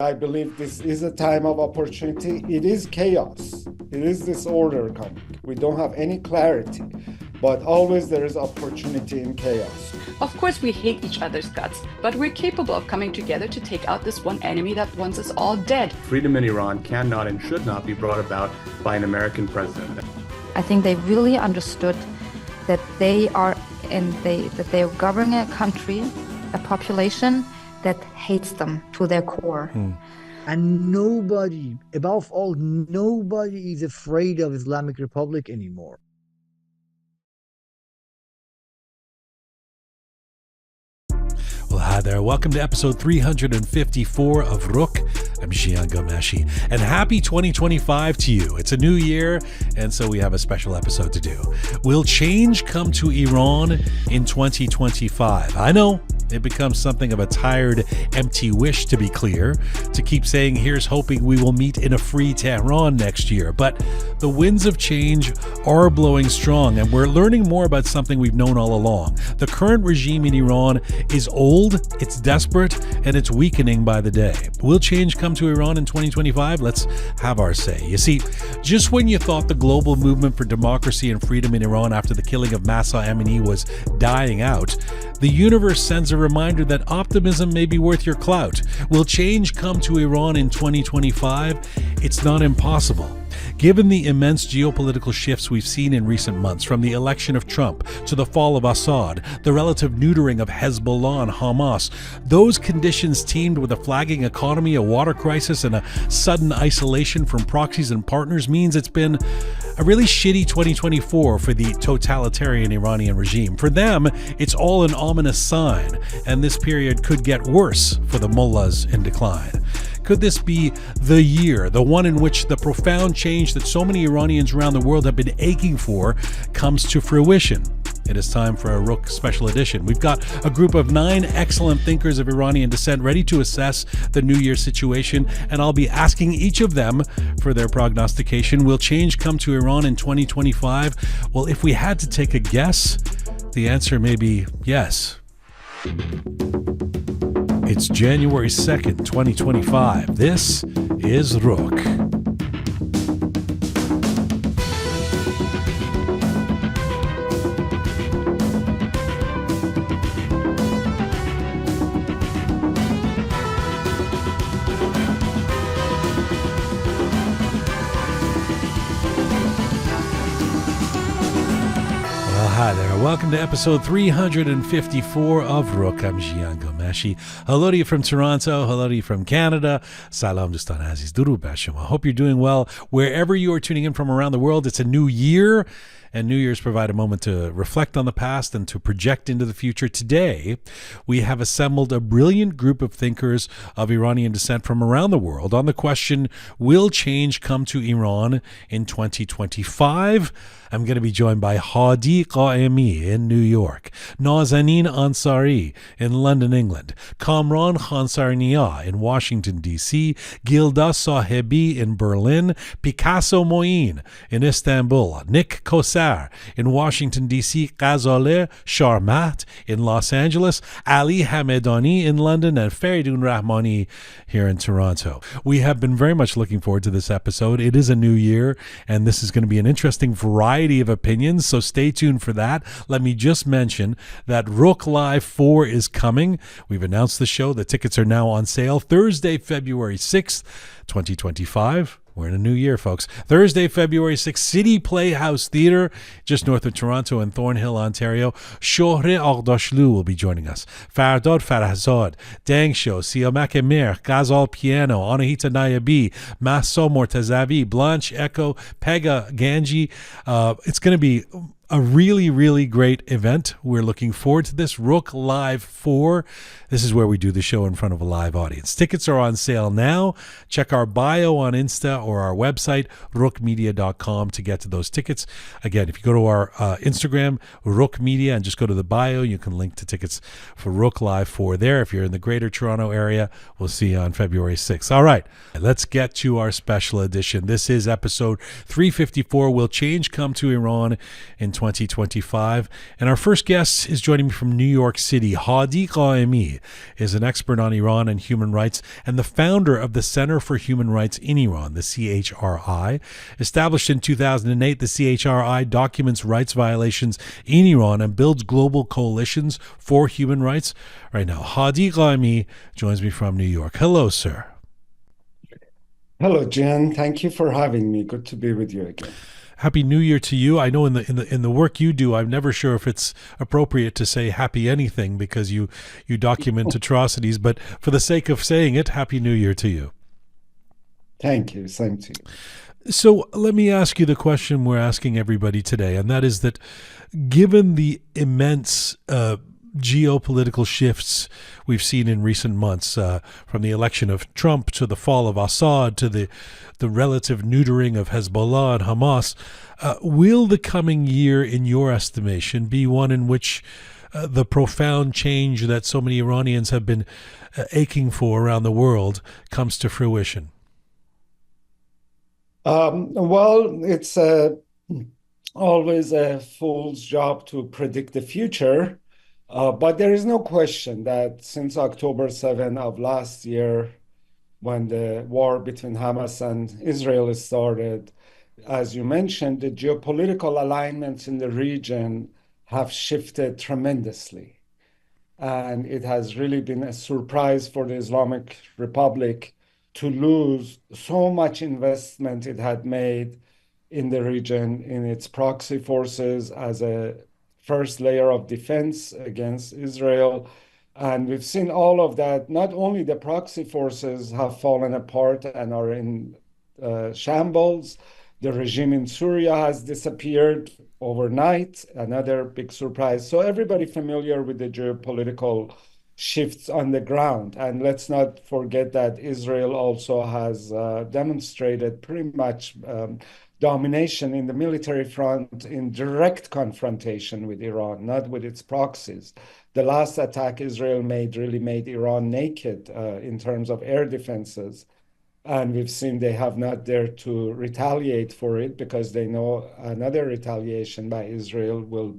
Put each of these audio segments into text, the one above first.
I believe this is a time of opportunity. It is chaos. It is disorder coming. We don't have any clarity, but always there is opportunity in chaos. Of course, we hate each other's guts, but we're capable of coming together to take out this one enemy that wants us all dead. Freedom in Iran cannot and should not be brought about by an American president. I think they really understood that they are governing a country, a population that hates them to their core. And nobody, above all, nobody is afraid of Islamic Republic anymore. Well, hi there. Welcome to episode 354 of Roqe. I'm Jian, and happy 2025 to you. It's a new year, and so we have a special episode to do. Will change come to Iran in 2025? I know it becomes something of a tired, empty wish, to be clear, to keep saying, here's hoping we will meet in a free Tehran next year. But the winds of change are blowing strong, and we're learning more about something we've known all along. The current regime in Iran is old, it's desperate, and it's weakening by the day. Will change come to Iran in 2025? Let's have our say. You see, just when you thought the global movement for democracy and freedom in Iran after the killing of Mahsa Amini was dying out, the universe sends a reminder that optimism may be worth your clout. Will change come to Iran in 2025? It's not impossible. Given the immense geopolitical shifts we've seen in recent months, from the election of Trump to the fall of Assad, the relative neutering of Hezbollah and Hamas, those conditions teamed with a flagging economy, a water crisis, and a sudden isolation from proxies and partners means it's been a really shitty 2024 for the totalitarian Iranian regime. For them, it's all an ominous sign, and this period could get worse for the mullahs in decline. Could this be the year, the one in which the profound change that so many Iranians around the world have been aching for comes to fruition? It is time for a Roqe special edition. We've got a group of 9 excellent thinkers of Iranian descent ready to assess the New Year situation, and I'll be asking each of them for their prognostication. Will change come to Iran in 2025? Well, if we had to take a guess, the answer may be yes. It's January 2nd, 2025. This is Roqe. Hi there. Welcome to episode 354 of Roqe. I'm Jian. Hello to you from Toronto. Hello to you from Canada. Salam Dostan Aziz. Durud bar shoma. Hope you're doing well wherever you are tuning in from around the world. It's a new year, and New Year's provide a moment to reflect on the past and to project into the future. Today, we have assembled a brilliant group of thinkers of Iranian descent from around the world on the question, will change come to Iran in 2025? I'm going to be joined by Hadi Ghaemi in New York, Nazenin Ansari in London, England, Khansarinia in Washington, D.C., Gilda Sahebi in Berlin, Picasso Moin in Istanbul, Nik Kowsar in Washington, D.C., Ghazaleh Sharmahd in Los Angeles, Ali Hamedani in London, and Fereydoon Rahmani here in Toronto. We have been very much looking forward to this episode. It is a new year, and this is going to be an interesting variety of opinions, so stay tuned for that. Let me just mention that Roqe Live 4 is coming. We've announced the show. The tickets are now on sale Thursday, February 6th, 2025. We're in a new year, folks. Thursday, February 6th, City Playhouse Theatre, just north of Toronto in Thornhill, Ontario. Shohre Aghdashlu will be joining us. Fardad Farahzad, Dang Show, Siamak Emir, Ghazal Piano, Anahita Nayabi, Mahsa Mortazavi, Blanche Echo, Pega Ganji. It's going to be a really, really great event. We're looking forward to this. Roqe Live 4. This is where we do the show in front of a live audience. Tickets are on sale now. Check our bio on Insta or our website, roqemedia.com, to get to those tickets. Again, if you go to our Instagram, Roqe Media, and just go to the bio, you can link to tickets for Roqe Live 4 there. If you're in the greater Toronto area, we'll see you on February 6th. All right, let's get to our special edition. This is episode 354. Will change come to Iran in 2025. And our first guest is joining me from New York City. Hadi Ghaemi is an expert on Iran and human rights and the founder of the Center for Human Rights in Iran, the CHRI. Established in 2008, the CHRI documents rights violations in Iran and builds global coalitions for human rights. Right now, Hadi Ghaemi joins me from New York. Hello, sir. Hello, Jian. Thank you for having me. Good to be with you again. Happy New Year to you. I know in the work you do, I'm never sure if it's appropriate to say happy anything because you document atrocities, but for the sake of saying it, Happy New Year to you. Thank you. Same to you. So let me ask you the question we're asking everybody today, and that is that given the immense geopolitical shifts we've seen in recent months, from the election of Trump to the fall of Assad to the relative neutering of Hezbollah and Hamas, will the coming year, in your estimation, be one in which the profound change that so many Iranians have been aching for around the world comes to fruition? Well, it's always a fool's job to predict the future. But there is no question that since October 7 of last year, when the war between Hamas and Israel started, as you mentioned, the geopolitical alignments in the region have shifted tremendously. And it has really been a surprise for the Islamic Republic to lose so much investment it had made in the region, in its proxy forces as a first layer of defense against Israel. And we've seen all of that. Not only the proxy forces have fallen apart and are in shambles, the regime in Syria has disappeared overnight, another big surprise. So everybody familiar with the geopolitical shifts on the ground. And let's not forget that Israel also has demonstrated pretty much domination in the military front in direct confrontation with Iran, not with its proxies. The last attack Israel made really made Iran naked in terms of air defenses. And we've seen they have not dared to retaliate for it because they know another retaliation by Israel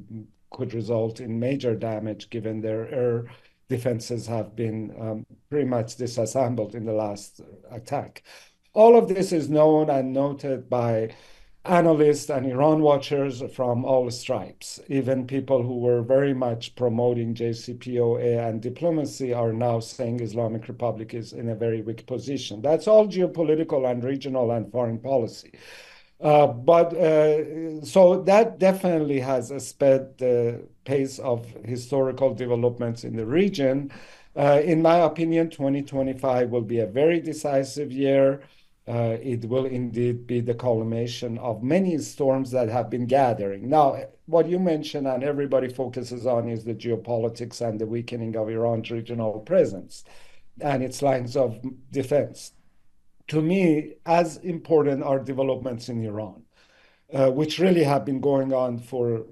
could result in major damage given their air defenses have been pretty much disassembled in the last attack. All of this is known and noted by analysts and Iran watchers from all stripes. Even people who were very much promoting JCPOA and diplomacy are now saying Islamic Republic is in a very weak position. That's all geopolitical and regional and foreign policy. So that definitely has sped the pace of historical developments in the region. In my opinion, 2025 will be a very decisive year. It will indeed be the culmination of many storms that have been gathering. Now, what you mentioned and everybody focuses on is the geopolitics and the weakening of Iran's regional presence and its lines of defense. To me, as important are developments in Iran, which really have been going on for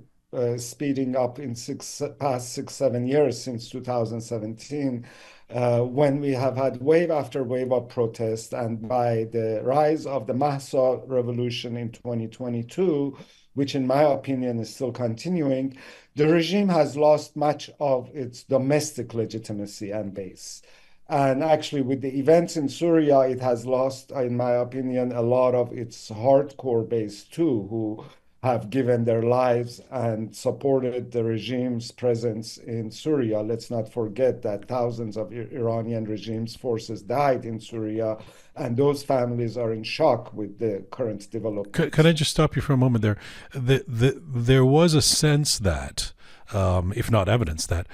speeding up in past 6-7 years since 2017. When we have had wave after wave of protest, and by the rise of the Mahsa revolution in 2022, which in my opinion is still continuing, the regime has lost much of its domestic legitimacy and base. And actually, with the events in Syria, it has lost, in my opinion, a lot of its hardcore base too, who have given their lives and supported the regime's presence in Syria. Let's not forget that thousands of Iranian regime's forces died in Syria, and those families are in shock with the current developments. Can I just stop you for a moment there? There was a sense that, if not evidence, that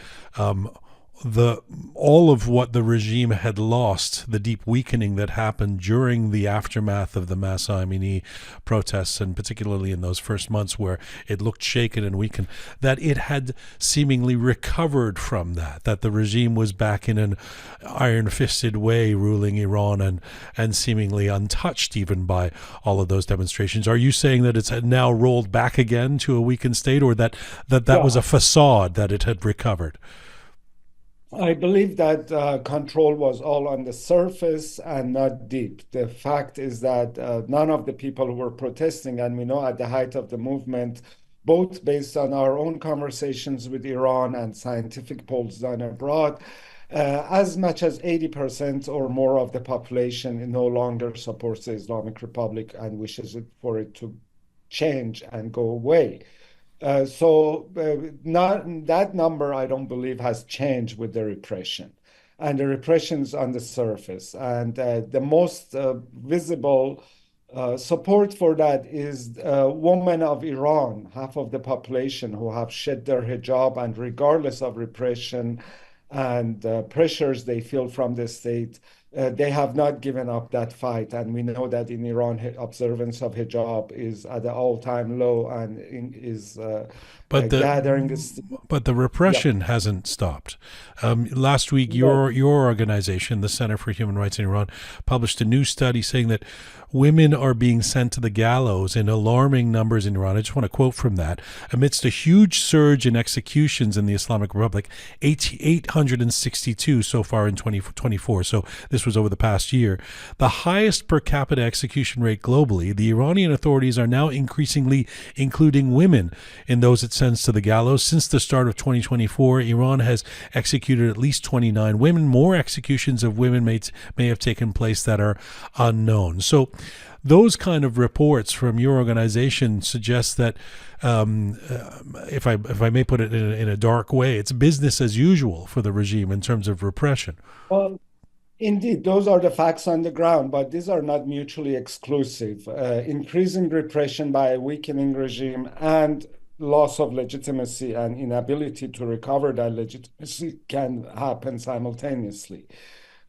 all of what the regime had lost, the deep weakening that happened during the aftermath of the Mahsa Amini protests, and particularly in those first months where it looked shaken and weakened, that it had seemingly recovered from that the regime was back in an iron-fisted way ruling Iran and seemingly untouched even by all of those demonstrations. Are you saying that it's now rolled back again to a weakened state, or that was a facade, that it had recovered? I believe that control was all on the surface and not deep. The fact is that none of the people who were protesting, and we know at the height of the movement, both based on our own conversations with Iran and scientific polls done abroad, as much as 80% or more of the population no longer supports the Islamic Republic and wishes for it to change and go away. Not that number, I don't believe, has changed with the repression, and the repression's on the surface. And the most visible support for that is women of Iran, half of the population, who have shed their hijab, and regardless of repression and pressures they feel from the state, they have not given up that fight. And we know that in Iran, observance of hijab is at an all-time low and is But gathering. the repression hasn't stopped. Last week, your organization, the Center for Human Rights in Iran, published a new study saying that women are being sent to the gallows in alarming numbers in Iran. I just want to quote from that. Amidst a huge surge in executions in the Islamic Republic, 862 so far in 2024. So this was over the past year. The highest per capita execution rate globally. The Iranian authorities are now increasingly including women in those it sends to the gallows. Since the start of 2024, Iran has executed at least 29 women. More executions of women may have taken place that are unknown. So those kind of reports from your organization suggest that, if I may put it in a dark way, it's business as usual for the regime in terms of repression. Well, indeed, those are the facts on the ground, but these are not mutually exclusive. Increasing repression by a weakening regime and loss of legitimacy and inability to recover that legitimacy can happen simultaneously.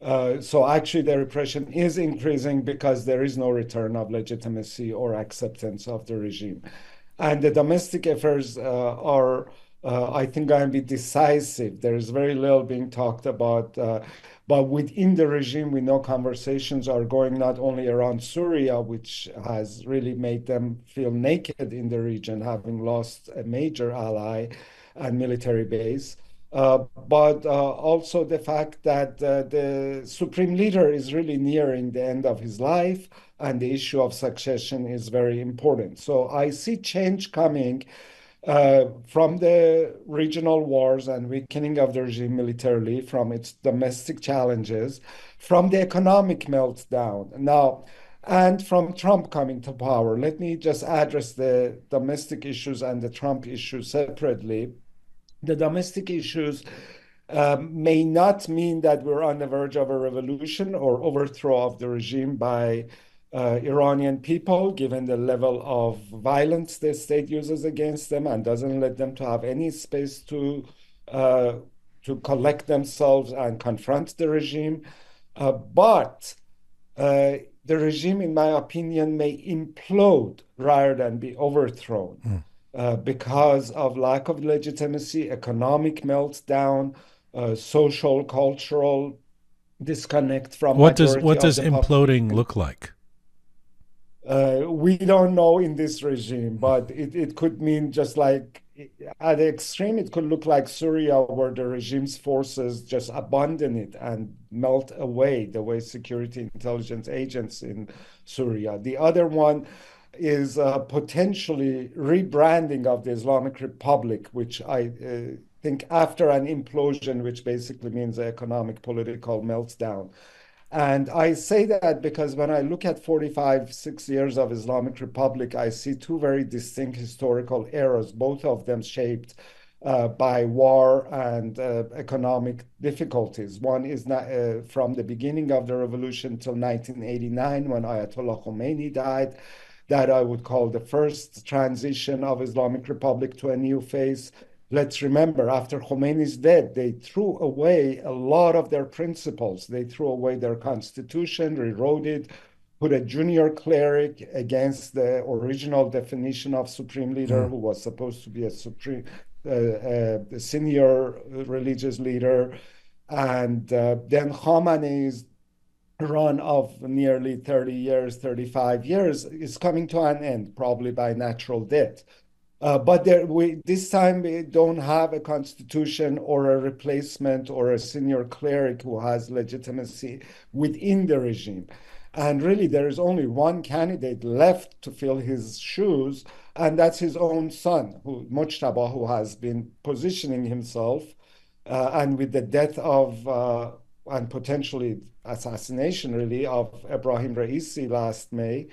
So actually the repression is increasing because there is no return of legitimacy or acceptance of the regime. And the domestic affairs are, I think, going to be decisive. There is very little being talked about, but within the regime, we know conversations are going not only around Syria, which has really made them feel naked in the region, having lost a major ally and military base, but also the fact that the supreme leader is really nearing the end of his life, and the issue of succession is very important. So I see change coming from the regional wars and weakening of the regime militarily, from its domestic challenges, from the economic meltdown now, and from Trump coming to power. Let me just address the domestic issues and the Trump issues separately. The domestic issues may not mean that we're on the verge of a revolution or overthrow of the regime by Iranian people, given the level of violence the state uses against them and doesn't let them to have any space to collect themselves and confront the regime. But the regime, in my opinion, may implode rather than be overthrown. Because of lack of legitimacy, economic meltdown, social, cultural disconnect from what does imploding look like? We don't know in this regime, but it could mean, just like at the extreme, it could look like Syria, where the regime's forces just abandon it and melt away, the way security intelligence agents in Syria. The other one is potentially rebranding of the Islamic Republic, which I think after an implosion, which basically means economic, political meltdown. And I say that because when I look at 6 years of Islamic Republic, I see two very distinct historical eras, both of them shaped by war and economic difficulties. One is from the beginning of the revolution till 1989, when Ayatollah Khomeini died, that I would call the first transition of Islamic Republic to a new phase. Let's remember, after Khomeini's death, they threw away a lot of their principles. They threw away their constitution, rewrote it, put a junior cleric against the original definition of supreme leader, who was supposed to be a senior religious leader. And then Khamenei's run of nearly 30 years, 35 years is coming to an end, probably by natural death. But this time we don't have a constitution or a replacement or a senior cleric who has legitimacy within the regime. And really, there is only one candidate left to fill his shoes, and that's his own son, Mujtaba, who has been positioning himself. And with the death of, and potentially assassination, really, of Ebrahim Raisi last May,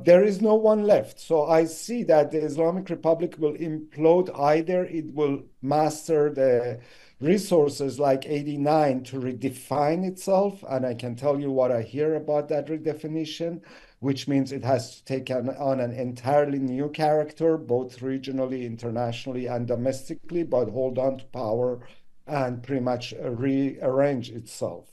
there is no one left. So I see that the Islamic Republic will implode. Either it will master the resources like 89 to redefine itself, and I can tell you what I hear about that redefinition, which means it has to take on an entirely new character, both regionally, internationally, and domestically, but hold on to power and pretty much rearrange itself.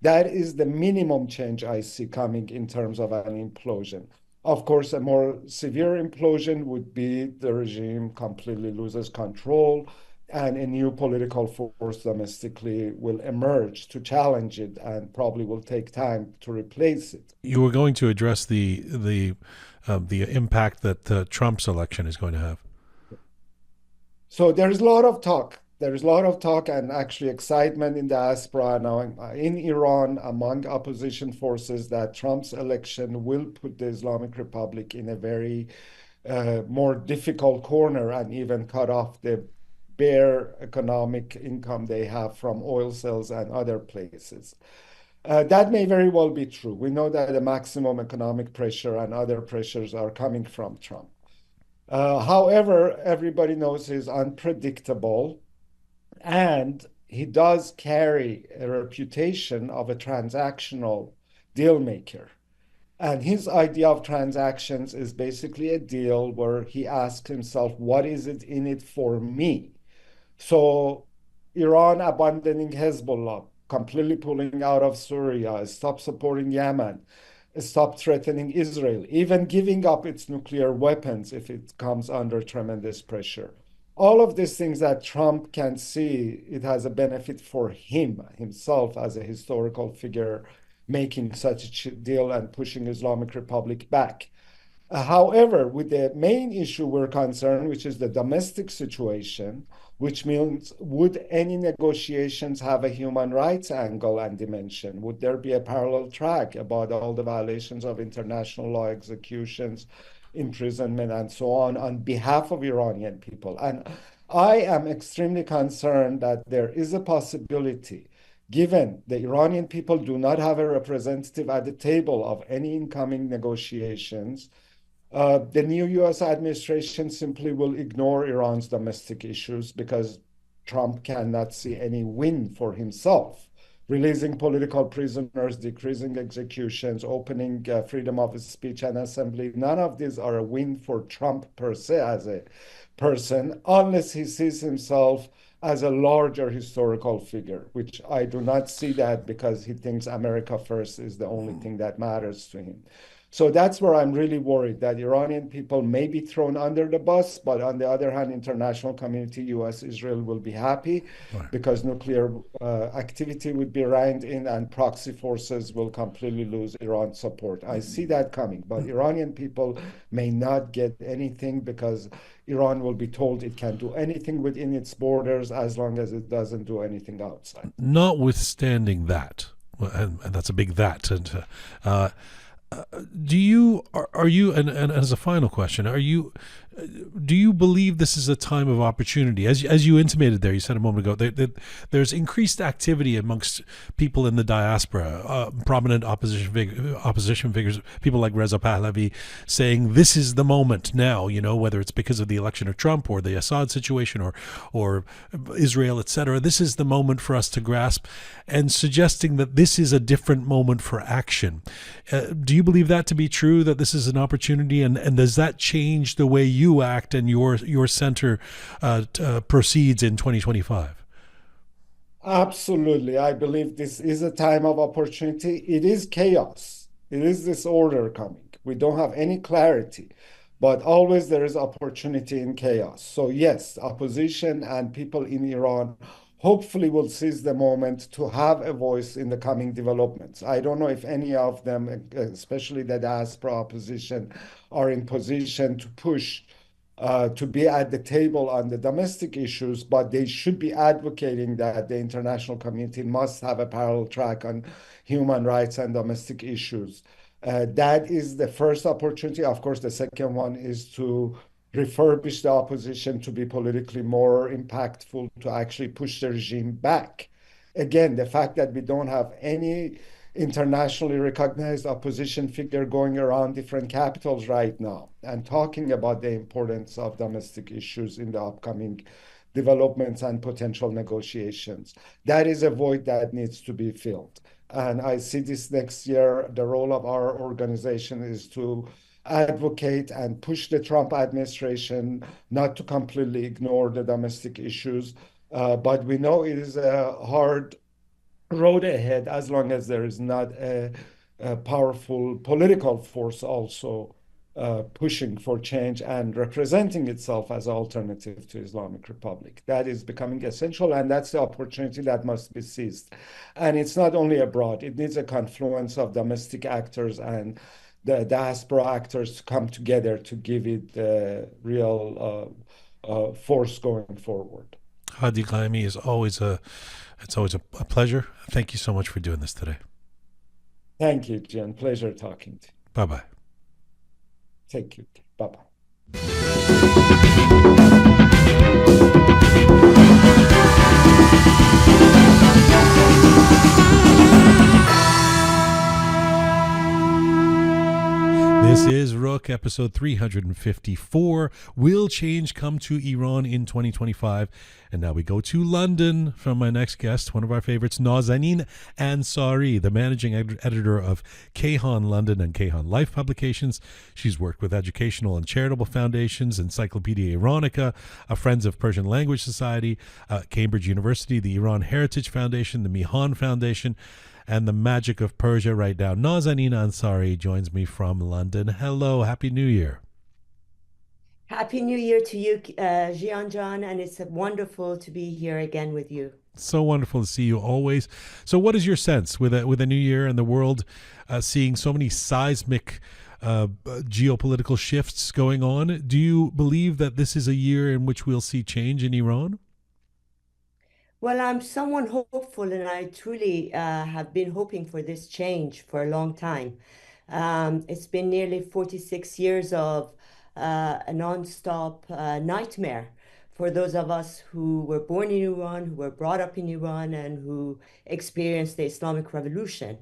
That is the minimum change I see coming in terms of an implosion. Of course, a more severe implosion would be the regime completely loses control and a new political force domestically will emerge to challenge it and probably will take time to replace it. You were going to address the impact that Trump's election is going to have. So there's a lot of talk. There's a lot of talk and actually excitement in diaspora now in Iran among opposition forces that Trump's election will put the Islamic Republic in a very more difficult corner and even cut off the bare economic income they have from oil sales and other places. That may very well be true. We know that the maximum economic pressure and other pressures are coming from Trump. However, everybody knows he's unpredictable. And he does carry a reputation of a transactional deal maker. And his idea of transactions is basically a deal where he asks himself, what is it in it for me? So Iran abandoning Hezbollah, completely pulling out of Syria, stop supporting Yemen, stop threatening Israel, even giving up its nuclear weapons if it comes under tremendous pressure. All of these things that Trump can see, it has a benefit for himself as a historical figure, making such a deal and pushing Islamic Republic back. However, with the main issue we're concerned, which is the domestic situation, which means would any negotiations have a human rights angle and dimension? Would there be a parallel track about all the violations of international law, executions, imprisonment, and so on behalf of Iranian people? And I am extremely concerned that there is a possibility, given the Iranian people do not have a representative at the table of any incoming negotiations, the new US administration simply will ignore Iran's domestic issues because Trump cannot see any win for himself. Releasing political prisoners, decreasing executions, opening freedom of speech and assembly, none of these are a win for Trump per se as a person, unless he sees himself as a larger historical figure, which I do not see that because he thinks America first is the only thing that matters to him. So that's where I'm really worried that Iranian people may be thrown under the bus, but on the other hand, international community, US, Israel will be happy because nuclear activity would be reined in and proxy forces will completely lose Iran's support. I see that coming, but Iranian people may not get anything because Iran will be told it can do anything within its borders as long as it doesn't do anything outside. Notwithstanding that, and that's a big that, and do you are you and as a final question, do you believe this is a time of opportunity? As you intimated there, you said a moment ago that there's increased activity amongst people in the diaspora, prominent opposition figures, people like Reza Pahlavi, saying this is the moment now. Whether it's because of the election of Trump or the Assad situation or Israel, etc. This is the moment for us to grasp, and suggesting that this is a different moment for action. Do you believe that to be true? That this is an opportunity, and does that change the way you act and your center proceeds in 2025? Absolutely. I believe this is a time of opportunity. It is chaos. It is disorder coming. We don't have any clarity, but always there is opportunity in chaos. So yes, opposition and people in Iran hopefully will seize the moment to have a voice in the coming developments. I don't know if any of them, especially the diaspora opposition, are in position to push to be at the table on the domestic issues, but they should be advocating that the international community must have a parallel track on human rights and domestic issues. That is the first opportunity. Of course, the second one is to refurbish the opposition to be politically more impactful, to actually push the regime back. Again, the fact that we don't have any internationally recognized opposition figure going around different capitals right now and talking about the importance of domestic issues in the upcoming developments and potential negotiations. That is a void that needs to be filled. And I see this next year, the role of our organization is to advocate and push the Trump administration not to completely ignore the domestic issues. But we know it is a hard road ahead as long as there is not a powerful political force also pushing for change and representing itself as an alternative to Islamic Republic. That is becoming essential, and that's the opportunity that must be seized. And it's not only abroad, it needs a confluence of domestic actors and the diaspora actors to come together to give it the real force going forward. Hadi Ghaemi, it's always a pleasure. Thank you so much for doing this today. Thank you, Jian. Pleasure talking to you. Bye-bye. Thank you. Bye-bye. This is Roqe, episode 354. Will change come to Iran in 2025? And now we go to London from my next guest, one of our favorites, Nazenin Ansari, the managing editor of Kayhan London and Kayhan Life publications. She's worked with educational and charitable foundations, Encyclopedia Iranica, Friends of Persian Language Society, Cambridge University, the Iran Heritage Foundation, the Mihan Foundation, and the Magic of Persia right now. Nazenin Ansari joins me from London. Hello, Happy New Year. Happy New Year to you, Jian, and it's wonderful to be here again with you. So wonderful to see you always. So what is your sense with a new year and the world seeing so many seismic geopolitical shifts going on? Do you believe that this is a year in which we'll see change in Iran? Well, I'm someone hopeful, and I truly have been hoping for this change for a long time. It's been nearly 46 years of a non-stop nightmare for those of us who were born in Iran, who were brought up in Iran, and who experienced the Islamic Revolution.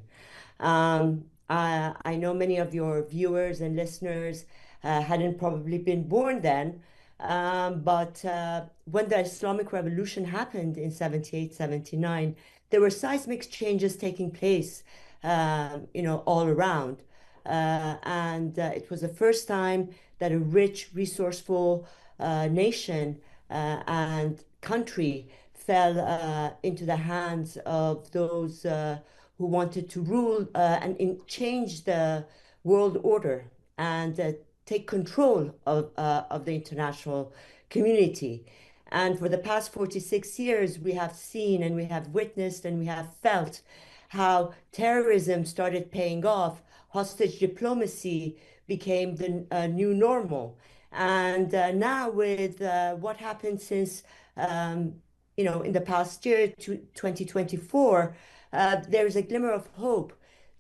I know many of your viewers and listeners hadn't probably been born then, but when the Islamic Revolution happened in 78, 79, there were seismic changes taking place, all around. And it was the first time that a rich, resourceful nation and country fell into the hands of those who wanted to rule and change the world order and take control of the international community. And for the past 46 years, we have seen and we have witnessed and we have felt how terrorism started paying off. Hostage diplomacy became the new normal. And now with what happened since, in the past year, 2024, there's a glimmer of hope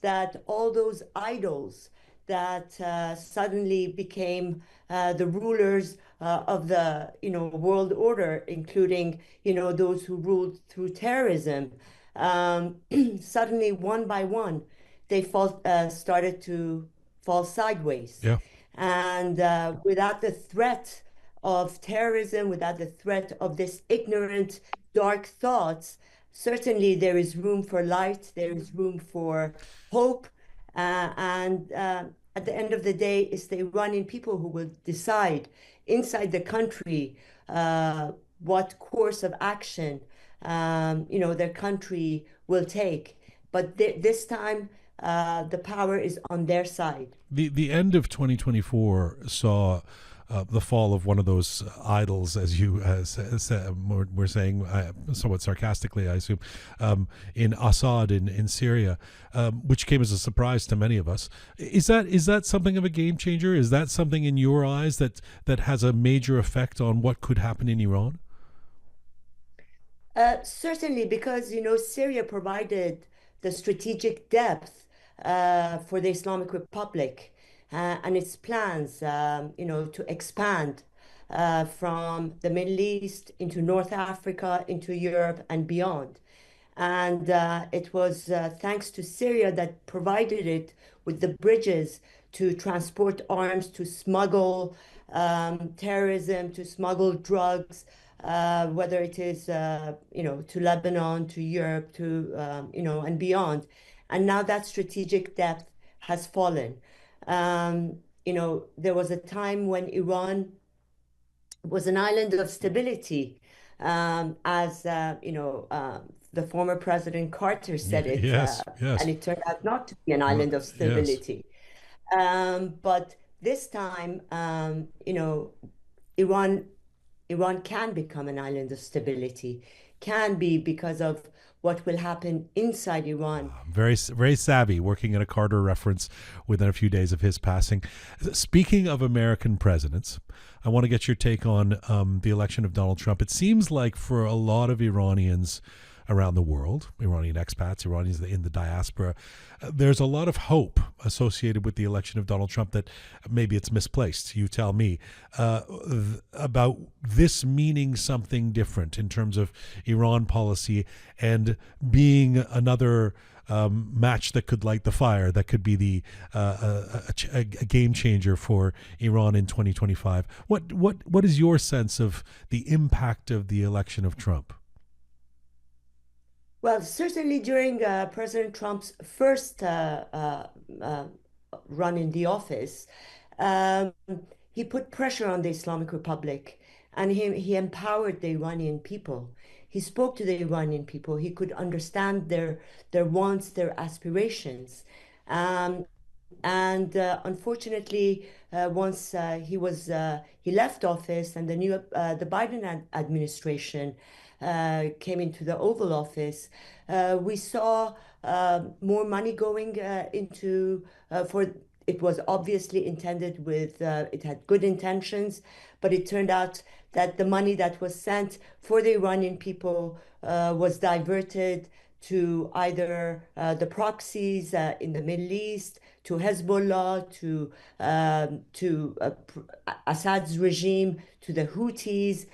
that all those idols that suddenly became the rulers of the world order, including those who ruled through terrorism, suddenly one by one they started to fall sideways. Yeah. And without the threat of terrorism, without the threat of this ignorant, dark thoughts, certainly there is room for light, there is room for hope, and at the end of the day, it's the Iranian people who will decide inside the country what course of action their country will take. But this time, the power is on their side. The end of 2024 saw the fall of one of those idols, as you were saying, somewhat sarcastically, I assume, in Assad in Syria, which came as a surprise to many of us. Is that something of a game changer? Is that something in your eyes that has a major effect on what could happen in Iran? Certainly, because Syria provided the strategic depth for the Islamic Republic and its plans, to expand from the Middle East into North Africa, into Europe, and beyond. And it was thanks to Syria that provided it with the bridges to transport arms, to smuggle terrorism, to smuggle drugs, whether it is, to Lebanon, to Europe, to, and beyond. And now that strategic depth has fallen. There was a time when Iran was an island of stability, as the former President Carter said it, Yes, yes, and it turned out not to be an well, island of yes. stability. But this time, Iran Iran can become an island of stability, can be because of what will happen inside Iran. Very, very savvy, working at a Carter reference within a few days of his passing. Speaking of American presidents, I want to get your take on the election of Donald Trump. It seems like for a lot of Iranians around the world, Iranian expats, Iranians in the diaspora, there's a lot of hope associated with the election of Donald Trump that maybe it's misplaced. You tell me about this meaning something different in terms of Iran policy and being another match that could light the fire, that could be the a game changer for Iran in 2025. What is your sense of the impact of the election of Trump? Well, certainly during President Trump's first run in the office, um, he put pressure on the Islamic Republic and he empowered the Iranian people. He spoke to the Iranian people. He could understand their wants, their aspirations. Um, and unfortunately, once he left office and the Biden administration came into the Oval Office, we saw more money going into for. It was obviously intended with, it had good intentions, but it turned out that the money that was sent for the Iranian people was diverted to either the proxies in the Middle East, to Hezbollah, to Assad's regime, to the Houthis,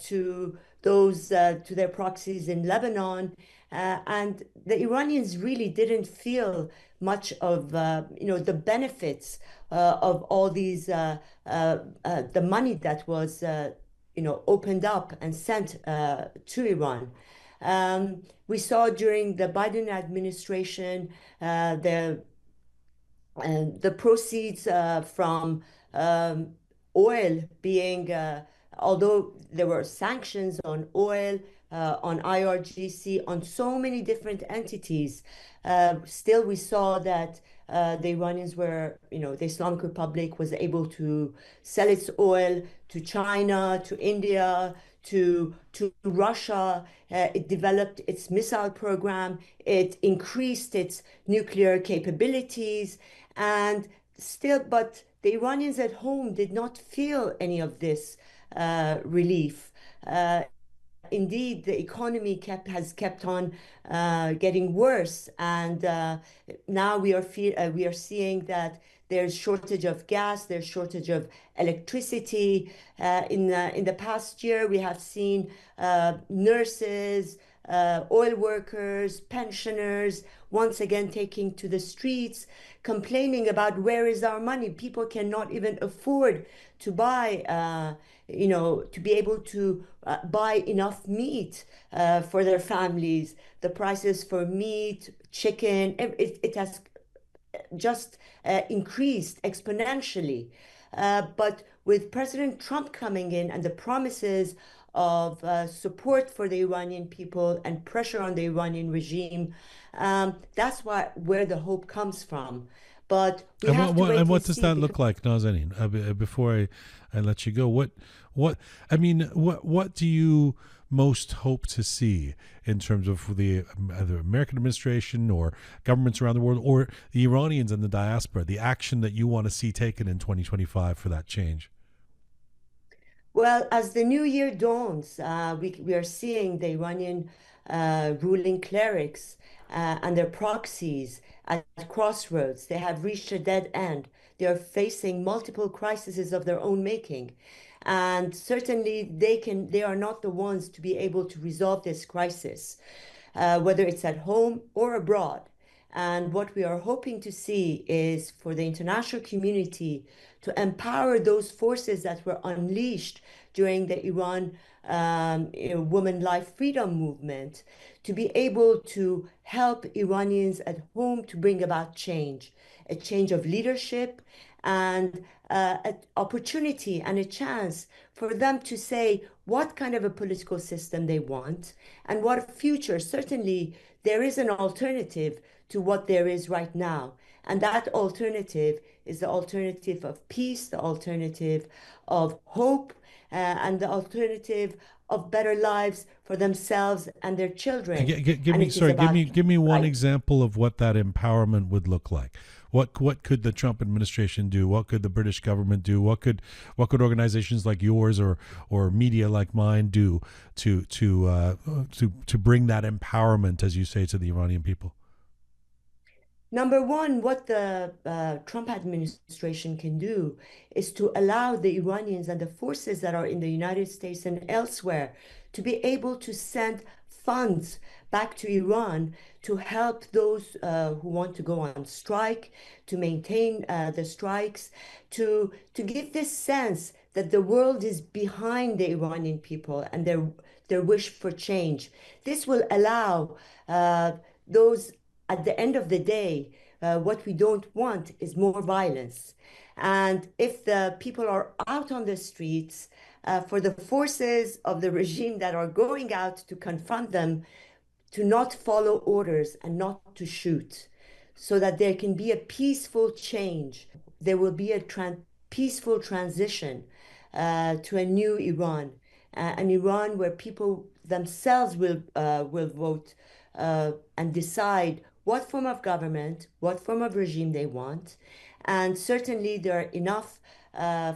to those to their proxies in Lebanon, and the Iranians really didn't feel much of the benefits of all these the money that was opened up and sent to Iran. We saw during the Biden administration the proceeds from oil being, although there were sanctions on oil, on IRGC, on so many different entities, still we saw that the Iranians were, the Islamic Republic was able to sell its oil to China, to India, to Russia. It developed its missile program. It increased its nuclear capabilities, and still, but the Iranians at home did not feel any of this relief. Indeed, the economy has kept on getting worse, and now we are seeing that there's shortage of gas, there's shortage of electricity. In the past year, we have seen nurses, oil workers, pensioners once again taking to the streets, complaining about where is our money. People cannot even afford to buy, to be able to buy enough meat for their families. The prices for meat, chicken, it has just increased exponentially. But with President Trump coming in and the promises of support for the Iranian people and pressure on the Iranian regime. That's where the hope comes from. But we have to wait and what and does see. that look like, Nazanin? Before I let you go, what do you most hope to see in terms of the either American administration or governments around the world or the Iranians and the diaspora, the action that you want to see taken in 2025 for that change? Well, as the new year dawns, we are seeing the Iranian ruling clerics and their proxies at crossroads. They have reached a dead end. They are facing multiple crises of their own making. And certainly they are not the ones to be able to resolve this crisis, whether it's at home or abroad. And what we are hoping to see is for the international community to empower those forces that were unleashed during the Iran Women Life Freedom Movement to be able to help Iranians at home to bring about change, a change of leadership and an opportunity and a chance for them to say what kind of a political system they want and what future. Certainly, there is an alternative to what there is right now. And that alternative is the alternative of peace, the alternative of hope, and the alternative of better lives for themselves and their children. Give me one example of what that empowerment would look like. What could the Trump administration do? What could the British government do? What could organizations like yours or media like mine do to bring that empowerment, as you say, to the Iranian people? Number one, what the Trump administration can do is to allow the Iranians and the forces that are in the United States and elsewhere to be able to send funds back to Iran to help those who want to go on strike, to maintain the strikes, to give this sense that the world is behind the Iranian people and their wish for change. This will allow those. At the end of the day, what we don't want is more violence. And if the people are out on the streets, for the forces of the regime that are going out to confront them, to not follow orders and not to shoot, so that there can be a peaceful change. There will be a peaceful transition to a new Iran, an Iran where people themselves will vote and decide what form of government, what form of regime they want. And certainly there are enough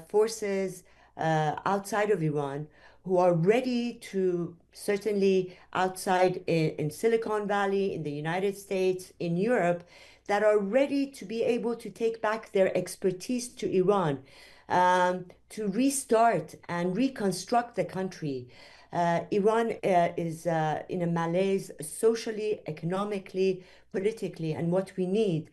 forces outside of Iran who are ready to, certainly outside in Silicon Valley, in the United States, in Europe, that are ready to be able to take back their expertise to Iran, to restart and reconstruct the country. Iran is in a malaise socially, economically, politically, and what we need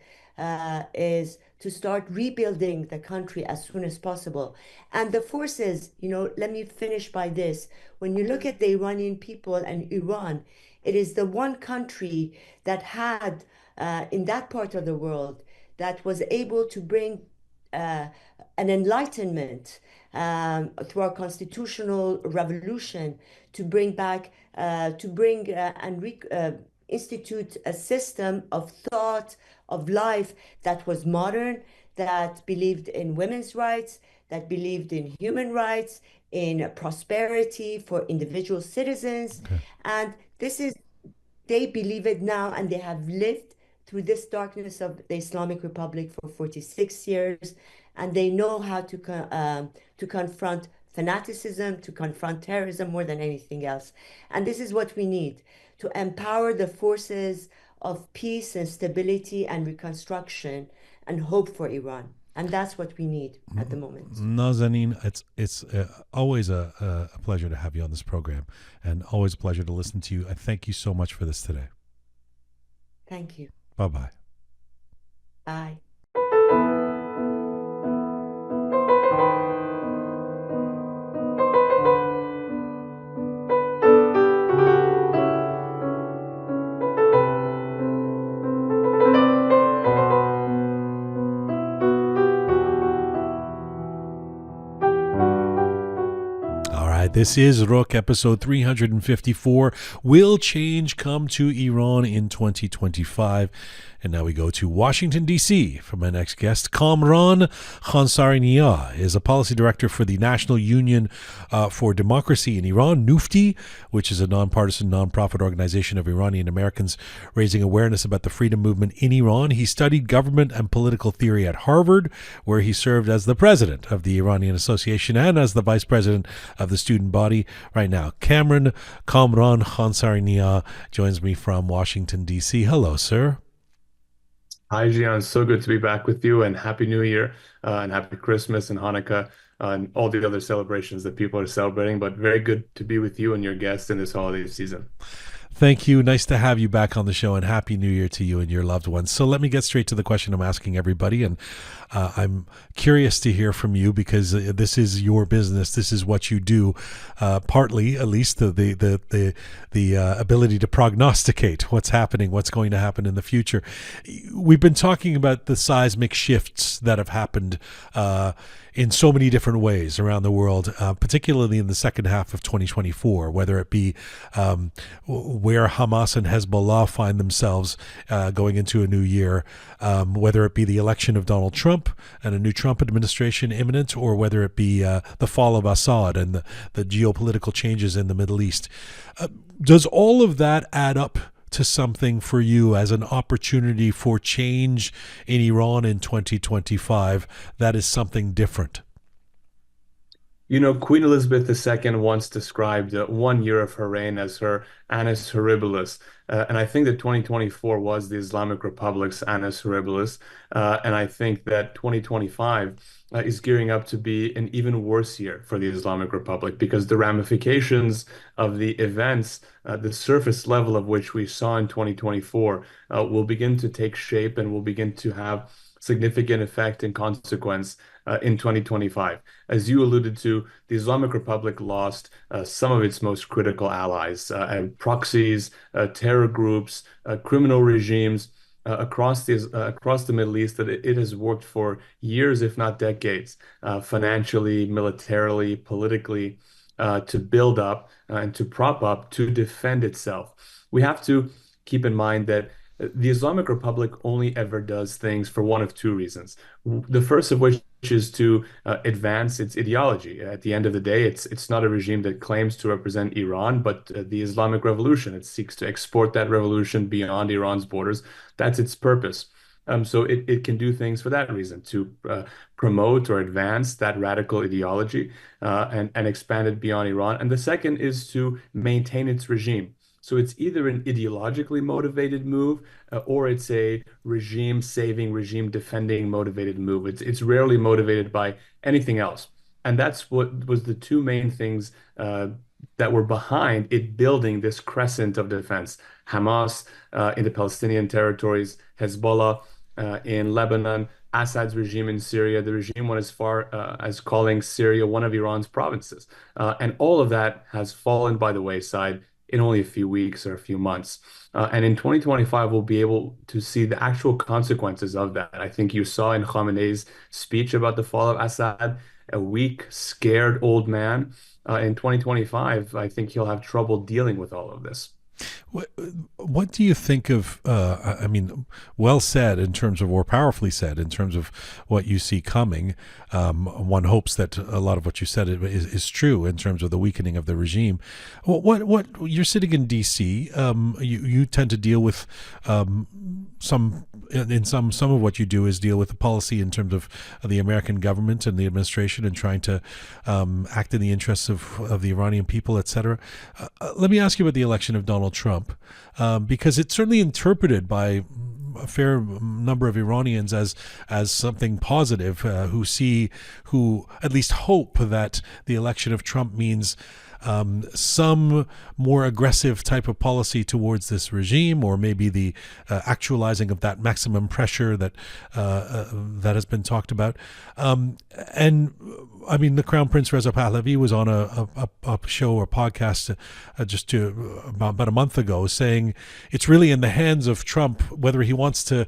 is to start rebuilding the country as soon as possible. And the forces, let me finish by this. When you look at the Iranian people and Iran, it is the one country that had, in that part of the world, that was able to bring an enlightenment through our constitutional revolution to bring back, institute a system of thought, of life that was modern, that believed in women's rights, that believed in human rights, in prosperity for individual citizens. Okay. And they believe it now, and they have lived through this darkness of the Islamic Republic for 46 years, and they know how to confront fanaticism, to confront terrorism more than anything else. And this is what we need, to empower the forces of peace and stability and reconstruction and hope for Iran. And that's what we need at the moment. Nazanin, it's always a pleasure to have you on this program, and always a pleasure to listen to you. I thank you so much for this today. Thank you. Bye-bye. Bye. right, this is Roqe, episode 354. Will change come to Iran in 2025? And now we go to Washington, D.C. for my next guest. Kamran Khansarinia is a policy director for the National Union for Democracy in Iran, NUFTI, which is a nonpartisan, nonprofit organization of Iranian Americans raising awareness about the freedom movement in Iran. He studied government and political theory at Harvard, where he served as the president of the Iranian Association and as the vice president of the student body. Right now, Kamran Khansarinia joins me from Washington, D.C. Hello, sir. Hi, Jian. So good to be back with you, and Happy New Year, and Happy Christmas and Hanukkah, and all the other celebrations that people are celebrating. But very good to be with you and your guests in this holiday season. Thank you. Nice to have you back on the show, and Happy New Year to you and your loved ones. So let me get straight to the question I'm asking everybody, and I'm curious to hear from you because this is your business. This is what you do, partly at least the ability to prognosticate what's happening, what's going to happen in the future. We've been talking about the seismic shifts that have happened in so many different ways around the world, particularly in the second half of 2024, whether it be where Hamas and Hezbollah find themselves going into a new year, whether it be the election of Donald Trump and a new Trump administration imminent, or whether it be the fall of Assad and the geopolitical changes in the Middle East. Does all of that add up to something for you as an opportunity for change in Iran in 2025 that is something different? You know, Queen Elizabeth II once described 1 year of her reign as her annus horribilis. And I think that 2024 was the Islamic Republic's annus horribilis. And I think that 2025 is gearing up to be an even worse year for the Islamic Republic, because the ramifications of the events, the surface level of which we saw in 2024, will begin to take shape and will begin to have significant effect and consequence in 2025. As you alluded to, the Islamic Republic lost some of its most critical allies, proxies, terror groups, criminal regimes across the Middle East that it has worked for years, if not decades, financially, militarily, politically, to build up and to prop up, to defend itself. We have to keep in mind that the Islamic Republic only ever does things for one of two reasons. The first of which is to advance its ideology. At the end of the day, it's not a regime that claims to represent Iran, but the Islamic Revolution. It seeks to export that revolution beyond Iran's borders. That's its purpose. So it can do things for that reason, to promote or advance that radical ideology and expand it beyond Iran. And the second is to maintain its regime. So it's either an ideologically motivated move or it's a regime-saving, regime-defending motivated move. It's rarely motivated by anything else. And that's what was the two main things that were behind it building this crescent of defense. Hamas in the Palestinian territories, Hezbollah in Lebanon, Assad's regime in Syria. The regime went as far as calling Syria one of Iran's provinces. And all of that has fallen by the wayside in only a few weeks or a few months. And in 2025, we'll be able to see the actual consequences of that. I think you saw in Khamenei's speech about the fall of Assad, a weak, scared old man. In 2025, I think he'll have trouble dealing with all of this. What do you think of, I mean, well said in terms of, or powerfully said in terms of what you see coming. One hopes that a lot of what you said is true in terms of the weakening of the regime. What you're sitting in D.C., you tend to deal with some of what you do is deal with the policy in terms of the American government and the administration and trying to act in the interests of the Iranian people, etc. Let me ask you about the election of Donald Trump, because it's certainly interpreted by a fair number of Iranians as something positive, who at least hope that the election of Trump means some more aggressive type of policy towards this regime, or maybe the actualizing of that maximum pressure that has been talked about. And I mean, the Crown Prince Reza Pahlavi was on a show or podcast about a month ago, saying it's really in the hands of Trump whether he wants to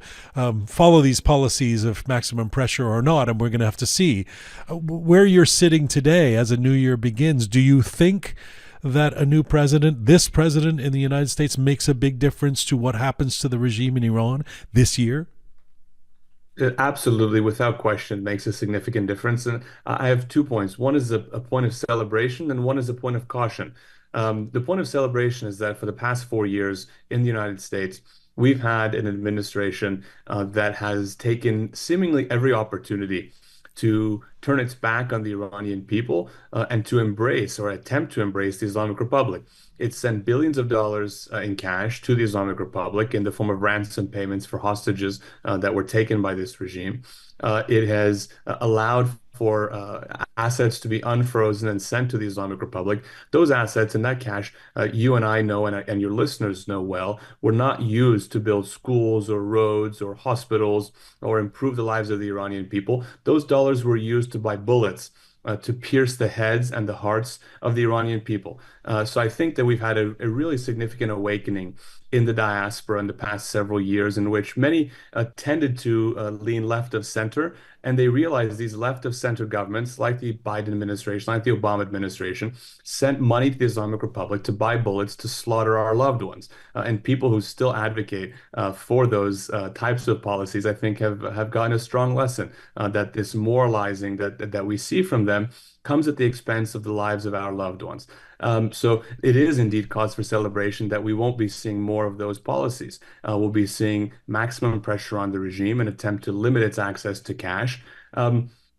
follow these policies of maximum pressure or not, and we're going to have to see. Where you're sitting today as a new year begins, do you think think that a new president, this president in the United States, makes a big difference to what happens to the regime in Iran this year? It absolutely, without question, makes a significant difference. And I have 2 points. One is a point of celebration, and one is a point of caution. The point of celebration is that for the past 4 years in the United States, we've had an administration that has taken seemingly every opportunity to turn its back on the Iranian people and to embrace or attempt to embrace the Islamic Republic. It sent billions of dollars in cash to the Islamic Republic in the form of ransom payments for hostages that were taken by this regime. It has allowed for assets to be unfrozen and sent to the Islamic Republic. Those assets and that cash, you and I know, and your listeners know well, were not used to build schools or roads or hospitals or improve the lives of the Iranian people. Those dollars were used to buy bullets to pierce the heads and the hearts of the Iranian people. So I think that we've had a really significant awakening in the diaspora in the past several years, in which many tended to lean left of center, and they realized these left of center governments, like the Biden administration, like the Obama administration, sent money to the Islamic Republic to buy bullets to slaughter our loved ones. And people who still advocate for those types of policies, I think, have gotten a strong lesson that this moralizing that we see from them comes at the expense of the lives of our loved ones. So it is indeed cause for celebration that we won't be seeing more of those policies. We'll be seeing maximum pressure on the regime and attempt to limit its access to cash.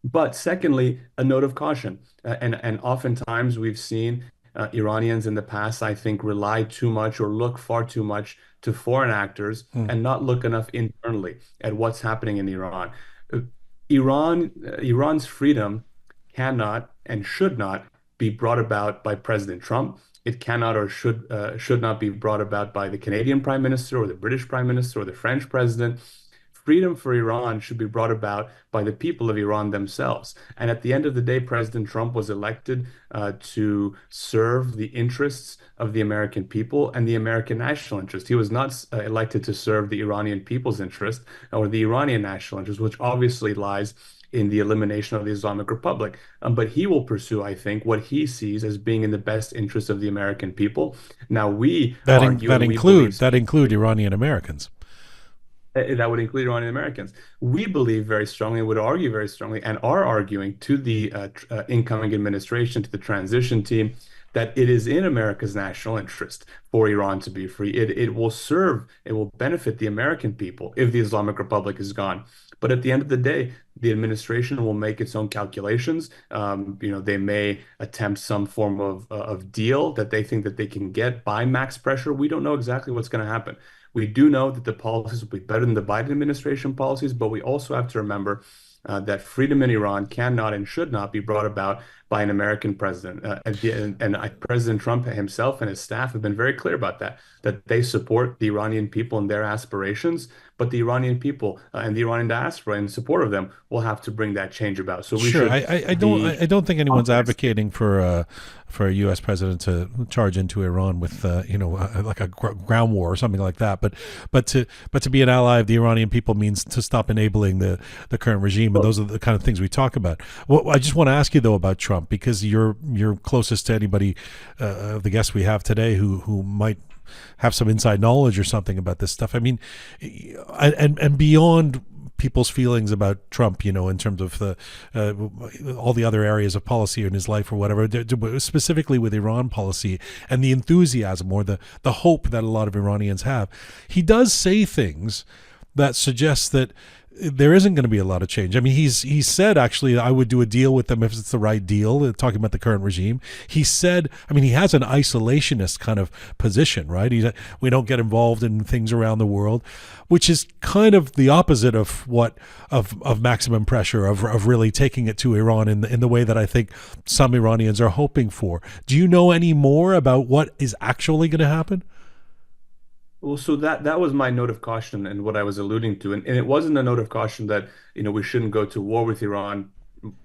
But secondly, a note of caution. And oftentimes we've seen Iranians in the past, I think, rely too much or look far too much to foreign actors and not look enough internally at what's happening in Iran. Iran's freedom cannot and should not be brought about by President Trump. It cannot or should not be brought about by the Canadian Prime Minister or the British Prime Minister or the French President. Freedom for Iran should be brought about by the people of Iran themselves. And at the end of the day, President Trump was elected to serve the interests of the American people and the American national interest. He was not elected to serve the Iranian people's interest or the Iranian national interest, which obviously lies in the elimination of the Islamic Republic. But he will pursue, I think, what he sees as being in the best interest of the American people. Now, that include Iranian Americans. That would include Iranian Americans. We believe very strongly, would argue very strongly, and are arguing to the incoming administration, to the transition team, that it is in America's national interest for Iran to be free. It will benefit the American people if the Islamic Republic is gone. But at the end of the day, the administration will make its own calculations. They may attempt some form of deal that they think that they can get by max pressure. We don't know exactly what's going to happen. We do know that the policies will be better than the Biden administration policies, but we also have to remember that freedom in Iran cannot and should not be brought about by an American president. And President Trump himself and his staff have been very clear about that they support the Iranian people and their aspirations, but the Iranian people and the Iranian diaspora in support of them will have to bring that change about. So I don't think anyone's advocating for a U.S. president to charge into Iran with like a ground war or something like that. But to be an ally of the Iranian people means to stop enabling the current regime, and those are the kind of things we talk about. Well, I just want to ask you though about Trump, because you're closest to anybody of the guests we have today who might have some inside knowledge or something about this stuff. I mean, and beyond people's feelings about Trump, in terms of all the other areas of policy in his life or whatever, specifically with Iran policy and the enthusiasm or the hope that a lot of Iranians have, he does say things that suggest that there isn't going to be a lot of change. I mean, he said, actually, I would do a deal with them if it's the right deal, talking about the current regime. He said, I mean, he has an isolationist kind of position, right? We don't get involved in things around the world, which is kind of the opposite of maximum pressure, of really taking it to Iran in the way that I think some Iranians are hoping for. Do you know any more about what is actually going to happen? Well, so that was my note of caution and what I was alluding to. And it wasn't a note of caution that, we shouldn't go to war with Iran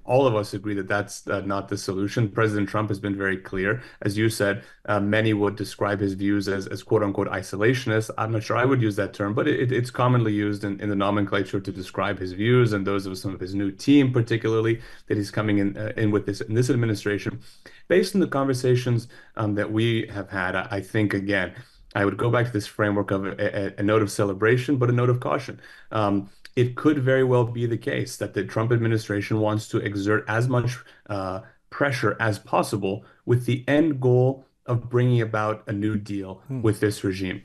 all of us agree that that's not the solution. President Trump has been very clear. As you said, many would describe his views as quote unquote isolationist. I'm not sure I would use that term, but it's commonly used in the nomenclature to describe his views and those of some of his new team, particularly that he's coming in with in this administration. Based on the conversations that we have had, I think, again, I would go back to this framework of a note of celebration, but a note of caution. It could very well be the case that the Trump administration wants to exert as much pressure as possible with the end goal of bringing about a new deal with this regime.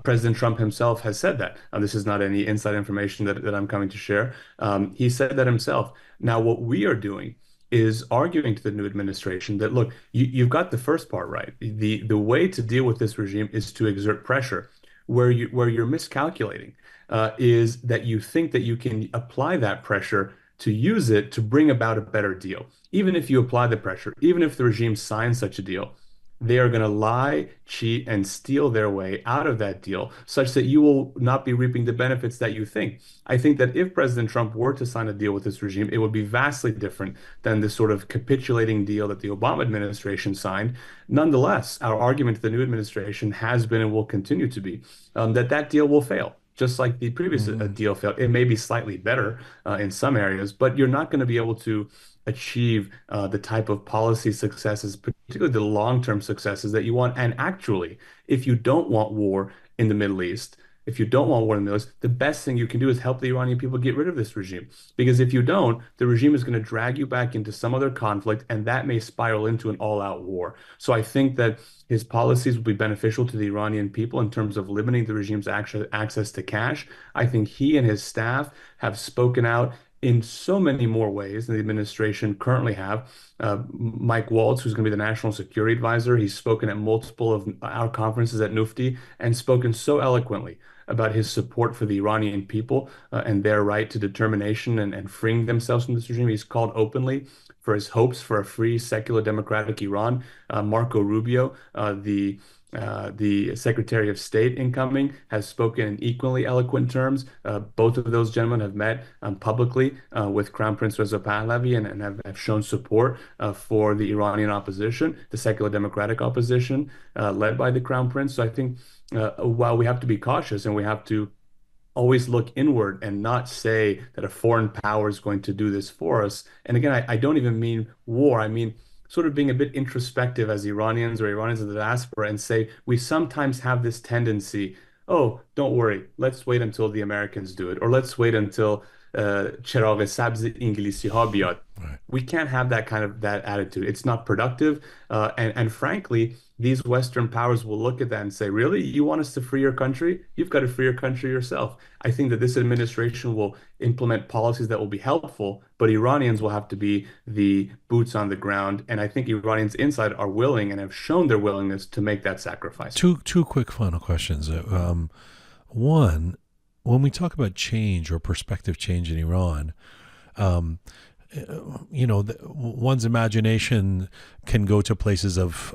President Trump himself has said that. This is not any inside information that I'm coming to share. He said that himself. Now, what we are doing is arguing to the new administration that, look, you've got the first part right. The way to deal with this regime is to exert pressure. Where you're miscalculating is that you think that you can apply that pressure to use it to bring about a better deal. Even if you apply the pressure, even if the regime signs such a deal, they are going to lie, cheat, and steal their way out of that deal such that you will not be reaping the benefits that you think. I think that if President Trump were to sign a deal with this regime, it would be vastly different than the sort of capitulating deal that the Obama administration signed. Nonetheless, our argument to the new administration has been and will continue to be that deal will fail. Just like the previous deal failed. It may be slightly better in some areas, but you're not going to be able to achieve the type of policy successes, particularly the long-term successes that you want. And actually, if you don't want war in the Middle East, the best thing you can do is help the Iranian people get rid of this regime. Because if you don't, the regime is going to drag you back into some other conflict, and that may spiral into an all-out war. So I think that his policies will be beneficial to the Iranian people in terms of limiting the regime's access to cash. I think he and his staff have spoken out in so many more ways than the administration currently have. Mike Waltz, who's going to be the national security advisor, he's spoken at multiple of our conferences at Nufti and spoken so eloquently about his support for the Iranian people and their right to determination and freeing themselves from this regime. He's called openly for his hopes for a free, secular, democratic Iran. Marco Rubio, the Secretary of State incoming, has spoken in equally eloquent terms. Both of those gentlemen have met publicly with Crown Prince Reza Pahlavi and have shown support for the Iranian opposition, the secular democratic opposition led by the Crown Prince. So I think while we have to be cautious and we have to always look inward and not say that a foreign power is going to do this for us. And again, I don't even mean war. I mean sort of being a bit introspective as Iranians or Iranians in the diaspora and say, we sometimes have this tendency, oh, don't worry, let's wait until the Americans do it, or let's wait until چراغ سبز انگلیسی ها بیاد. We can't have that attitude. It's not productive. And frankly, these Western powers will look at that and say, really, you want us to free your country? You've got to free your country yourself. I think that this administration will implement policies that will be helpful, but Iranians will have to be the boots on the ground. And I think Iranians inside are willing and have shown their willingness to make that sacrifice. Two quick final questions. One, when we talk about change or perspective change in Iran, one's imagination can go to places of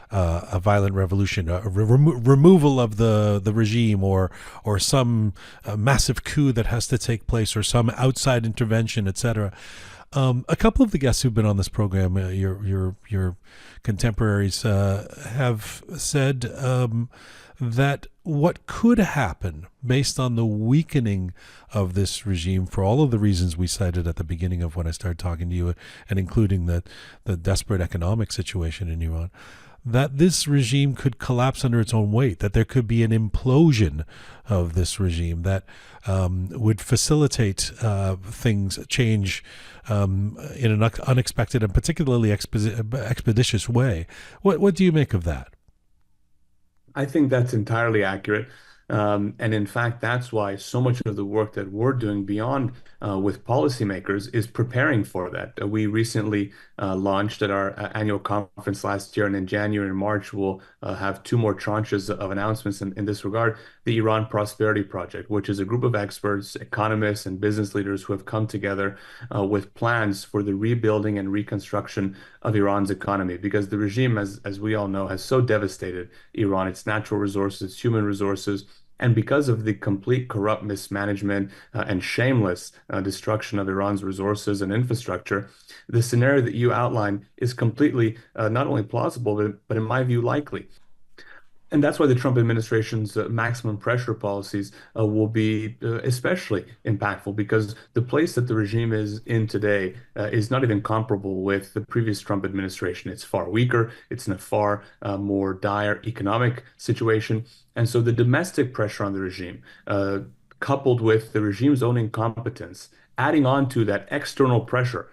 a violent revolution, a removal of the regime, or some massive coup that has to take place, or some outside intervention, etc. A couple of the guests who've been on this program, your contemporaries, have said that what could happen based on the weakening of this regime, for all of the reasons we cited at the beginning of when I started talking to you, and including the desperate economic situation in Iran, that this regime could collapse under its own weight, that there could be an implosion of this regime that would facilitate change in an unexpected and particularly expeditious way. What do you make of that? I think that's entirely accurate. And in fact, that's why so much of the work that we're doing beyond with policymakers is preparing for that. We recently launched at our annual conference last year, and in January and March, we'll have two more tranches of announcements in this regard. The Iran Prosperity Project, which is a group of experts, economists, and business leaders who have come together with plans for the rebuilding and reconstruction of Iran's economy, because the regime, as we all know, has so devastated Iran, its natural resources, its human resources, And because of the complete corrupt mismanagement and shameless destruction of Iran's resources and infrastructure, the scenario that you outline is completely not only plausible, but in my view, likely. And that's why the Trump administration's maximum pressure policies will be especially impactful, because the place that the regime is in today is not even comparable with the previous Trump administration. It's far weaker. It's in a far more dire economic situation. And so the domestic pressure on the regime, coupled with the regime's own incompetence, adding on to that external pressure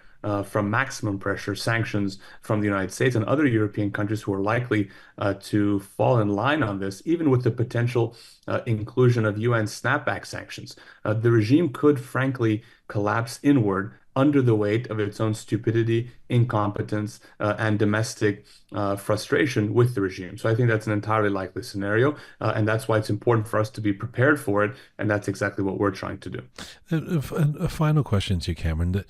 from maximum pressure, sanctions from the United States and other European countries who are likely to fall in line on this, even with the potential inclusion of UN snapback sanctions. The regime could frankly collapse inward under the weight of its own stupidity, incompetence, and domestic frustration with the regime. So I think that's an entirely likely scenario, and that's why it's important for us to be prepared for it, and that's exactly what we're trying to do. A final question to you, Cameron.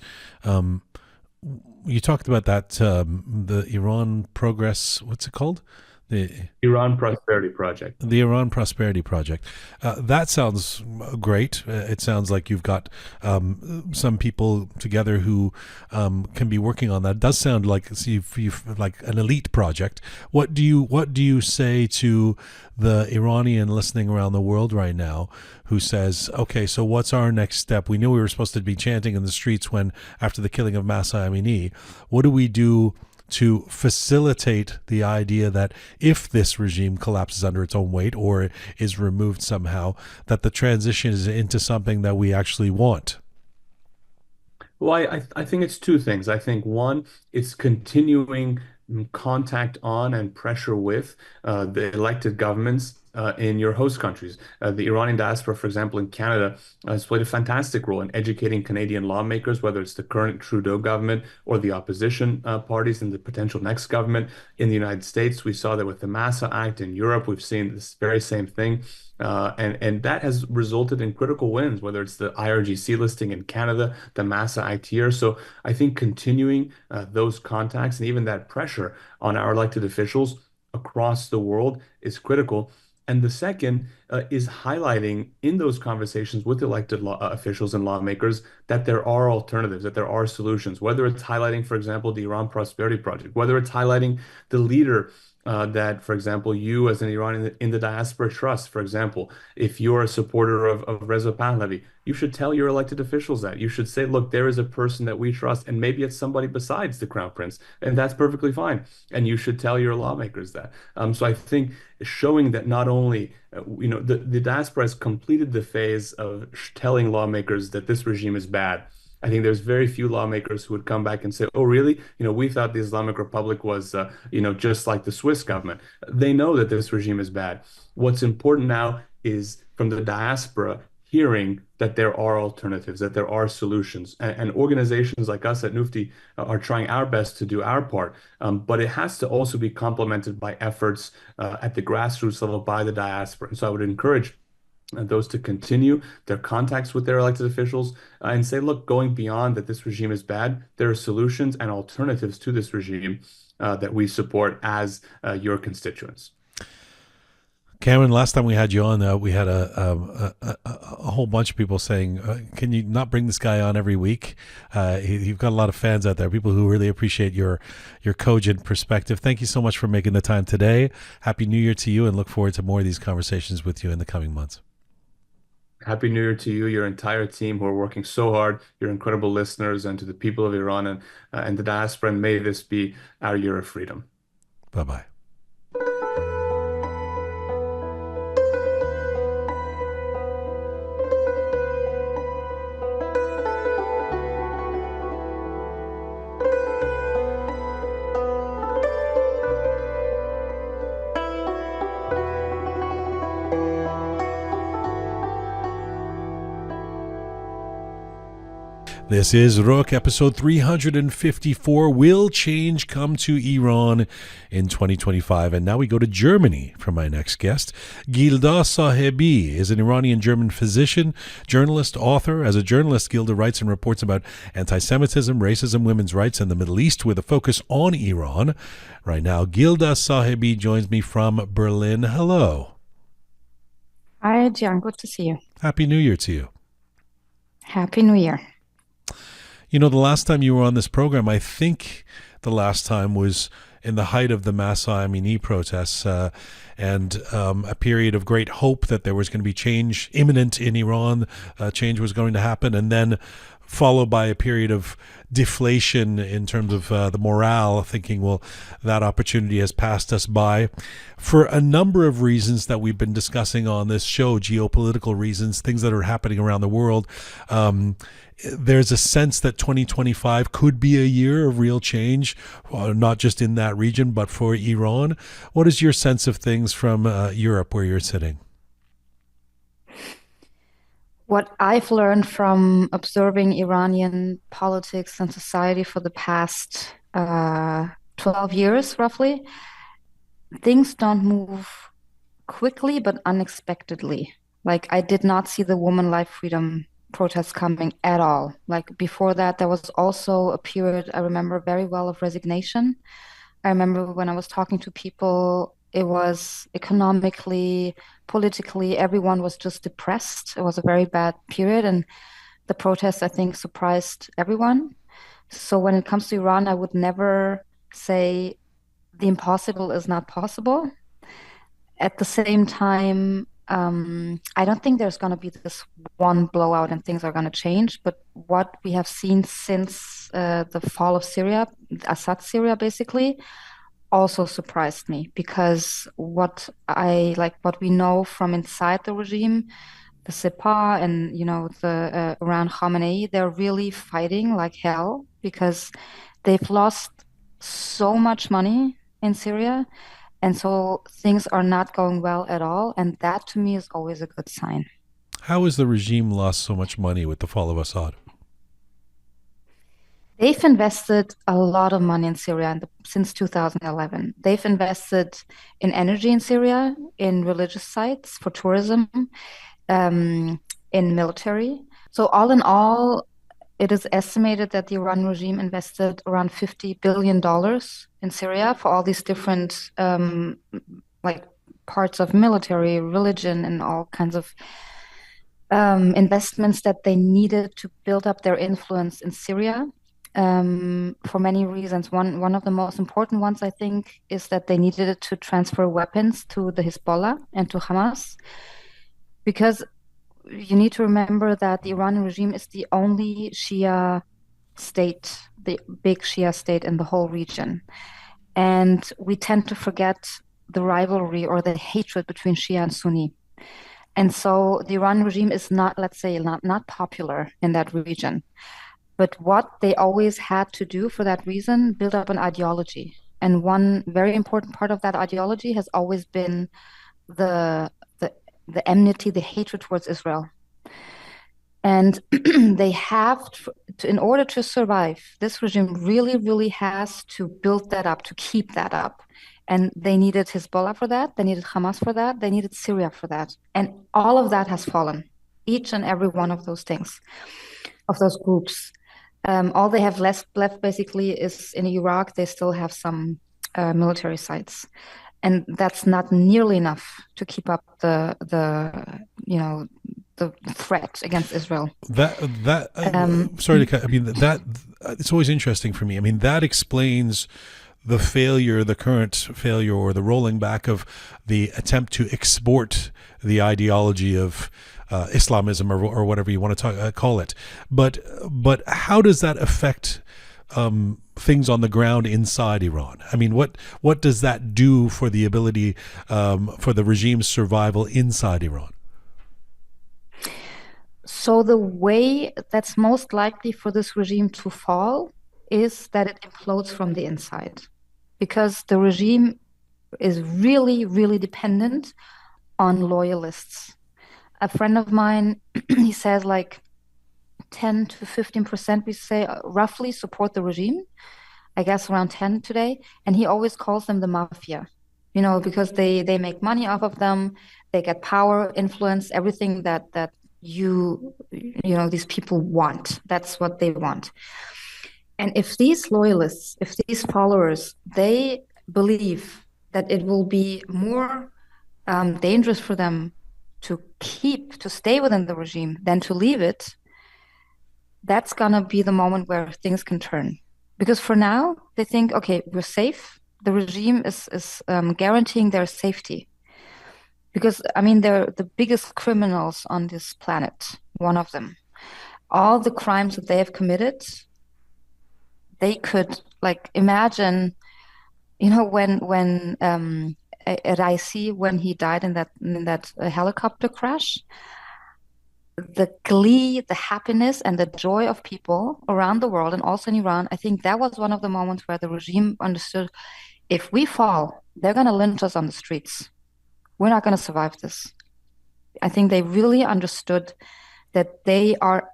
You talked about that, the Iran Progress, what's it called? The Iran Prosperity Project. The Iran Prosperity Project. That sounds great. It sounds like you've got some people together who can be working on that. It does sound like you've like an elite project. What do you say to the Iranian listening around the world right now who says, okay, so what's our next step? We knew we were supposed to be chanting in the streets after the killing of Mahsa Amini. What do we do to facilitate the idea that if this regime collapses under its own weight or is removed somehow, that the transition is into something that we actually want? Well, I think it's two things. I think one, it's continuing contact on and pressure with the elected governments in your host countries. The Iranian diaspora, for example, in Canada, has played a fantastic role in educating Canadian lawmakers, whether it's the current Trudeau government or the opposition parties in the potential next government. In the United States, we saw that with the Massa Act. In Europe, we've seen this very same thing. And that has resulted in critical wins, whether it's the IRGC listing in Canada, the Massa Act here. So I think continuing those contacts and even that pressure on our elected officials across the world is critical. And the second is highlighting in those conversations with elected officials and lawmakers that there are alternatives, that there are solutions, whether it's highlighting, for example, the Iran Prosperity Project, whether it's highlighting the leader that, for example, you as an Iranian in the diaspora trust. For example, if you're a supporter of Reza Pahlavi, you should tell your elected officials that. You should say, look, there is a person that we trust, and maybe it's somebody besides the crown prince, and that's perfectly fine. And you should tell your lawmakers that. So I think showing that not only, the diaspora has completed the phase of telling lawmakers that this regime is bad. I think there's very few lawmakers who would come back and say, oh, really? We thought the Islamic Republic was, just like the Swiss government. They know that this regime is bad. What's important now is from the diaspora hearing that there are alternatives, that there are solutions. And organizations like us at Nufti are trying our best to do our part. But it has to also be complemented by efforts at the grassroots level by the diaspora. And so I would encourage those to continue their contacts with their elected officials and say, look, going beyond that this regime is bad, there are solutions and alternatives to this regime that we support as your constituents. Cameron, last time we had you on, we had a whole bunch of people saying, can you not bring this guy on every week? You've got a lot of fans out there, people who really appreciate your cogent perspective. Thank you so much for making the time today. Happy New Year to you, and look forward to more of these conversations with you in the coming months. Happy New Year to you, your entire team who are working so hard, your incredible listeners, and to the people of Iran and the diaspora, and may this be our year of freedom. Bye-bye. This is Roqe, episode 354. Will change come to Iran in 2025? And now we go to Germany for my next guest. Gilda Sahebi is an Iranian-German physician, journalist, author. As a journalist, Gilda writes and reports about anti-Semitism, racism, women's rights, and the Middle East with a focus on Iran. Right now, Gilda Sahebi joins me from Berlin. Hello. Hi, Jian. Good to see you. Happy New Year to you. Happy New Year. You know, the last time you were on this program, I think the last time was in the height of the Massa Amini protests and a period of great hope that there was going to be change imminent in Iran, change was going to happen, and then followed by a period of deflation in terms of the morale, thinking, well, that opportunity has passed us by. For a number of reasons that we've been discussing on this show, geopolitical reasons, things that are happening around the world, there's a sense that 2025 could be a year of real change, not just in that region, but for Iran. What is your sense of things from Europe, where you're sitting? What I've learned from observing Iranian politics and society for the past 12 years, roughly, things don't move quickly, but unexpectedly. Like, I did not see the Woman Life Freedom protests coming at all. Like, before that, there was also a period I remember very well of resignation. I remember when I was talking to people, it was economically, politically, everyone was just depressed. It was a very bad period, and the protests, I think, surprised everyone. So when it comes to Iran, I would never say the impossible is not possible. At the same time, I don't think there's going to be this one blowout and things are going to change. But what we have seen since the fall of Syria, Assad Syria, basically, also surprised me, because what we know from inside the regime, the Sepah and the around Khamenei, they're really fighting like hell because they've lost so much money in Syria, and so things are not going well at all, and that to me is always a good sign. How has the regime lost so much money with the fall of Assad? They've invested a lot of money in Syria since 2011. They've invested in energy in Syria, in religious sites, for tourism, in military. So all in all, it is estimated that the Iran regime invested around $50 billion in Syria for all these different parts of military, religion, and all kinds of investments that they needed to build up their influence in Syria. For many reasons. One of the most important ones, I think, is that they needed to transfer weapons to the Hezbollah and to Hamas, because you need to remember that the Iranian regime is the only Shia state, the big Shia state in the whole region. And we tend to forget the rivalry or the hatred between Shia and Sunni. And so the Iranian regime is not, let's say, not popular in that region. But what they always had to do for that reason, build up an ideology. And one very important part of that ideology has always been the enmity, the hatred towards Israel. And they have to, in order to survive, this regime really, really has to build that up, to keep that up. And they needed Hezbollah for that. They needed Hamas for that. They needed Syria for that. And all of that has fallen, each and every one of those things, of those groups. All they have left basically is in Iraq. They still have some military sites, and that's not nearly enough to keep up the threat against Israel. Sorry to cut. I mean, that it's always interesting for me. I mean, that explains the current failure, or the rolling back of the attempt to export the ideology of Islamism or whatever you want to call it. But how does that affect things on the ground inside Iran? I mean, what does that do for the ability for the regime's survival inside Iran? So the way that's most likely for this regime to fall is that it implodes from the inside, because the regime is really, really dependent on loyalists. A friend of mine, he says like 10 to 15%, we say, roughly support the regime. I guess around 10 today. And he always calls them the mafia, because they make money off of them. They get power, influence, everything that these people want. That's what they want. And if these loyalists, if these followers, they believe that it will be more dangerous for them to stay within the regime than to leave it, that's gonna be the moment where things can turn. Because for now, they think, okay, we're safe. The regime is guaranteeing their safety. Because, I mean, they're the biggest criminals on this planet, one of them. All the crimes that they have committed, they could, like, imagine, you know, when Raisi, when he died in that helicopter crash, the glee, the happiness, and the joy of people around the world, and also in Iran, I think that was one of the moments where the regime understood, if we fall, they're going to lynch us on the streets. We're not going to survive this. I think they really understood that they are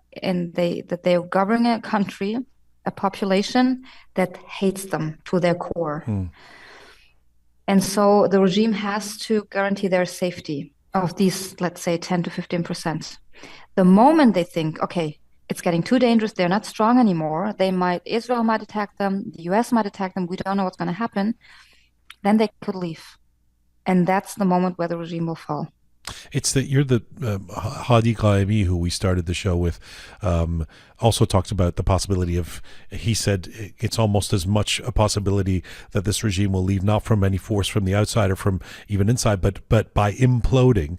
governing a country, a population that hates them to their core. And so the regime has to guarantee their safety of these, let's say, 10 to 15%. The moment they think, okay, it's getting too dangerous, they're not strong anymore, Israel might attack them, the US might attack them, we don't know what's going to happen, then they could leave. And that's the moment where the regime will fall. It's that you're the Hadi Ghaemi, who we started the show with, also talked about the possibility of, he said it's almost as much a possibility that this regime will leave, not from any force from the outside or from even inside, but by imploding.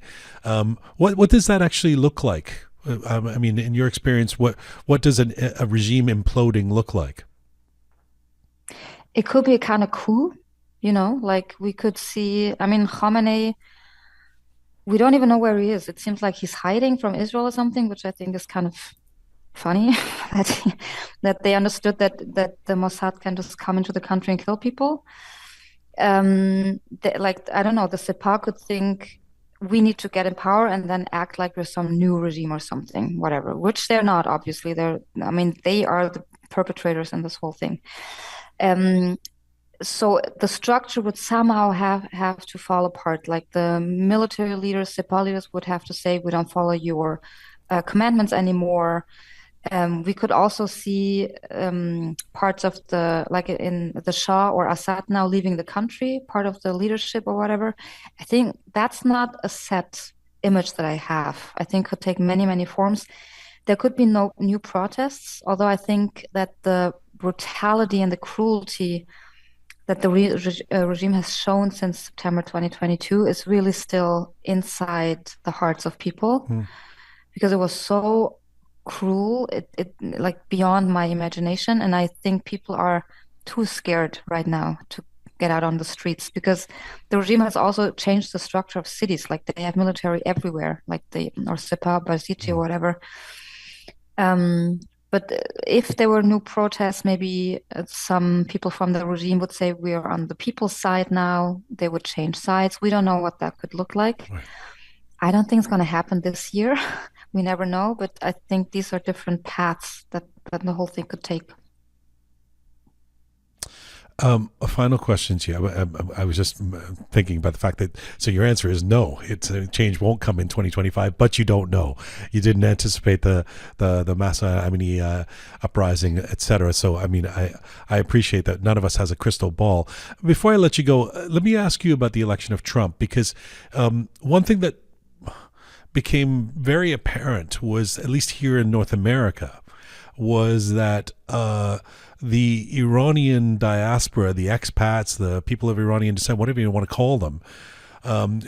What does that actually look like? I mean, in your experience, what does a regime imploding look like? It could be a kind of coup. You know, like we could see, I mean, Khamenei, we don't even know where he is. It seems like he's hiding from Israel or something, which I think is kind of funny that they understood that the Mossad can just come into the country and kill people. Like, I don't know, the Sepah could think we need to get in power and then act like there's some new regime or something, whatever, which they're not, obviously. They are the perpetrators in this whole thing. So the structure would somehow have to fall apart. Like the military leaders, Sepah leaders would have to say, we don't follow your commandments anymore. We could also see parts of like in the Shah or Assad now leaving the country, part of the leadership or whatever. I think that's not a set image that I have. I think it could take many, many forms. There could be no new protests, although I think that the brutality and the cruelty that the regime has shown since September 2022 is really still inside the hearts of people, because it was so cruel, it like beyond my imagination. And I think people are too scared right now to get out on the streets, because the regime has also changed the structure of cities. Like they have military everywhere, like or Sepah, Basiti or whatever. But if there were new protests, maybe some people from the regime would say we are on the people's side now. They would change sides. We don't know what that could look like. Right. I don't think it's going to happen this year. We never know. But I think these are different paths that the whole thing could take. A final question to you. I was just thinking about the fact that, so your answer is no, change won't come in 2025, but you don't know. You didn't anticipate the Massa Amini uprising, etc. So, I mean, I appreciate that none of us has a crystal ball. Before I let you go, let me ask you about the election of Trump, because one thing that became very apparent was, at least here in North America, was that the Iranian diaspora, the expats, the people of Iranian descent, whatever you want to call them,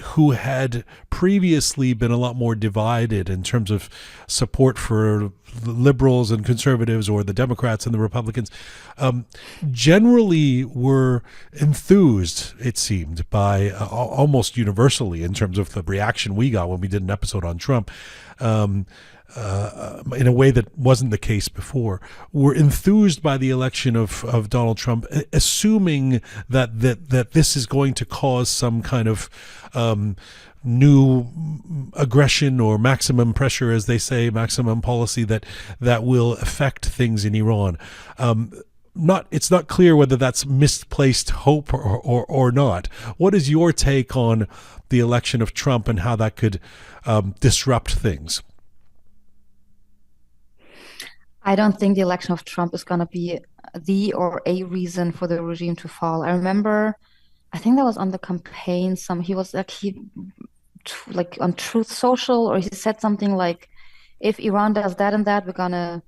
who had previously been a lot more divided in terms of support for liberals and conservatives, or the Democrats and the Republicans, generally were enthused, it seemed, by almost universally in terms of the reaction we got when we did an episode on Trump, in a way that wasn't the case before, were enthused by the election of Donald Trump, assuming that this is going to cause some kind of new aggression or maximum pressure, as they say, maximum policy that will affect things in Iran. It's not clear whether that's misplaced hope or not. What is your take on the election of Trump and how that could disrupt things? I don't think the election of Trump is going to be the or a reason for the regime to fall. I remember, I think that was on the campaign, he like on Truth Social, or he said something like, if Iran does that and that, we're gonna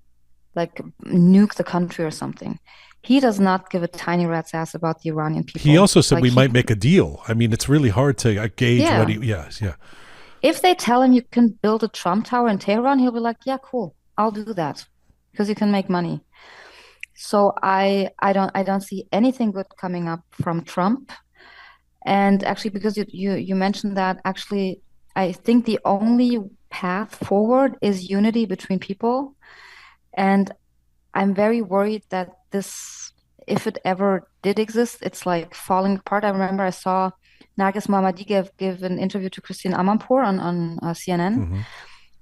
like nuke the country or something. He does not give a tiny rat's ass about the Iranian people. He also said Like we might make a deal. I mean, it's really hard to gauge Yeah. what he. Yes, yeah. If they tell him you can build a Trump Tower in Tehran, he'll be like, yeah, cool, I'll do that because you can make money. So I don't see anything good coming up from Trump. And actually, because you mentioned that, actually, I think the only path forward is unity between people. And I'm very worried that this, if it ever did exist, it's like falling apart. I remember I saw Narges Mohammadi give an interview to Christine Amanpour on CNN. Mm-hmm.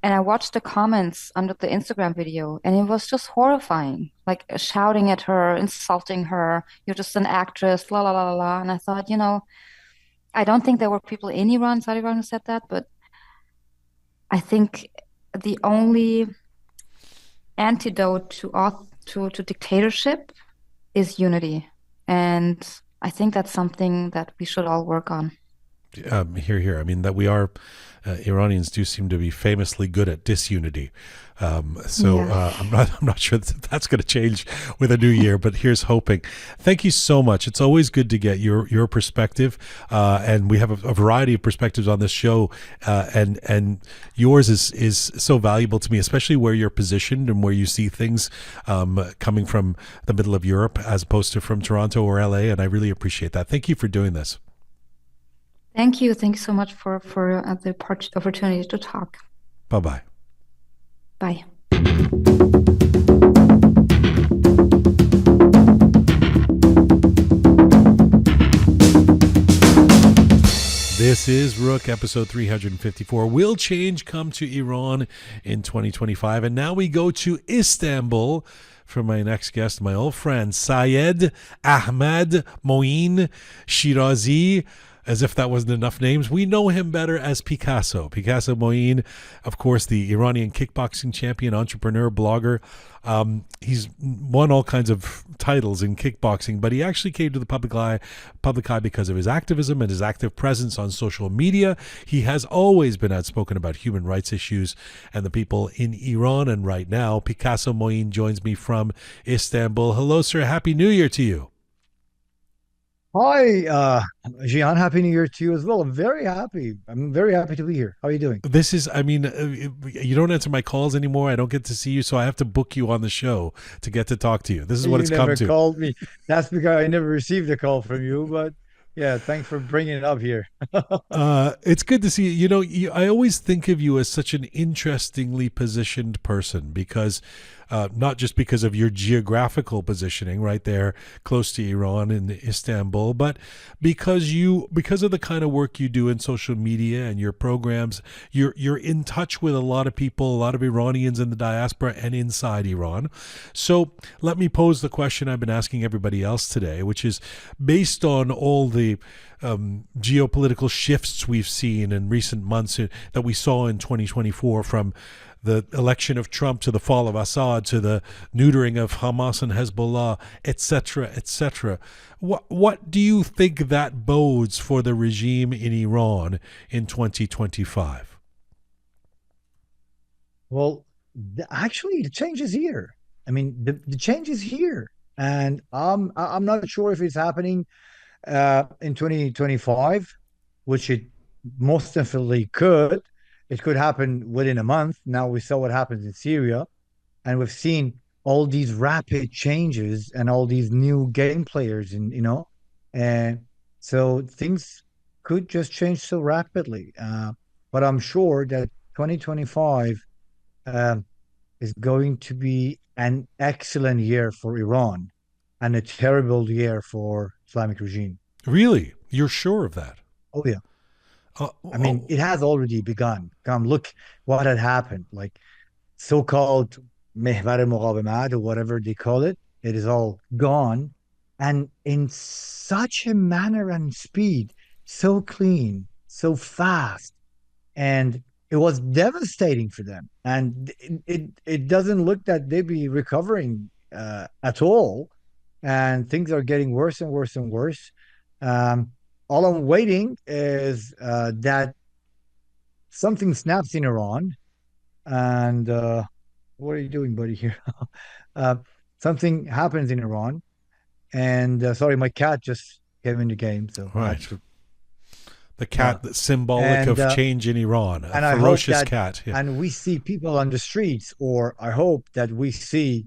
And I watched the comments under the Instagram video, and it was just horrifying, like shouting at her, insulting her. You're just an actress, la la la la la. And I thought, I don't think there were people in Iran, Saudi Iran, who said that, but I think the only antidote to dictatorship is unity. And I think that's something that we should all work on. Here. I mean, that we are, Iranians do seem to be famously good at disunity. I'm not sure that's going to change with a new year, but here's hoping. Thank you so much. It's always good to get your perspective, and we have a variety of perspectives on this show, and yours is so valuable to me, especially where you're positioned and where you see things coming from the middle of Europe as opposed to from Toronto or LA, and I really appreciate that. Thank you for doing this. Thank you. Thank you so much for the opportunity to talk. Bye-bye. Bye. This is Roqe, episode 354. Will change come to Iran in 2025? And now we go to Istanbul for my next guest, my old friend, Syed Ahmad Moin Shirazi. As if that wasn't enough names, we know him better as Picasso. Picasso Moin, of course, the Iranian kickboxing champion, entrepreneur, blogger. He's won all kinds of titles in kickboxing, but he actually came to the public eye because of his activism and his active presence on social media. He has always been outspoken about human rights issues and the people in Iran. And right now, Picasso Moin joins me from Istanbul. Hello, sir. Happy New Year to you. Hi, Jian. Happy New Year to you as well. I'm very happy. I'm very happy to be here. How are you doing? This is, I mean, you don't answer my calls anymore. I don't get to see you, so I have to book you on the show to get to talk to you. This is what it's come to. You never called me. That's because I never received a call from you, but yeah, thanks for bringing it up here. It's good to see you. I always think of you as such an interestingly positioned person because not just because of your geographical positioning right there close to Iran in Istanbul, but because of the kind of work you do in social media and your programs, you're in touch with a lot of people, a lot of Iranians in the diaspora and inside Iran. So let me pose the question I've been asking everybody else today, which is based on all the geopolitical shifts we've seen in recent months that we saw in 2024, from the election of Trump to the fall of Assad to the neutering of Hamas and Hezbollah, etc., etc. What do you think that bodes for the regime in Iran in 2025? Well, actually, the change is here. I mean, the change is here, and I'm not sure if it's happening in 2025, which it most definitely could. It could happen within a month. Now we saw what happens in Syria, and we've seen all these rapid changes and all these new game players, and so things could just change so rapidly. But I'm sure that 2025 is going to be an excellent year for Iran and a terrible year for Islamic regime. Really? You're sure of that? Oh, yeah. I mean, it has already begun. Look what had happened. Like so-called Mehvar Muqawamat or whatever they call it, it is all gone. And in such a manner and speed, so clean, so fast. And it was devastating for them. And it doesn't look that they'd be recovering at all. And things are getting worse and worse and worse. All I'm waiting is that something snaps in Iran, and what are you doing, buddy? Here, uh, something happens in Iran, and sorry, my cat just came in the game, so I had Right. to. The cat that's symbolic And of change in Iran, a and I hope ferocious that, cat. Yeah. and we see people on the streets, or I hope that we see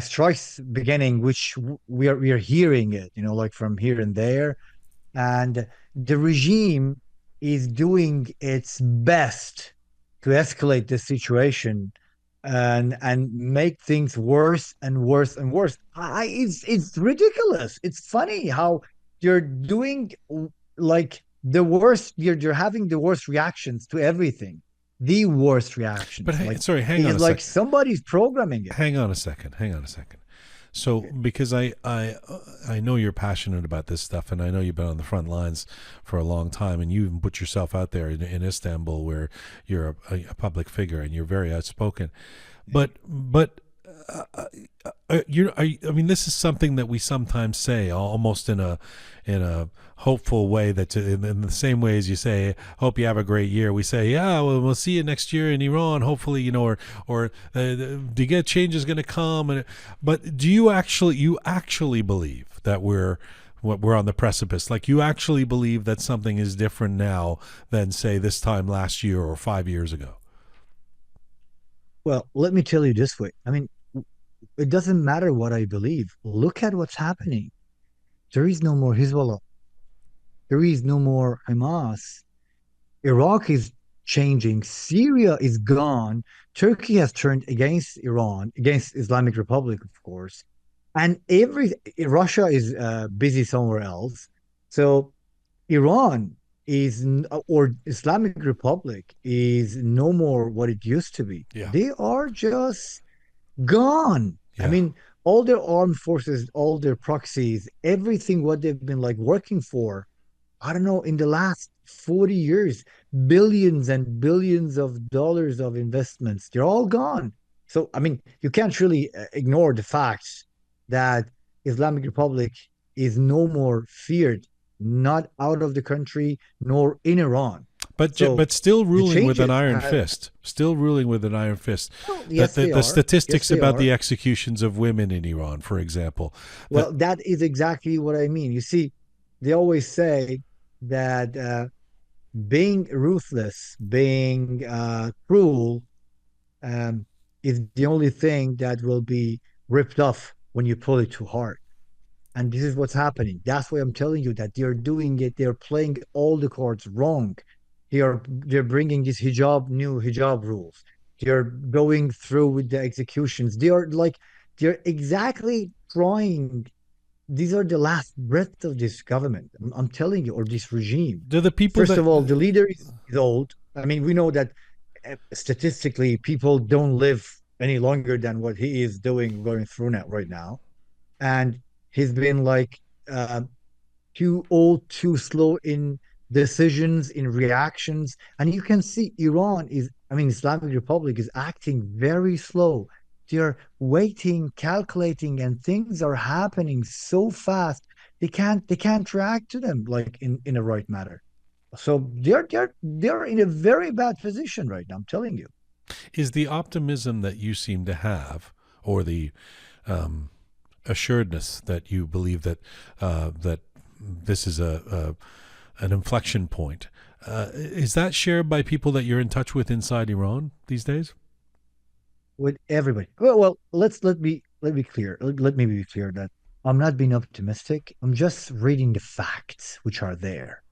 strikes beginning, which we are hearing it, like from here and there, and the regime is doing its best to escalate the situation and make things worse and worse and worse. It's ridiculous. It's funny how you're doing like the worst. You're having the worst reactions to everything, the worst reactions. But Like, sorry, hang on a it's like second. somebody's programming it. Hang on a second. So, because I know you're passionate about this stuff, and I know you've been on the front lines for a long time, and you even put yourself out there in Istanbul, where you're a public figure and you're very outspoken. But I mean, this is something that we sometimes say, almost in a hopeful way. That in the same way as you say, "Hope you have a great year," we say, "Yeah, well, we'll see you next year in Iran, hopefully," or do you get change is going to come? But do you actually believe that we're on the precipice? Like, you actually believe that something is different now than, say, this time last year or 5 years ago? Well, let me tell you this way. I mean, it doesn't matter what I believe. Look at what's happening. There is no more Hezbollah. There is no more Hamas. Iraq is changing. Syria is gone. Turkey has turned against Iran, against Islamic Republic, of course. And Russia is busy somewhere else. So Iran or Islamic Republic is no more what it used to be. Yeah. They are just gone. Yeah. I mean, all their armed forces, all their proxies, everything what they've been like working for, I don't know, in the last 40 years, billions and billions of dollars of investments, they're all gone. So, I mean, you can't really ignore the fact that Islamic Republic is no more feared, not out of the country, nor in Iran. But still ruling with an iron fist. Still ruling with an iron fist. Well, yes, the statistics about the executions of women in Iran, for example. Well, that is exactly what I mean. You see, they always say that being ruthless, being cruel, is the only thing that will be ripped off when you pull it too hard. And this is what's happening. That's why I'm telling you that they're doing it. They're playing all the cards wrong. They're bringing these new hijab rules. They're going through with the executions. They're exactly trying. These are the last breath of this government. I'm telling you, or this regime. Do the people First of all, the leader is old. I mean, we know that statistically, people don't live any longer than what he is going through right now. And he's been like too old, too slow in decisions, in reactions. And you can see Islamic Republic is acting very slow. They're waiting, calculating, and things are happening so fast. They can't react to them like in a right manner. So they're in a very bad position right now, I'm telling you. Is the optimism that you seem to have, or the assuredness that you believe that that this is an inflection point, is that shared by people that you're in touch with inside Iran these days? With everybody. Well, let me be clear. Let me be clear that I'm not being optimistic. I'm just reading the facts which are there.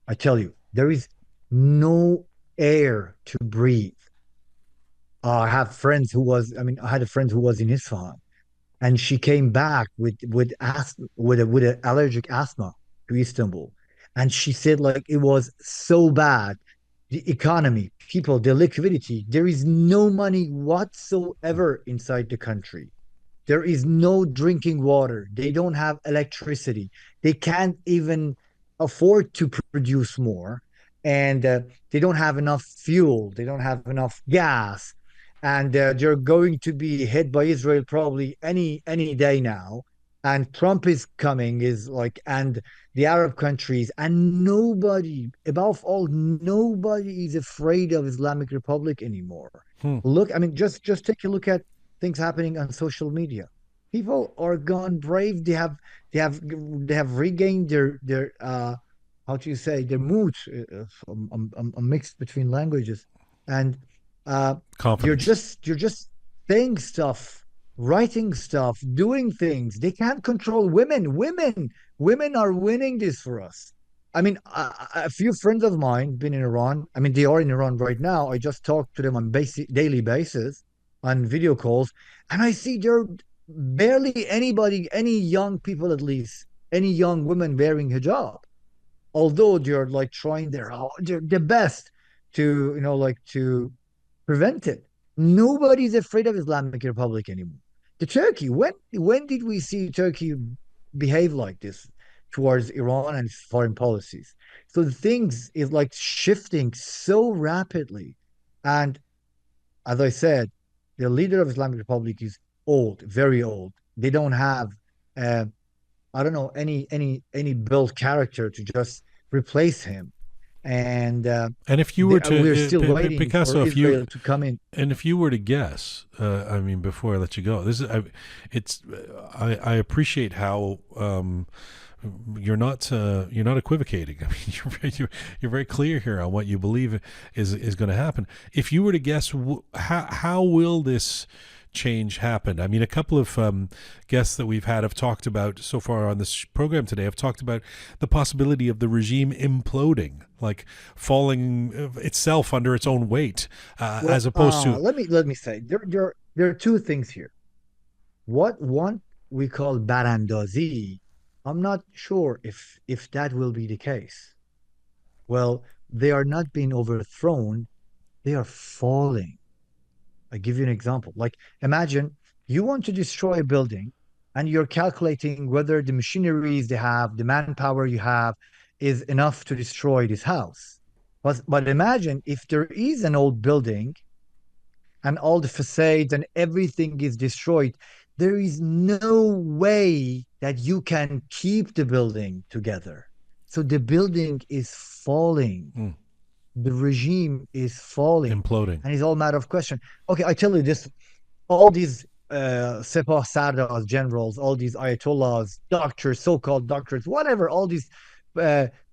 I tell you, there is no air to breathe. I had a friend who was in Isfahan, and she came back with an allergic asthma to Istanbul, and she said like it was so bad. The economy, people, the liquidity, there is no money whatsoever inside the country. There is no drinking water. They don't have electricity. They can't even afford to produce more. And they don't have enough fuel. They don't have enough gas. And they're going to be hit by Israel probably any day now. and Trump is coming, is like, and the Arab countries, and nobody, above all, nobody is afraid of Islamic Republic anymore. Look, I mean, just take a look at things happening on social media. People are gone brave. They have regained their how do you say, their mood. I'm mixed between languages, and Confidence. you're just saying stuff, writing stuff, doing things. They can't control women. Women are winning this for us. I mean, a few friends of mine been in Iran. I mean, they are in Iran right now. I just talk to them on basic daily basis on video calls, and I see there barely anybody, any young people at least, any young women wearing hijab, although they're like trying their best to, like, to prevent it. Nobody's afraid of Islamic Republic anymore. The Turkey, when did we see Turkey behave like this towards Iran and foreign policies? So the things is like shifting so rapidly. And as I said, the leader of Islamic Republic is old, very old. They don't have uh, I don't know, any built character to just replace him. And And if you were we're to, still waiting for Picasso, Israel to come in. and if you were to guess, I mean, before I let you go, I appreciate how you're not equivocating. I mean, you're very clear here on what you believe is going to happen. If you were to guess, how will this change happen? I mean, a couple of guests that we've had have talked about so far on this program today have talked about the possibility of the regime imploding, like falling itself under its own weight, as opposed to. Let me say there are two things here. What one we call barandazi, I'm not sure if that will be the case. Well, they are not being overthrown; they are falling. I give you an example. Like, imagine you want to destroy a building and you're calculating whether the machineries they have, the manpower you have, is enough to destroy this house. But imagine if there is an old building and all the facades and everything is destroyed, there is no way that you can keep the building together. So the building is falling. The regime is falling, imploding, and it's all matter of question. Okay, I tell you this: all these Sepah Sardars, generals, all these ayatollahs, doctors, so-called doctors, whatever, all these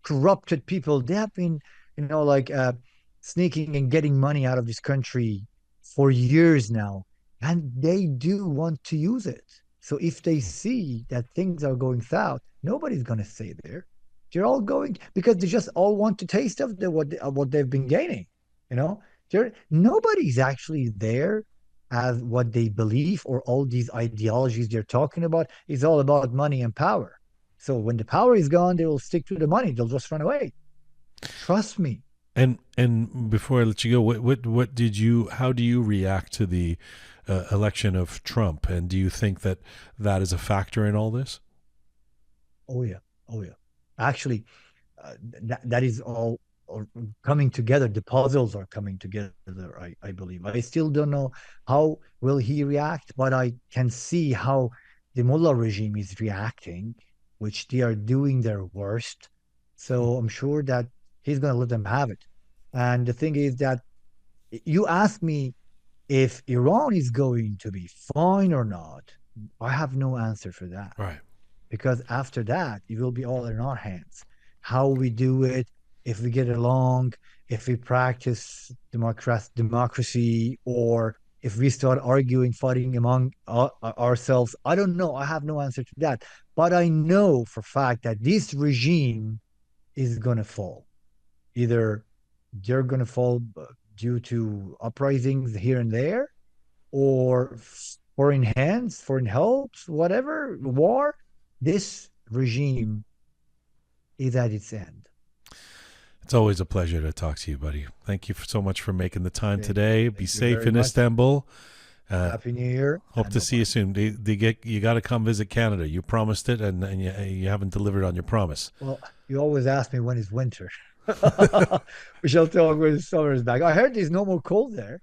corrupted people, they have been, like sneaking and getting money out of this country for years now, and they do want to use it. So if they see that things are going south, nobody's going to stay there. They're all going because they just all want to taste of what they've been gaining. Nobody's actually there as what they believe, or all these ideologies they're talking about is all about money and power. So when the power is gone, they will stick to the money. They'll just run away. Trust me. And before I let you go, how do you react to the election of Trump? And do you think that is a factor in all this? Oh yeah. Actually, that is all coming together. The puzzles are coming together, I believe. I still don't know how will he react, but I can see how the mullah regime is reacting, which they are doing their worst. So I'm sure that he's going to let them have it. And the thing is that you ask me if Iran is going to be fine or not, I have no answer for that. Right. Because after that, it will be all in our hands. How we do it, if we get along, if we practice democracy, or if we start arguing, fighting among ourselves. I don't know. I have no answer to that. But I know for a fact that this regime is going to fall. Either they're going to fall due to uprisings here and there, or foreign hands, foreign helps, whatever, war. This regime is at its end. It's always a pleasure to talk to you, buddy. Thank you so much for making the time today. Be safe in Istanbul. Happy New Year. Hope to see you soon. You got to come visit Canada. You promised it, and you haven't delivered on your promise. Well, you always ask me when is winter. We shall talk when the summer is back. I heard there's no more cold there.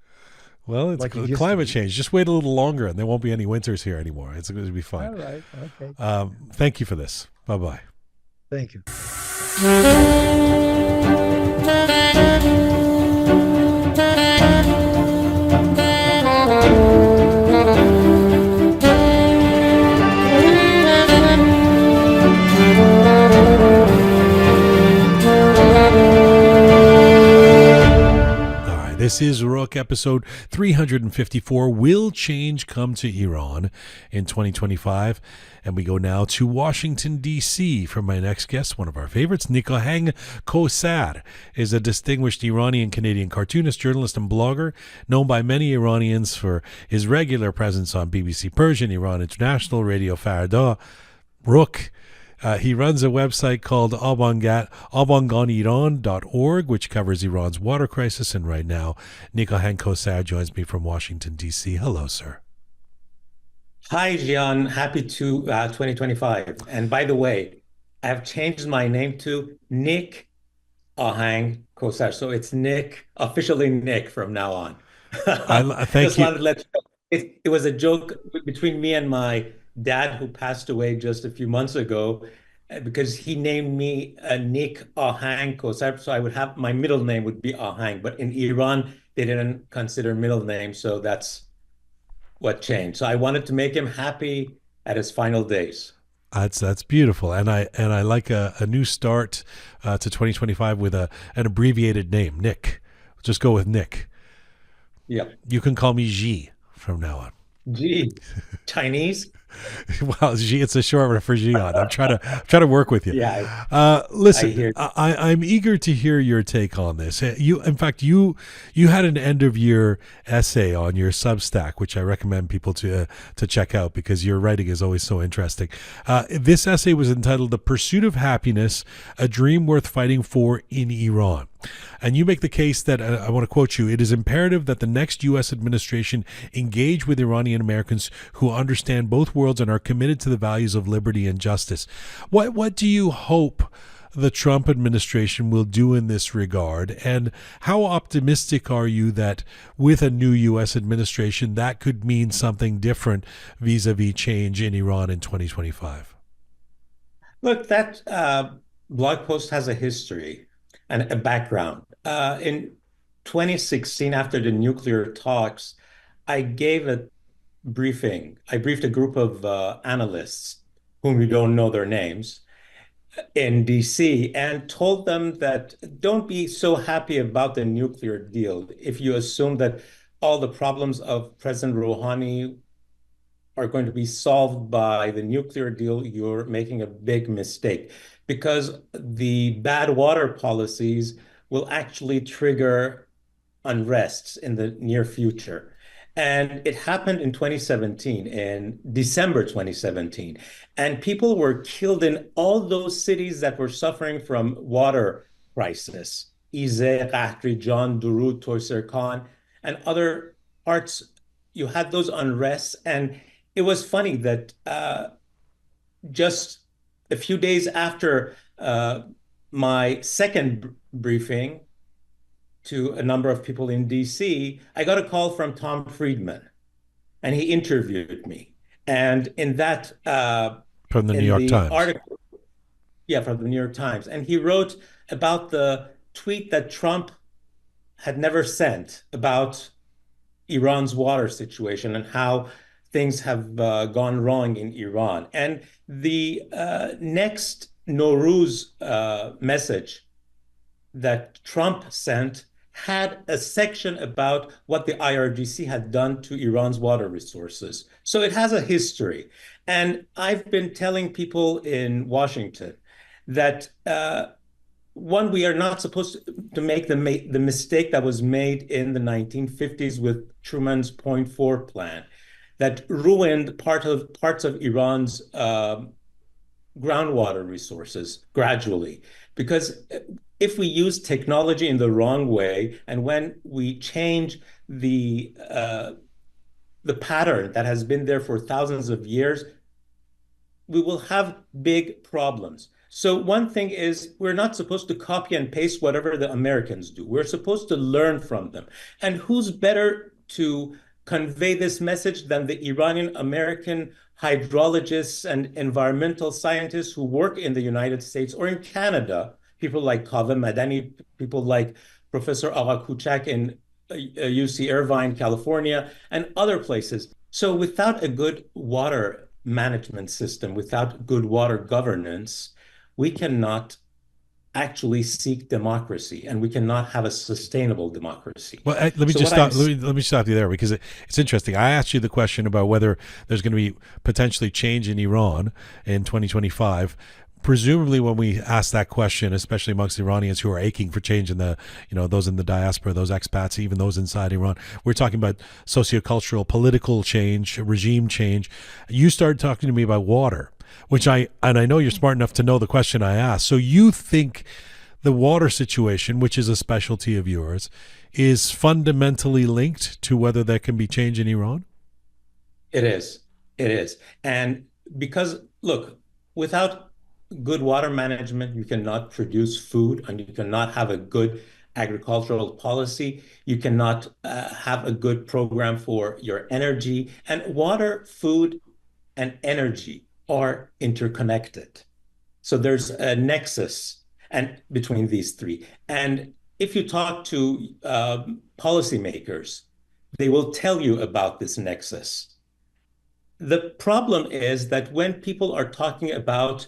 Well, it's like it used to climate be. change. Just wait a little longer, and there won't be any winters here anymore. It's going to be fine. All right. Okay. Thank you for this. Bye-bye. Thank you. This is Roqe episode 354. Will change come to Iran in 2025? And we go now to Washington, D.C. for my next guest, one of our favorites. Nik Kowsar is a distinguished Iranian-Canadian cartoonist, journalist, and blogger, known by many Iranians for his regular presence on BBC Persian, Iran International, Radio Fereydoon Rahmani. He runs a website called abanganiran.org, which covers Iran's water crisis. And right now, Nik Kowsar joins me from Washington, D.C. Hello, sir. Hi, Jian. Happy to 2025. And by the way, I have changed my name to Nik Kowsar. So it's Nik, officially Nik from now on. Thank Just you. wanted to let you know. It was a joke between me and my dad, who passed away just a few months ago, because he named me Nik Kowsar, so I would have my middle name would be Ahang. But in Iran, they didn't consider middle name, so that's what changed. So I wanted to make him happy at his final days. That's beautiful, and I like a new start to 2025 with an abbreviated name, Nik. Just go with Nik. Yeah. You can call me Xi from now on. Gee, Chinese. Well, it's a short for Jian. I'm trying to work with you. Yeah. Listen, I'm eager to hear your take on this. In fact, you had an end of year essay on your Substack, which I recommend people to check out because your writing is always so interesting. This essay was entitled "The Pursuit of Happiness: A Dream Worth Fighting For in Iran." And you make the case that, I want to quote you, "It is imperative that the next U.S. administration engage with Iranian Americans who understand both worlds and are committed to the values of liberty and justice." What do you hope the Trump administration will do in this regard? And how optimistic are you that with a new U.S. administration, that could mean something different vis-a-vis change in Iran in 2025? Look, that blog post has a history and a background. In 2016, after the nuclear talks, I gave a briefing. I briefed a group of analysts whom you don't know their names in DC and told them that don't be so happy about the nuclear deal if you assume that all the problems of President Rouhani are going to be solved by the nuclear deal. You're making a big mistake, because the bad water policies will actually trigger unrests in the near future. And it happened in 2017, in December 2017. And people were killed in all those cities that were suffering from water crisis. Izeh, Qahtri, Jian, Durud, Toyser Khan, and other parts. You had those unrests. And it was funny that just a few days after my second briefing to a number of people in DC, I got a call from Tom Friedman, and he interviewed me. And in that from the New York Times article, from the New York Times, and he wrote about the tweet that Trump had never sent about Iran's water situation and how things have gone wrong in Iran. And the next Nowruz message that Trump sent had a section about what the IRGC had done to Iran's water resources. So it has a history. And I've been telling people in Washington that one, we are not supposed to make the mistake that was made in the 1950s with Truman's Point 4 plan that ruined parts of Iran's groundwater resources gradually. Because if we use technology in the wrong way, and when we change the pattern that has been there for thousands of years, we will have big problems. So one thing is, we're not supposed to copy and paste whatever the Americans do. We're supposed to learn from them. And who's better to convey this message than the Iranian American hydrologists and environmental scientists who work in the United States or in Canada, people like Kaveh Madani, people like Professor Agha Kuchak in UC Irvine, California, and other places. So without a good water management system, without good water governance, we cannot actually seek democracy, and we cannot have a sustainable democracy. Well, let me stop you there, because it's interesting. I asked you the question about whether there's going to be potentially change in Iran in 2025. Presumably, when we ask that question, especially amongst Iranians who are aching for change, in the, those in the diaspora, those expats, even those inside Iran, we're talking about sociocultural, political change, regime change. You started talking to me about water, which I know you're smart enough to know the question I asked. So you think the water situation, which is a specialty of yours, is fundamentally linked to whether there can be change in Iran? It is. It is. And because, look, without good water management, you cannot produce food, and you cannot have a good agricultural policy. You cannot have a good program for your energy. And water, food, and energy are interconnected. So there's a nexus between these three. And if you talk to policymakers, they will tell you about this nexus. The problem is that when people are talking about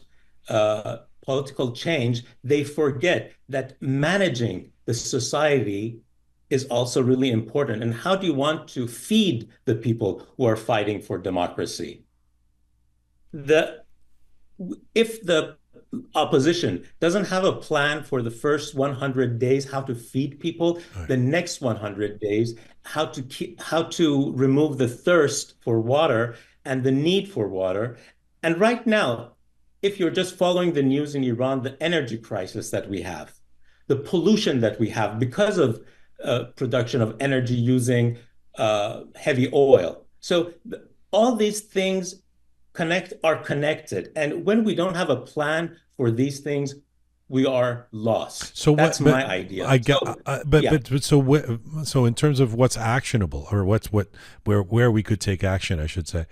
political change, they forget that managing the society is also really important. And how do you want to feed the people who are fighting for democracy? If the opposition doesn't have a plan for the first 100 days how to feed people, right, the next 100 days how to remove the thirst for water and the need for water. And right now, if you're just following the news in Iran, the energy crisis that we have, the pollution that we have because of production of energy using heavy oil. So all these things are connected. And when we don't have a plan for these things, we are lost. So that's my idea. So in terms of what's actionable, or where we could take action, I should say,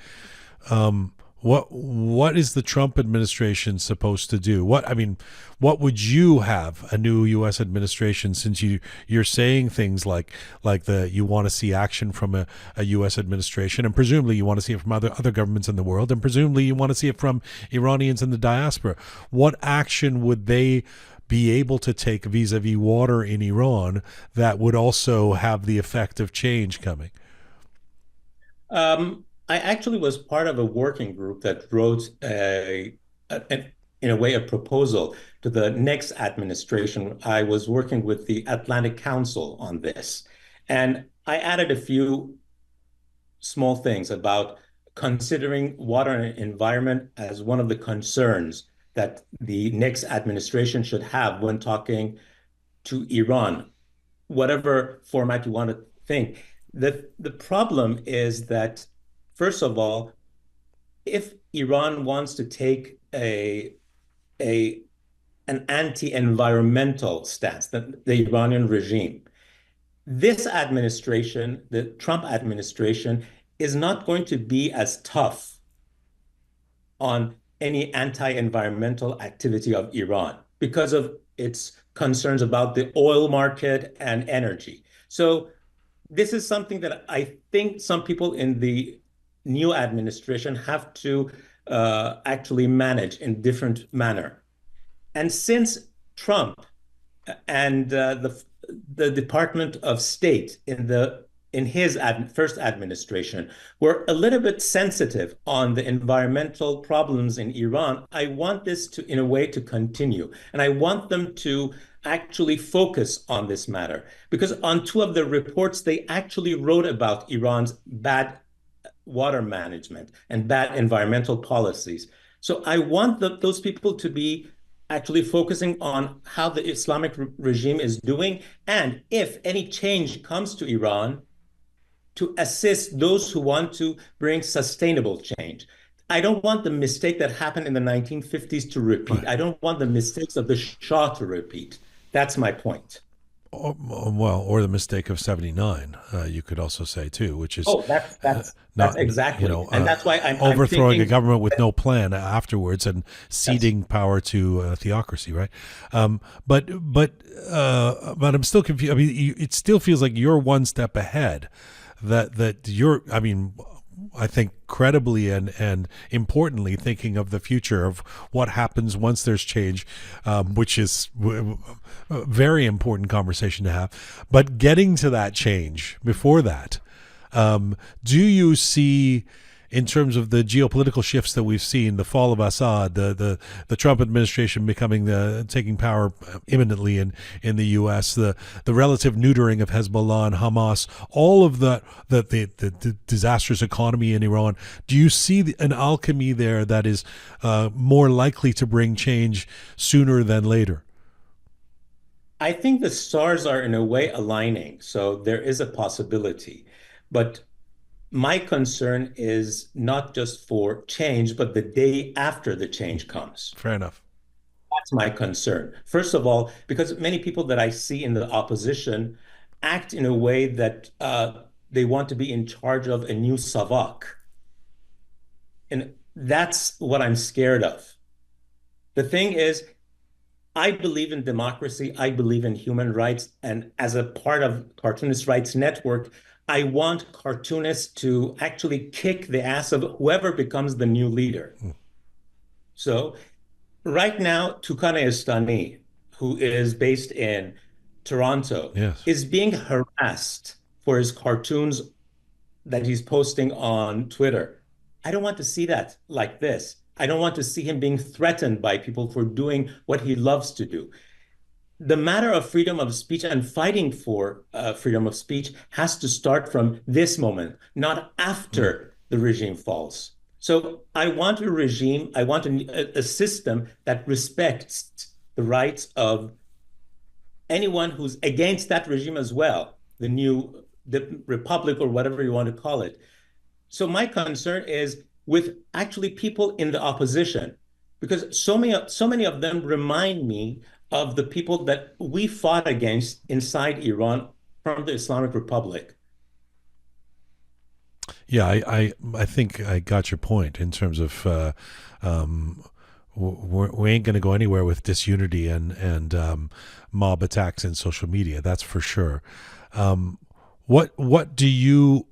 what is the Trump administration supposed to do? What would you have a new U.S. administration, since you're saying things like you want to see action from a U.S. administration, and presumably you want to see it from other governments in the world, and presumably you want to see it from Iranians in the diaspora. What action would they be able to take vis-a-vis water in Iran that would also have the effect of change coming? I actually was part of a working group that wrote, in a way, a proposal to the next administration. I was working with the Atlantic Council on this, and I added a few small things about considering water and environment as one of the concerns that the next administration should have when talking to Iran, whatever format you want to think. The problem is that, first of all, if Iran wants to take an anti-environmental stance, the Iranian regime, this administration, the Trump administration, is not going to be as tough on any anti-environmental activity of Iran because of its concerns about the oil market and energy. So this is something that I think some people in the new administration have to actually manage in different manner. And since Trump and the Department of State in his first administration were a little bit sensitive on the environmental problems in Iran, I want this in a way to continue. And I want them to actually focus on this matter, because on two of the reports, they actually wrote about Iran's bad water management and bad environmental policies. So I want those people to be actually focusing on how the Islamic regime is doing, and if any change comes to Iran, to assist those who want to bring sustainable change. I don't want the mistake that happened in the 1950s to repeat. Right. I don't want the mistakes of the Shah to repeat. That's my point. or the mistake of 79, you could also say too, which is that's not exactly, and that's why I'm overthrowing thinking a government with no plan afterwards and ceding power to theocracy, right? But I'm still confused. I mean, it still feels like you're one step ahead. That you're, I mean, I think credibly and importantly thinking of the future of what happens once there's change, which is a very important conversation to have. But getting to that change before that, do you see, in terms of the geopolitical shifts that we've seen, the fall of Assad, the Trump administration taking power imminently in the U.S., the relative neutering of Hezbollah and Hamas, all of the disastrous economy in Iran, do you see an alchemy there that is more likely to bring change sooner than later? I think the stars are in a way aligning, so there is a possibility. But my concern is not just for change, but the day after the change comes. Fair enough. That's my concern. First of all, because many people that I see in the opposition act in a way that they want to be in charge of a new Savak. And that's what I'm scared of. The thing is, I believe in democracy. I believe in human rights. And as a part of Cartoonist Rights Network, I want cartoonists to actually kick the ass of whoever becomes the new leader. So right now, Toukan Estani, who is based in Toronto, is being harassed for his cartoons that he's posting on Twitter. I don't want to see that like this. I don't want to see him being threatened by people for doing what he loves to do. The matter of freedom of speech and fighting for freedom of speech has to start from this moment, not after the regime falls. So I want a regime, I want a system that respects the rights of anyone who's against that regime as well, the republic or whatever you want to call it. So my concern is with actually people in the opposition, because so many of them remind me of the people that we fought against inside Iran from the Islamic Republic. Yeah, I think I got your point in terms of we ain't going to go anywhere with disunity and mob attacks in social media. That's for sure. What do you?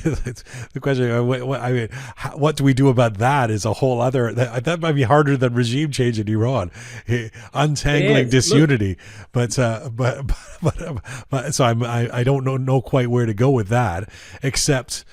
The question. I mean, what do we do about that? Is a whole other. That might be harder than regime change in Iran, untangling disunity. But so I don't know quite where to go with that. Except,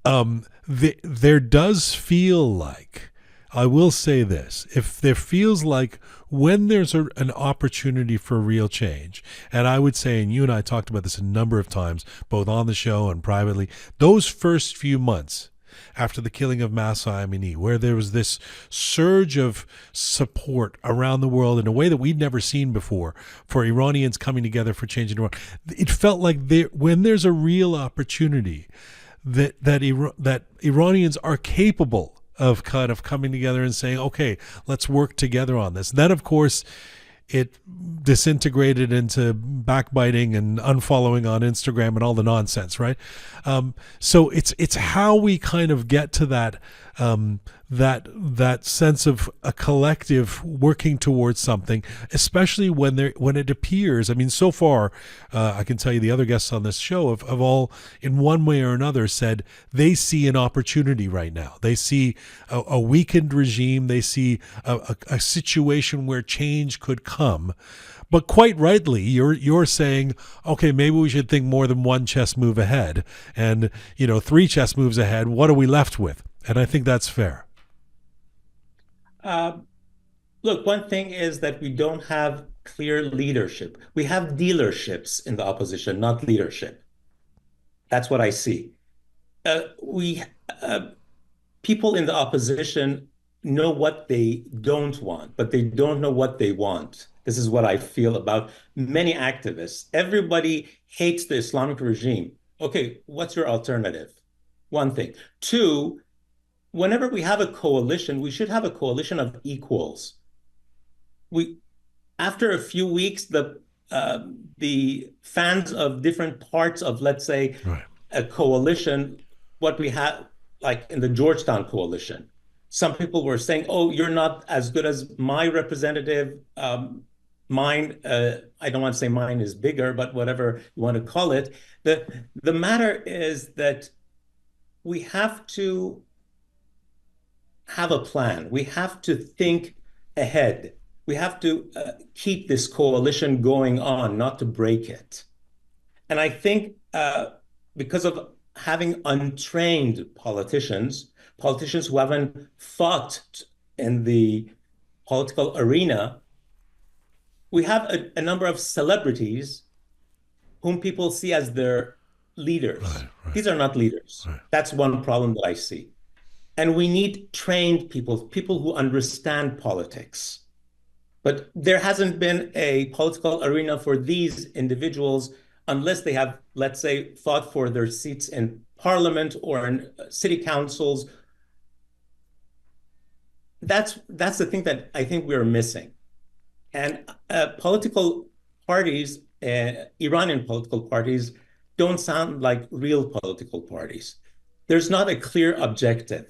there does feel like, I will say this: if there feels like when there's an opportunity for real change, and I would say, and you and I talked about this a number of times, both on the show and privately, those first few months after the killing of Mahsa Amini, where there was this surge of support around the world in a way that we'd never seen before for Iranians coming together for change in Iran, it felt like when there's a real opportunity that Iranians are capable of kind of coming together and saying, okay, let's work together on this. Then, of course, it disintegrated into backbiting and unfollowing on Instagram and all the nonsense, right? So it's how we kind of get to that that sense of a collective working towards something, especially when it appears. I mean, so far, I can tell you the other guests on this show have all, in one way or another, said they see an opportunity right now. They see a weakened regime. They see a situation where change could come. But quite rightly, you're saying, okay, maybe we should think more than one chess move ahead, and 3 chess moves ahead. What are we left with? And I think that's fair. Look, one thing is that we don't have clear leadership. We have dealerships in the opposition, not leadership. That's what I see. People in the opposition know what they don't want, but they don't know what they want. This is what I feel about many activists. Everybody hates the Islamic regime. Okay, what's your alternative? One thing. 2, whenever we have a coalition, we should have a coalition of equals. after a few weeks, the fans of different parts of, let's say, Right. a coalition, what we had like in the Georgetown coalition, some people were saying, "Oh, you're not as good as my representative. Mine, I don't want to say mine is bigger, but whatever you want to call it." The matter is that we have to have a plan. We have to think ahead. We have to keep this coalition going on, not to break it. And I think because of having untrained politicians who haven't fought in the political arena, we have a number of celebrities whom people see as their leaders. Right. These are not leaders. Right. That's one problem that I see. And we need trained people who understand politics. But there hasn't been a political arena for these individuals unless they have, let's say, fought for their seats in parliament or in city councils. That's the thing that I think we're missing. And political parties, Iranian political parties, don't sound like real political parties. There's not a clear objective.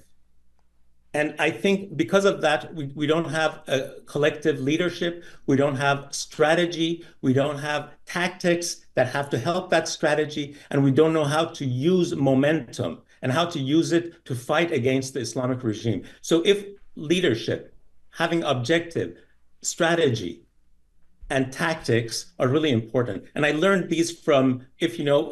And I think because of that, we don't have a collective leadership, we don't have strategy, we don't have tactics that have to help that strategy, and we don't know how to use momentum and how to use it to fight against the Islamic regime. So if leadership, having objective, strategy, and tactics are really important. And I learned these from, if you know,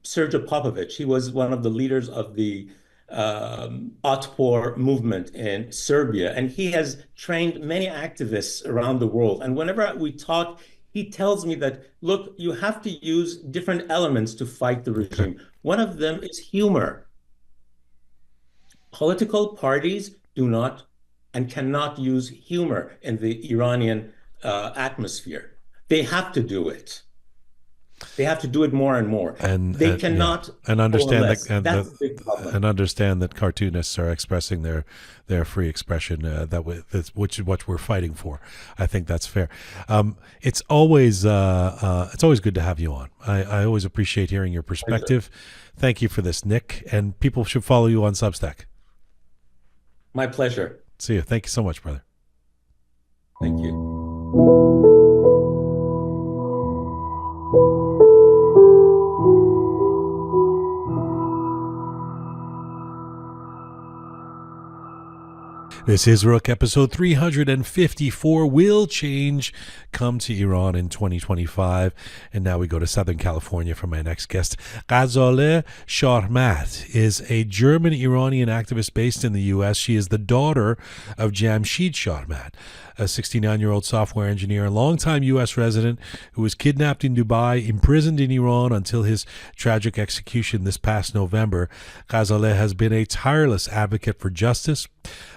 Sergej Popovich. He was one of the leaders of the Otpor movement in Serbia, and he has trained many activists around the world. And whenever we talk, he tells me that, look, you have to use different elements to fight the regime. One of them is humor. Political parties do not and cannot use humor in the Iranian atmosphere. They have to do it. They have to do it more and more. And they cannot and understand that and understand that cartoonists are expressing their free expression, which is what we're fighting for. I think that's fair. It's always good to have you on. I always appreciate hearing your perspective. Thank you for this, Nik. And people should follow you on Substack. My pleasure. See you. Thank you so much, brother. Thank you. This is Roqe, episode 354. Will change come to Iran in 2025? And now we go to Southern California for my next guest. Ghazaleh Sharmahd is a German-Iranian activist based in the U.S. She is the daughter of Jamshid Sharmahd, a 69-year-old software engineer, a longtime U.S. resident who was kidnapped in Dubai, imprisoned in Iran until his tragic execution this past November. Ghazaleh has been a tireless advocate for justice,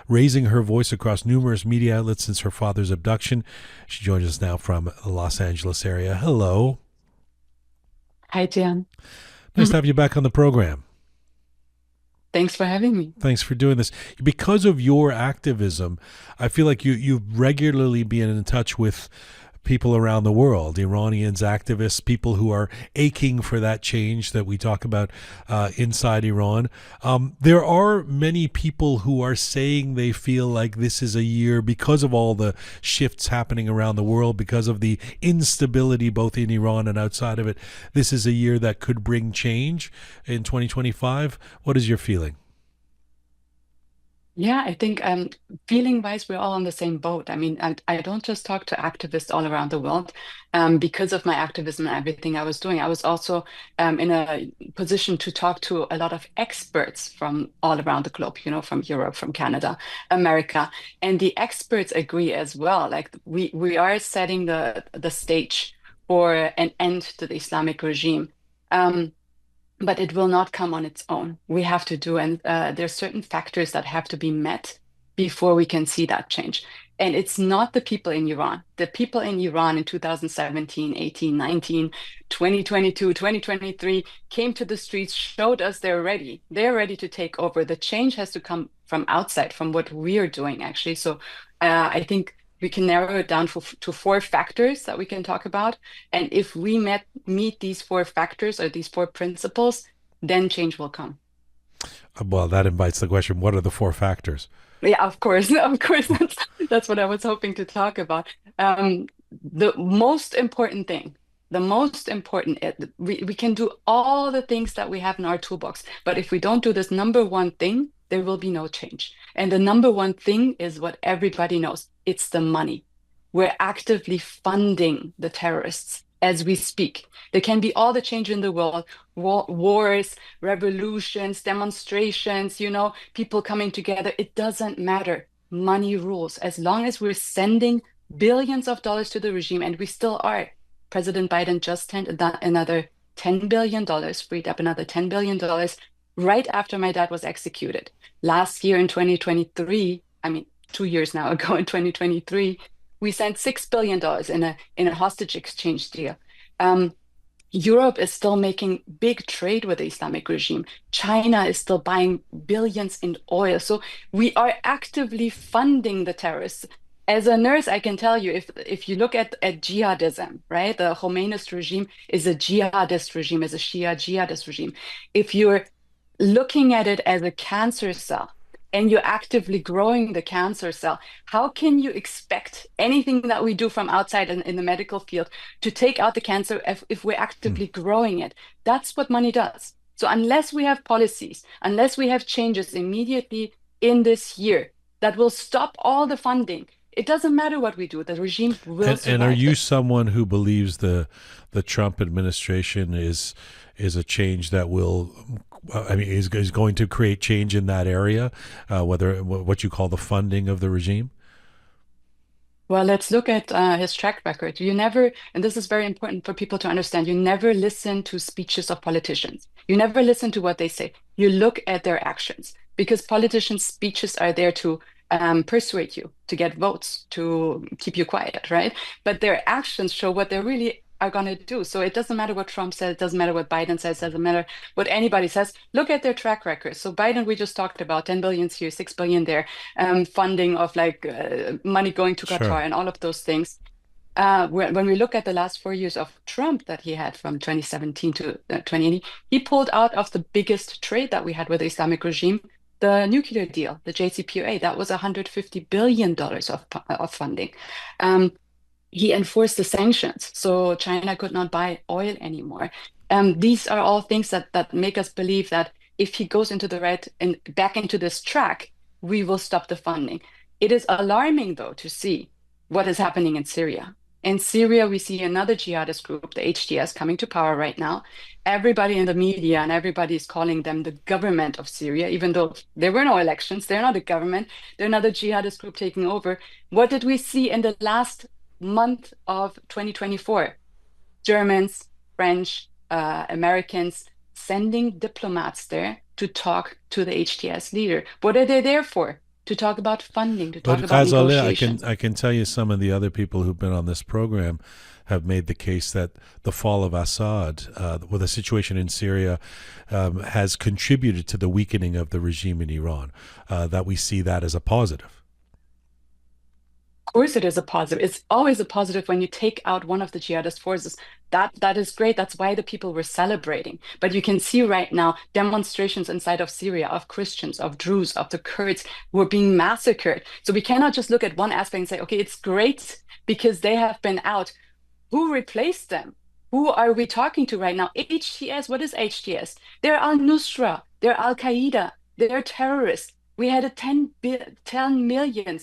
raising her voice across numerous media outlets since her father's abduction. She joins us now from the Los Angeles area. Hello. Hi, Jian. Nice to have you back on the program. Thanks for having me. Thanks for doing this. Because of your activism, I feel like you've regularly been in touch with people around the world, Iranians, activists, people who are aching for that change that we talk about inside Iran. There are many people who are saying they feel like this is a year, because of all the shifts happening around the world, because of the instability both in Iran and outside of it, this is a year that could bring change in 2025. What is your feeling? Yeah, I think feeling wise, we're all on the same boat. I mean, I don't just talk to activists all around the world. Because of my activism and everything I was doing, I was also in a position to talk to a lot of experts from all around the globe, you know, from Europe, from Canada, America. And the experts agree as well. Like we are setting the stage for an end to the Islamic regime. But it will not come on its own. We have to do, and there's certain factors that have to be met before we can see that change. And it's not the people in Iran. The people in Iran in 2017, 18, 19, 2022, 2023 came to the streets, showed us they're ready. They're ready to take over. The change has to come from outside, from what we're doing, actually. So I think we can narrow it down to four factors that we can talk about. And if we meet these four factors or these four principles, then change will come. Well, that invites the question, what are the four factors? Yeah, of course. Of course, that's what I was hoping to talk about. The most important thing, we can do all the things that we have in our toolbox, but if we don't do this number one thing, there will be no change. And the number one thing is what everybody knows. It's the money. We're actively funding the terrorists as we speak. There can be all the change in the world, wars, revolutions, demonstrations, people coming together. It doesn't matter. Money rules. As long as we're sending billions of dollars to the regime, and we still are. President Biden just sent another $10 billion, freed up another $10 billion right after my dad was executed. Last year in 2023, 2 years now ago in 2023, we sent $6 billion in a hostage exchange deal. Europe is still making big trade with the Islamic regime. China is still buying billions in oil. So we are actively funding the terrorists. As a nurse, I can tell you, if you look at jihadism, right? The Khomeini regime is a jihadist regime, is a Shia jihadist regime. If you're looking at it as a cancer cell, and you're actively growing the cancer cell, how can you expect anything that we do from outside in the medical field to take out the cancer if we're actively growing it? That's what money does. So unless we have policies, unless we have changes immediately in this year that will stop all the funding, it doesn't matter what we do. The regime will survive. And are you someone who believes the Trump administration is a change that will, is going to create change in that area, whether what you call the funding of the regime? Well, let's look at his track record. You never, and this is very important for people to understand, you never listen to speeches of politicians. You never listen to what they say. You look at their actions, because politicians' speeches are there to persuade you, to get votes, to keep you quiet, right? But their actions show what they really are going to do. So it doesn't matter what Trump says, it doesn't matter what Biden says, it doesn't matter what anybody says. Look at their track record. So Biden, we just talked about 10 billion here, 6 billion there, funding of money going to Qatar and all of those things. When we look at the last 4 years of Trump that he had from 2017 to 2020, he pulled out of the biggest trade that we had with the Islamic regime, the nuclear deal, the JCPOA. That was $150 billion of funding. He enforced the sanctions, so China could not buy oil anymore. These are all things that make us believe that if he goes into the right and back into this track, we will stop the funding. It is alarming, though, to see what is happening in Syria. In Syria, we see another jihadist group, the HTS, coming to power right now. Everybody in the media and everybody is calling them the government of Syria, even though there were no elections. They're not a government. They're another jihadist group taking over. What did we see in the last month of 2024? Germans, French, Americans sending diplomats there to talk to the HTS leader. What are they there for? To talk about funding, to talk about negotiations. I can tell you some of the other people who've been on this program have made the case that the fall of Assad, with the situation in Syria, has contributed to the weakening of the regime in Iran, that we see that as a positive. Of course it is a positive. It's always a positive when you take out one of the jihadist forces. That is great. That's why the people were celebrating. But you can see right now demonstrations inside of Syria of Christians, of Druze, of the Kurds who are being massacred. So we cannot just look at one aspect and say, okay, it's great because they have been out. Who replaced them? Who are we talking to right now? HTS, what is HTS? They're al-Nusra, they're Al-Qaeda, they're terrorists. We had a $10 million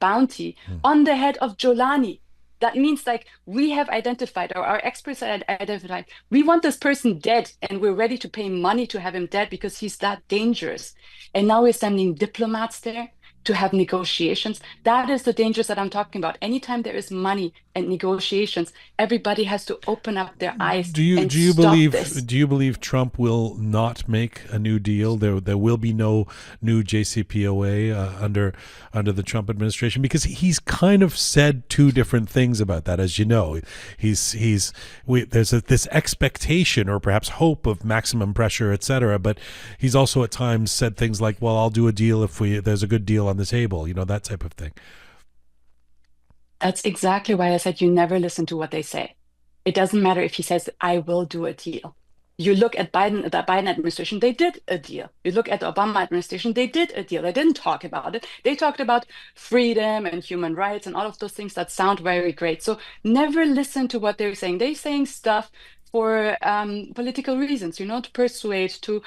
bounty on the head of Jolani. That means we have identified, or our experts have identified, we want this person dead and we're ready to pay money to have him dead because he's that dangerous. And now we're sending diplomats there to have negotiations. That is the dangers that I'm talking about. Anytime there is money and negotiations, everybody has to open up their eyes. Do you believe Trump will not make a new deal? There will be no new JCPOA under the Trump administration, because he's kind of said two different things about that, as you know. There's this expectation or perhaps hope of maximum pressure, etc. But he's also at times said things like, "Well, I'll do a deal if there's a good deal on the table," that type of thing. That's exactly why I said you never listen to what they say. It doesn't matter if he says, I will do a deal. You look at Biden, the Biden administration, they did a deal. You look at the Obama administration, they did a deal. They didn't talk about it. They talked about freedom and human rights and all of those things that sound very great. So never listen to what they're saying. They're saying stuff for political reasons, to persuade, to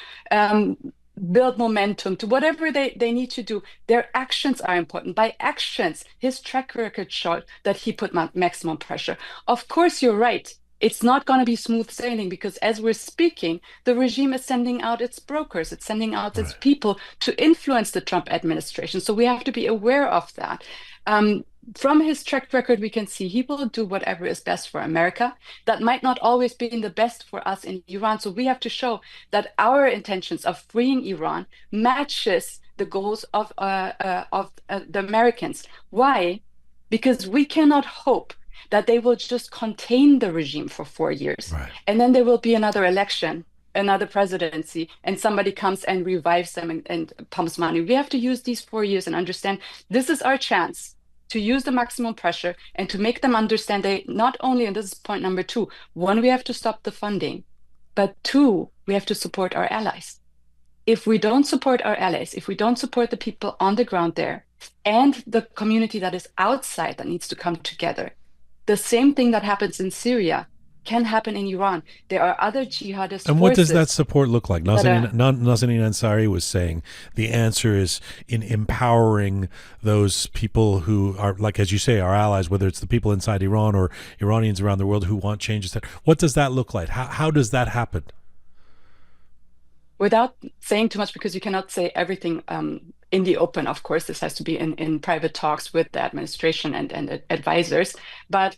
build momentum, to whatever they need to do. Their actions are important. By actions, his track record showed that he put maximum pressure. Of course, you're right. It's not going to be smooth sailing because as we're speaking, the regime is sending out its brokers, it's sending out its people to influence the Trump administration. So we have to be aware of that. From his track record, we can see he will do whatever is best for America. That might not always be the best for us in Iran. So we have to show that our intentions of freeing Iran matches the goals of the Americans. Why? Because we cannot hope that they will just contain the regime for 4 years. And then there will be another election, another presidency, and somebody comes and revives them and pumps money. We have to use these 4 years and understand this is our chance to use the maximum pressure and to make them understand they not only, and this is point number 2, 1, we have to stop the funding, but 2, we have to support our allies. If we don't support our allies, if we don't support the people on the ground there and the community that is outside that needs to come together, the same thing that happens in Syria can happen in Iran. There are other jihadist And what does that support look like? Nazenin Ansari was saying the answer is in empowering those people who are, like, as you say, our allies, whether it's the people inside Iran or Iranians around the world who want changes. What does that look like? How does that happen? Without saying too much, because you cannot say everything in the open, of course, this has to be in private talks with the administration and advisors. But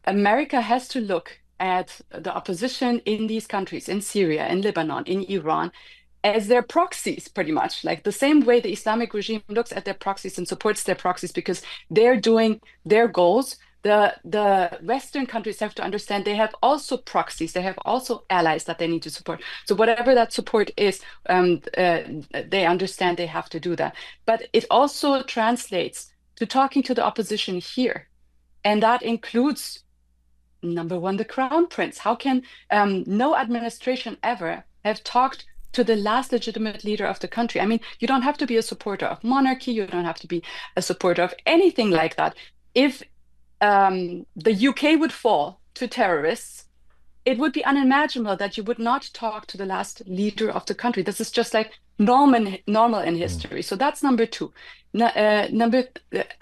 America has to look at the opposition in these countries, in Syria, in Lebanon, in Iran, as their proxies, pretty much, like the same way the Islamic regime looks at their proxies and supports their proxies because they're doing their goals. The Western countries have to understand they have also proxies, they have also allies that they need to support. So whatever that support is, they understand they have to do that. But it also translates to talking to the opposition here. And that includes, number 1, the crown prince. How can no administration ever have talked to the last legitimate leader of the country? I mean, you don't have to be a supporter of monarchy. You don't have to be a supporter of anything like that. If the UK would fall to terrorists, it would be unimaginable that you would not talk to the last leader of the country. This is just like normal in history. So that's number 2.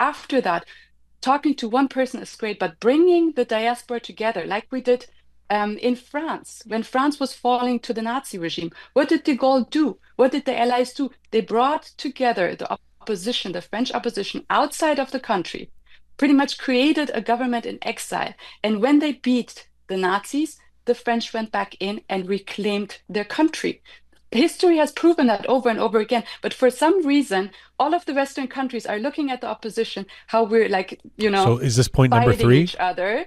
After that, talking to one person is great, but bringing the diaspora together, like we did in France, when France was falling to the Nazi regime, what did de Gaulle do? What did the Allies do? They brought together the opposition, the French opposition outside of the country, pretty much created a government in exile. And when they beat the Nazis, the French went back in and reclaimed their country. History has proven that over and over again. But for some reason, all of the Western countries are looking at the opposition, how we're like, So is this point number 3? Each other.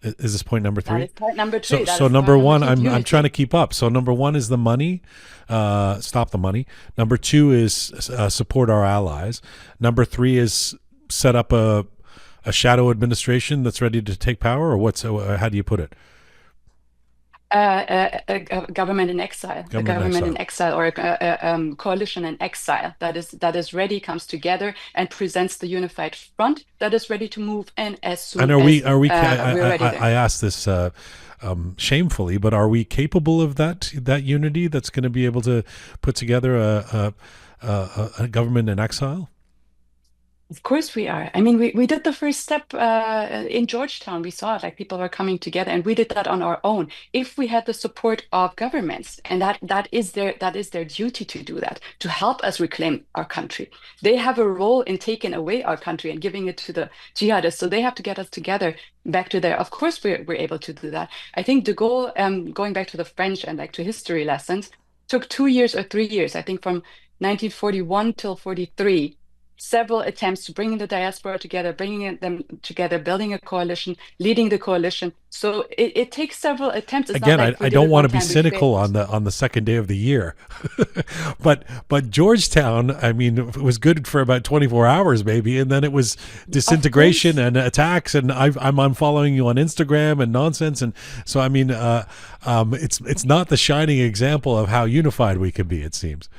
Is this point number 3? That is point number 3. So number 1, I'm trying to keep up. So number 1 is the money, stop the money. Number 2 is support our allies. Number 3 is set up a shadow administration that's ready to take power, or how do you put it? A government in exile, in exile, or a coalition in exile that is ready, comes together and presents the unified front that is ready to move in as soon as we're ready. I asked this shamefully, but are we capable of that unity that's going to be able to put together a government in exile? Of course we are. I mean, we did the first step in Georgetown. We saw it, like people were coming together, and we did that on our own. If we had the support of governments, and that is their duty to do that, to help us reclaim our country. They have a role in taking away our country and giving it to the jihadists. So they have to get us together back to there. Of course, we're able to do that. I think de Gaulle, going back to the French and like to history lessons, took 2 years or 3 years. I think from 1941 till 43. several attempts to bring the diaspora together, bringing them together, building a coalition, leading the coalition. So it takes several attempts. It's Again, not like I don't want to be cynical on the second day of the year, but Georgetown, I mean, it was good for about 24 hours maybe, and then it was disintegration and attacks. And I'm unfollowing you on Instagram and nonsense, and so I mean, it's not the shining example of how unified we can be. It seems.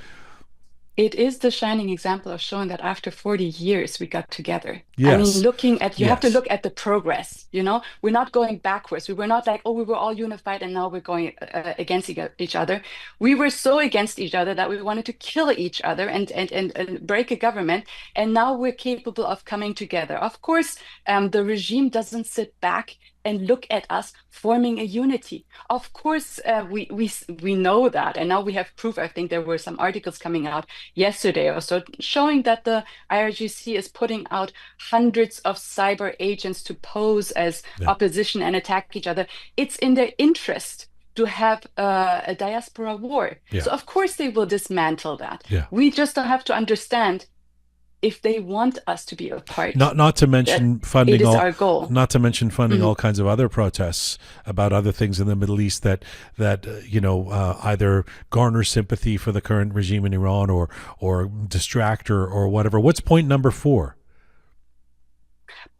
It is the shining example of showing that after 40 years, we got together. Yes. I mean, looking at, you have to look at the progress, you know, we're not going backwards. We were not like, oh, we were all unified and now we're going against each other. We were so against each other that we wanted to kill each other and break a government. And now we're capable of coming together. Of course, the regime doesn't sit back and look at us forming a unity. Of course, we know that, and now we have proof. I think there were some articles coming out yesterday or so showing that the IRGC is putting out hundreds of cyber agents to pose as opposition and attack each other. It's in their interest to have a diaspora war. So of course they will dismantle that. We just have to understand if they want us to be a part. Not to mention funding. It is our goal. Not to mention funding all kinds of other protests about other things in the Middle East that you know, either garner sympathy for the current regime in Iran or distract or whatever. What's point number 4?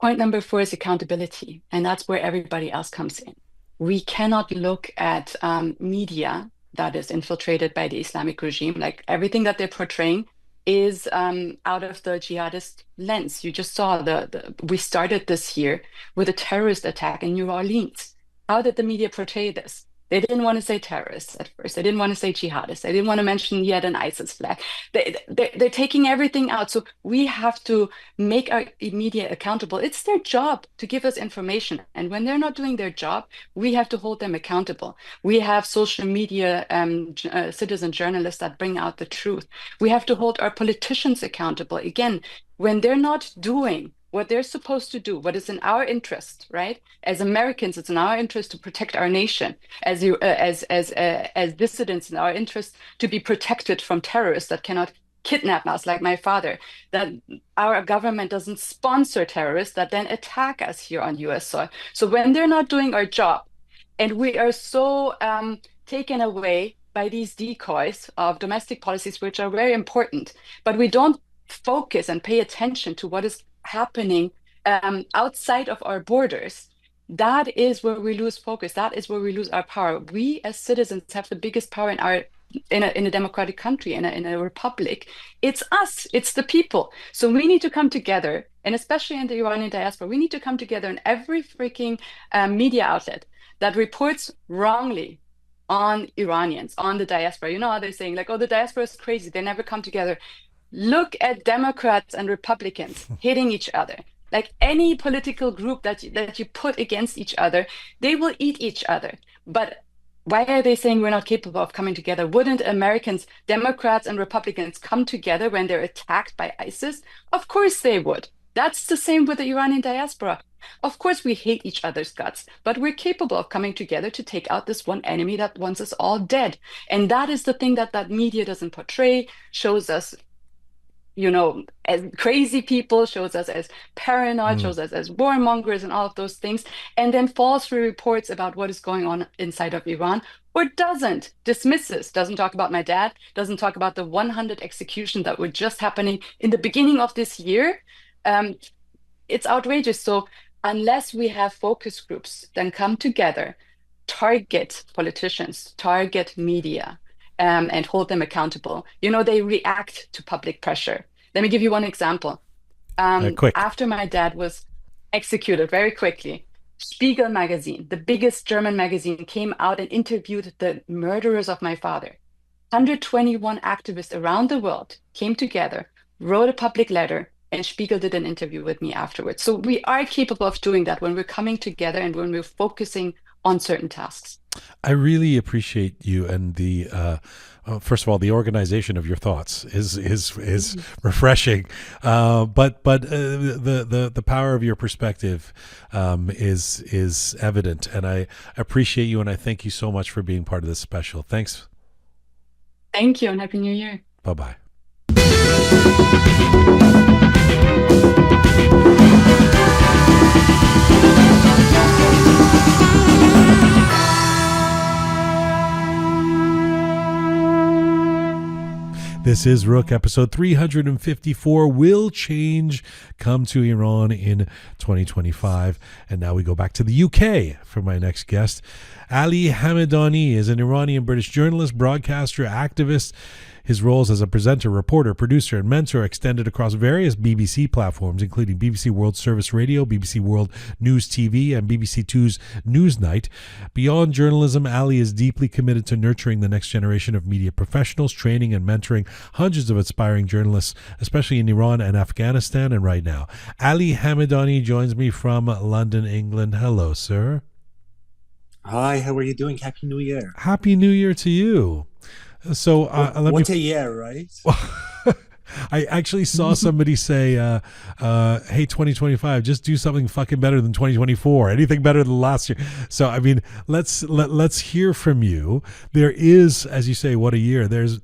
Point number 4 is accountability, and that's where everybody else comes in. We cannot look at media that is infiltrated by the Islamic regime, like everything that they're portraying is out of the jihadist lens. You just saw we started this year with a terrorist attack in New Orleans. How did the media portray this? They didn't want to say terrorists at first. They didn't want to say jihadists. They didn't want to mention yet an ISIS flag. They're taking everything out. So we have to make our media accountable. It's their job to give us information. And when they're not doing their job, we have to hold them accountable. We have social media citizen journalists that bring out the truth. We have to hold our politicians accountable. Again, when they're not doing what they're supposed to do, what is in our interest, right? As Americans, it's in our interest to protect our nation. As dissidents, in our interest to be protected from terrorists that cannot kidnap us, like my father. That our government doesn't sponsor terrorists that then attack us here on U.S. soil. So when they're not doing our job, and we are so taken away by these decoys of domestic policies, which are very important, but we don't focus and pay attention to what is happening outside of our borders, that is where we lose focus. That is where we lose our power. We as citizens have the biggest power in a democratic country, in a republic. It's us, it's the people. So we need to come together, and especially in the Iranian diaspora, we need to come together in every freaking media outlet that reports wrongly on Iranians, on the diaspora. You know how they're saying, like, oh, the diaspora is crazy, they never come together. Look at Democrats and Republicans hitting each other. Like any political group that you put against each other, they will eat each other. But why are they saying we're not capable of coming together? Wouldn't Americans, Democrats and Republicans, come together when they're attacked by ISIS? Of course they would. That's the same with the Iranian diaspora. Of course we hate each other's guts, but we're capable of coming together to take out this one enemy that wants us all dead. And that is the thing that media doesn't portray, shows us, you know, as crazy people, shows us as paranoid, shows us as warmongers and all of those things, and then false reports about what is going on inside of Iran, or dismisses, doesn't talk about my dad, doesn't talk about the 100 executions that were just happening in the beginning of this year. It's outrageous. So unless we have focus groups, then come together, target politicians, target media, and hold them accountable. You know, they react to public pressure. Let me give you one example. After my dad was executed very quickly, Spiegel magazine, the biggest German magazine, came out and interviewed the murderers of my father. 121 activists around the world came together, wrote a public letter, and Spiegel did an interview with me afterwards. So we are capable of doing that when we're coming together and when we're focusing on certain tasks. I really appreciate you, and the first of all, the organization of your thoughts is refreshing. But the power of your perspective is evident, and I appreciate you, and I thank you so much for being part of this special. Thanks. Thank you, and Happy New Year. Bye-bye. This is Roqe, episode 354. Will change come to Iran in 2025? And now we go back to the UK for my next guest. Ali Hamedani is an Iranian-British journalist, broadcaster, activist. His roles as a presenter, reporter, producer, and mentor extended across various BBC platforms, including BBC World Service Radio, BBC World News TV, and BBC Two's Newsnight. Beyond journalism, Ali is deeply committed to nurturing the next generation of media professionals, training and mentoring hundreds of aspiring journalists, especially in Iran and Afghanistan. And right now, Ali Hamedani joins me from London, England. Hello, sir. Hi, how are you doing? Happy New Year. Happy New Year to you. So what a year, right? I actually saw somebody say, hey, 2025, just do something fucking better than 2024, anything better than last year. So, I mean, let's hear from you. There is, as you say, what a year. There's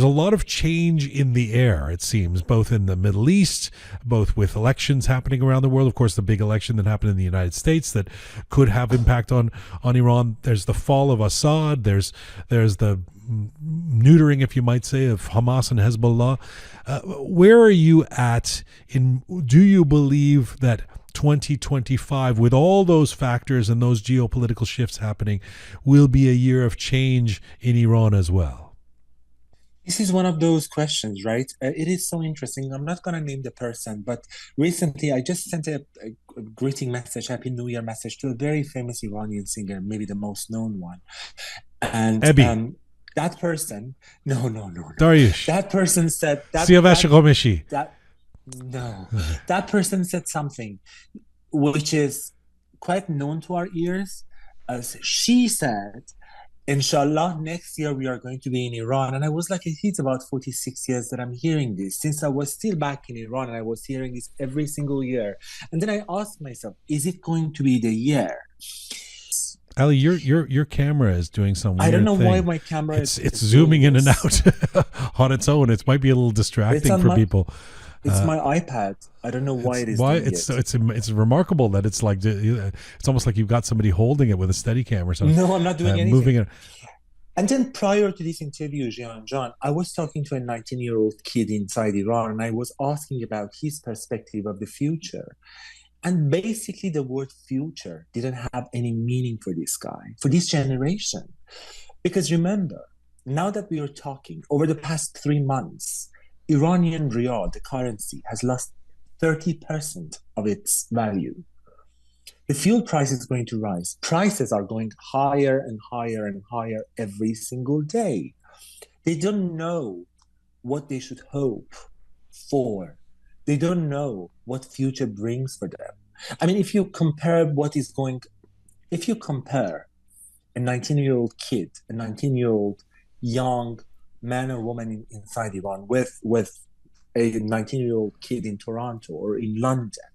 a lot of change in the air, it seems, both in the Middle East, both with elections happening around the world. Of course, the big election that happened in the United States that could have impact on Iran. There's the fall of Assad. There's the neutering, if you might say, of Hamas and Hezbollah. Where are you at do you believe that 2025, with all those factors and those geopolitical shifts happening, will be a year of change in Iran as well? This is one of those questions, right? It is so interesting. I'm not going to name the person, but recently I just sent a greeting message, Happy New Year message, to a very famous Iranian singer, maybe the most known one. And that person, no. Dariush. That person said that person said something which is quite known to our ears. As she said, Inshallah, next year we are going to be in Iran. And I was like, it's about 46 years that I'm hearing this, since I was still back in Iran, and I was hearing this every single year. And then I asked myself, is it going to be the year? Ali, your camera is doing some weird I don't know thing. why my camera it's zooming in and out on its own. It might be a little distracting for people. It's my iPad. I don't know why it is. Why it's remarkable that it's like it's almost like you've got somebody holding it with a steady cam or something. No, I'm not doing anything. Moving it. And then prior to this interview, Jian, I was talking to a 19-year-old kid inside Iran, and I was asking about his perspective of the future. And basically, the word future didn't have any meaning for this guy, for this generation. Because remember, now that we are talking, over the past 3 months, Iranian rial, the currency, has lost 30% of its value. The fuel price is going to rise. Prices are going higher and higher and higher every single day. They don't know what they should hope for. They don't know what future brings for them. I mean, if you compare a 19-year-old kid, a 19-year-old young man or woman inside Iran with a 19-year-old kid in Toronto or in London,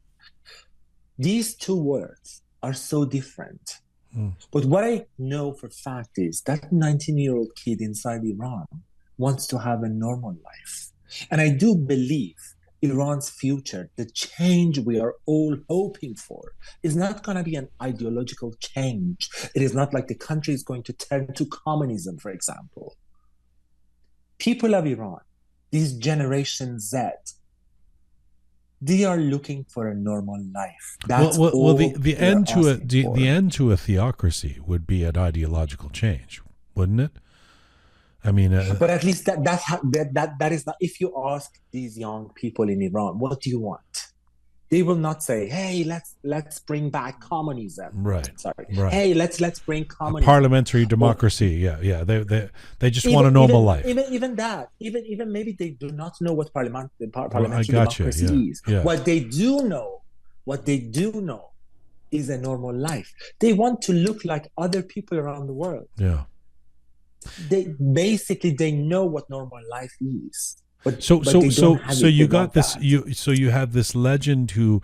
these two worlds are so different. But what I know for fact is that 19-year-old kid inside Iran wants to have a normal life. And I do believe Iran's future, the change we are all hoping for, is not going to be an ideological change. It is not like the country is going to turn to communism, for example. People of Iran, this Generation Z, they are looking for a normal life. That's the end to a theocracy would be an ideological change, wouldn't it? I mean, but at least that is not. If you ask these young people in Iran, what do you want? They will not say, "Hey, let's bring back communism." Right. Sorry. Right. Hey, let's bring communism. Parliamentary democracy. Yeah. They just want a normal life. Even maybe they do not know what parliamentary democracy is. Yeah. What they do know is a normal life. They want to look like other people around the world. Yeah. They know what normal life is. So you got this. You have this legend who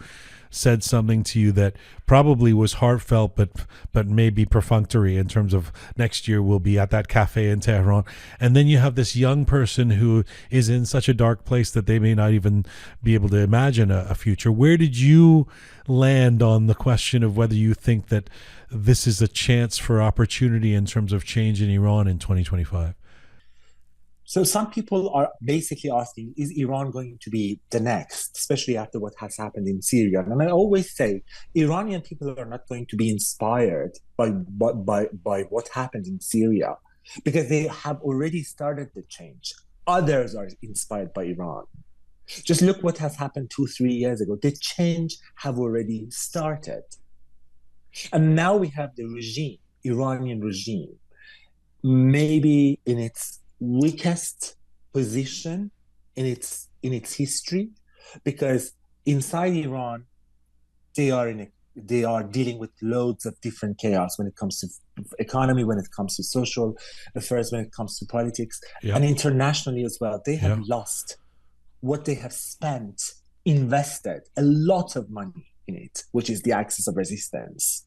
said something to you that probably was heartfelt, but maybe perfunctory in terms of next year we'll be at that cafe in Tehran. And then you have this young person who is in such a dark place that they may not even be able to imagine a future. Where did you land on the question of whether you think that this is a chance for opportunity in terms of change in Iran in 2025? So some people are basically asking, is Iran going to be the next, especially after what has happened in Syria? And I always say, Iranian people are not going to be inspired by what happened in Syria, because they have already started the change. Others are inspired by Iran. Just look what has happened 2-3 years ago. The change have already started. And now we have the regime, Iranian regime, maybe in its weakest position in its history, because inside Iran they are dealing with loads of different chaos when it comes to economy, when it comes to social affairs, when it comes to politics, and internationally as well. They have lost what they have spent, invested a lot of money in it, which is the axis of resistance.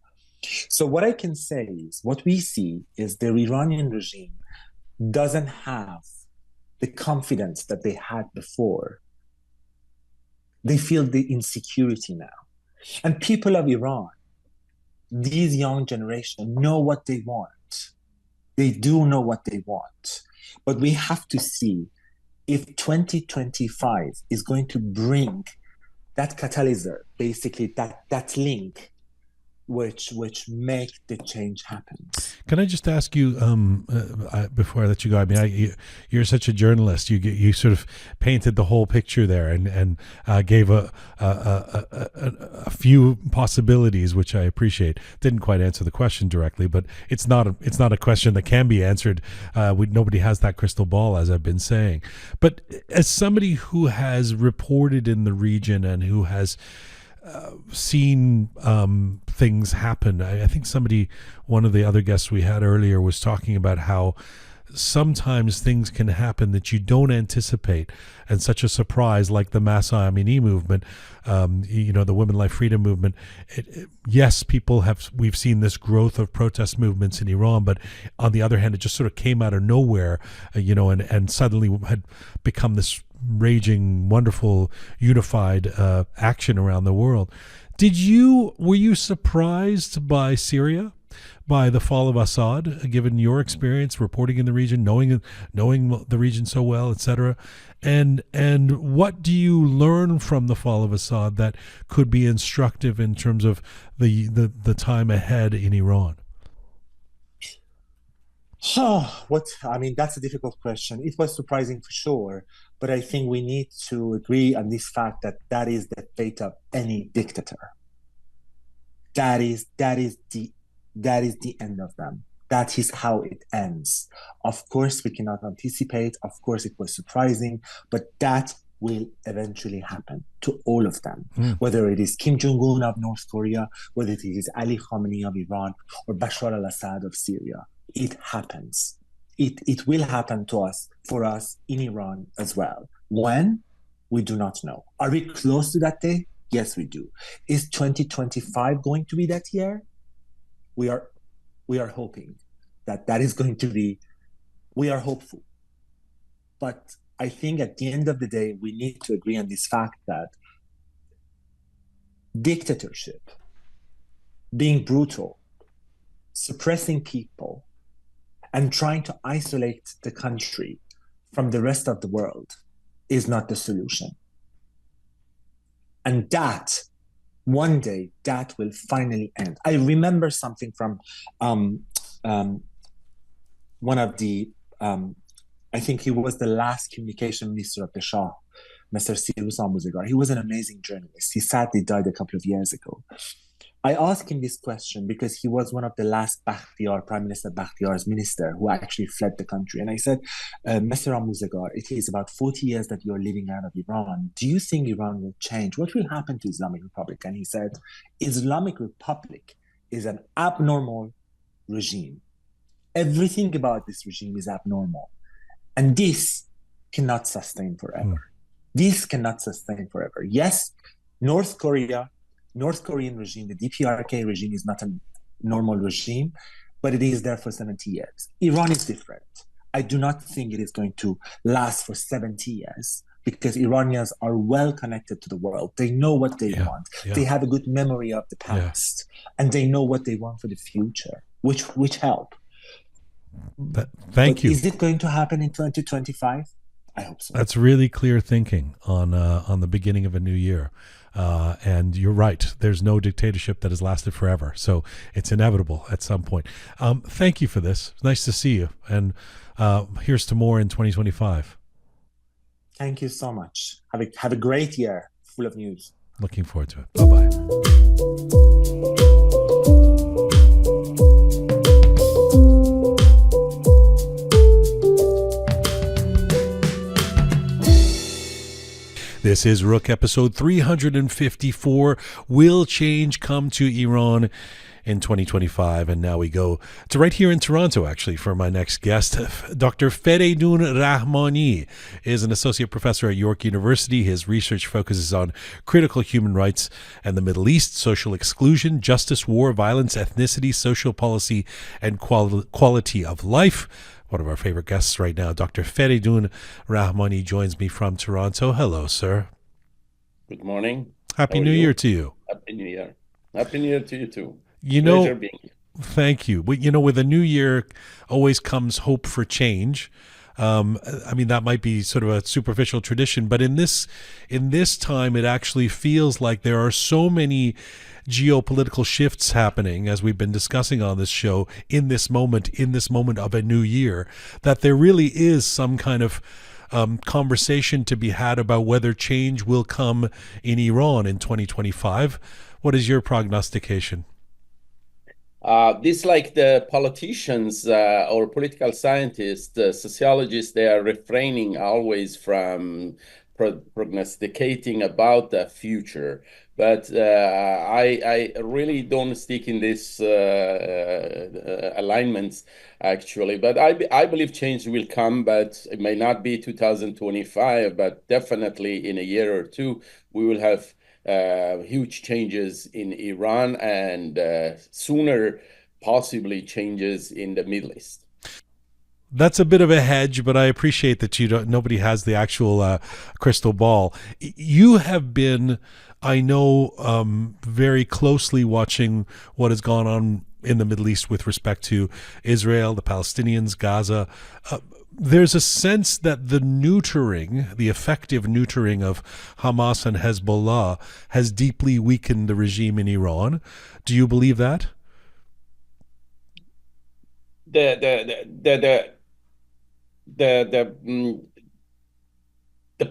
So what I can say is, what we see is the Iranian regime doesn't have the confidence that they had before. They feel the insecurity now. And people of Iran, these young generation, know what they want. They do know what they want. But we have to see if 2025 is going to bring that catalyzer, basically that link, which make the change happen. Can I just ask you, before I let you go? I mean, you're such a journalist. You sort of painted the whole picture there, and gave a few possibilities, which I appreciate. Didn't quite answer the question directly, but it's not a question that can be answered. Nobody has that crystal ball, as I've been saying. But as somebody who has reported in the region and who has seen things happen. I think one of the other guests we had earlier was talking about how sometimes things can happen that you don't anticipate, and such a surprise, like the Mahsa Amini movement, the Women Life Freedom movement. Yes, we've seen this growth of protest movements in Iran, but on the other hand, it just sort of came out of nowhere, and suddenly had become this raging, wonderful, unified action around the world. Were you surprised by Syria, by the fall of Assad, given your experience reporting in the region, knowing the region so well, etc.? And what do you learn from the fall of Assad that could be instructive in terms of the time ahead in Iran? That's a difficult question. It was surprising for sure, but I think we need to agree on this fact that is the fate of any dictator. That is the end of them. That is how it ends. Of course, we cannot anticipate. Of course, it was surprising, but that will eventually happen to all of them, whether it is Kim Jong-un of North Korea, whether it is Ali Khamenei of Iran, or Bashar al-Assad of Syria. It happens. It will happen for us in Iran as well. When? We do not know. Are we close to that day? Yes, we do. Is 2025 going to be that year? We are hoping that is going to be. We are hopeful. But I think at the end of the day, we need to agree on this fact that dictatorship, being brutal, suppressing people, and trying to isolate the country from the rest of the world is not the solution. And that, one day, that will finally end. I remember something from one of the, I think he was the last communication minister of the Shah, Mr. Sirus Muzagar. He was an amazing journalist. He sadly died a couple of years ago. I asked him this question because he was one of the last Prime Minister Bakhtiar's minister who actually fled the country. And I said, Mr. Muzagar, it is about 40 years that you're living out of Iran. Do you think Iran will change? What will happen to Islamic Republic? And he said, Islamic Republic is an abnormal regime. Everything about this regime is abnormal. And this cannot sustain forever. This cannot sustain forever. Yes, North Korean regime, the DPRK regime, is not a normal regime, but it is there for 70 years. Iran is different. I do not think it is going to last for 70 years because Iranians are well connected to the world. They know what they want. They have a good memory of the past, and they know what they want for the future, which help. Thank you. Is it going to happen in 2025? I hope so. That's really clear thinking on the beginning of a new year. And you're right. There's no dictatorship that has lasted forever. So it's inevitable at some point. Thank you for this. Nice to see you. And here's to more in 2025. Thank you so much. Have a great year full of news. Looking forward to it. Bye-bye. This is Roqe episode 354. Will change come to Iran in 2025? And now we go to right here in Toronto, actually, for my next guest. Dr. Fereydoon Rahmani is an associate professor at York University. His research focuses on critical human rights and the Middle East, social exclusion, justice, war, violence, ethnicity, social policy, and quality of life. One of our favorite guests right now, Dr. Fereydoon Rahmani, joins me from Toronto. Hello, sir. Good morning. Happy New Year to you. Happy New Year. Happy New Year to you too. Pleasure being here. Thank you. With a new year always comes hope for change. That might be sort of a superficial tradition, but in this time, it actually feels like there are so many geopolitical shifts happening, as we've been discussing on this show, in this moment of a new year, that there really is some kind of conversation to be had about whether change will come in Iran in 2025. What is your prognostication? This, like the politicians or political scientists, sociologists, they are refraining always from prognosticating about the future. But I really don't stick in this alignments, actually. But I believe change will come, but it may not be 2025, but definitely in a year or two, we will have huge changes in Iran and sooner possibly changes in the Middle East. That's a bit of a hedge, but I appreciate that nobody has the actual crystal ball. You have been, I know, very closely watching what has gone on in the Middle East with respect to Israel, the Palestinians, Gaza. There's a sense that the effective neutering of Hamas and Hezbollah has deeply weakened the regime in Iran. Do you believe that? The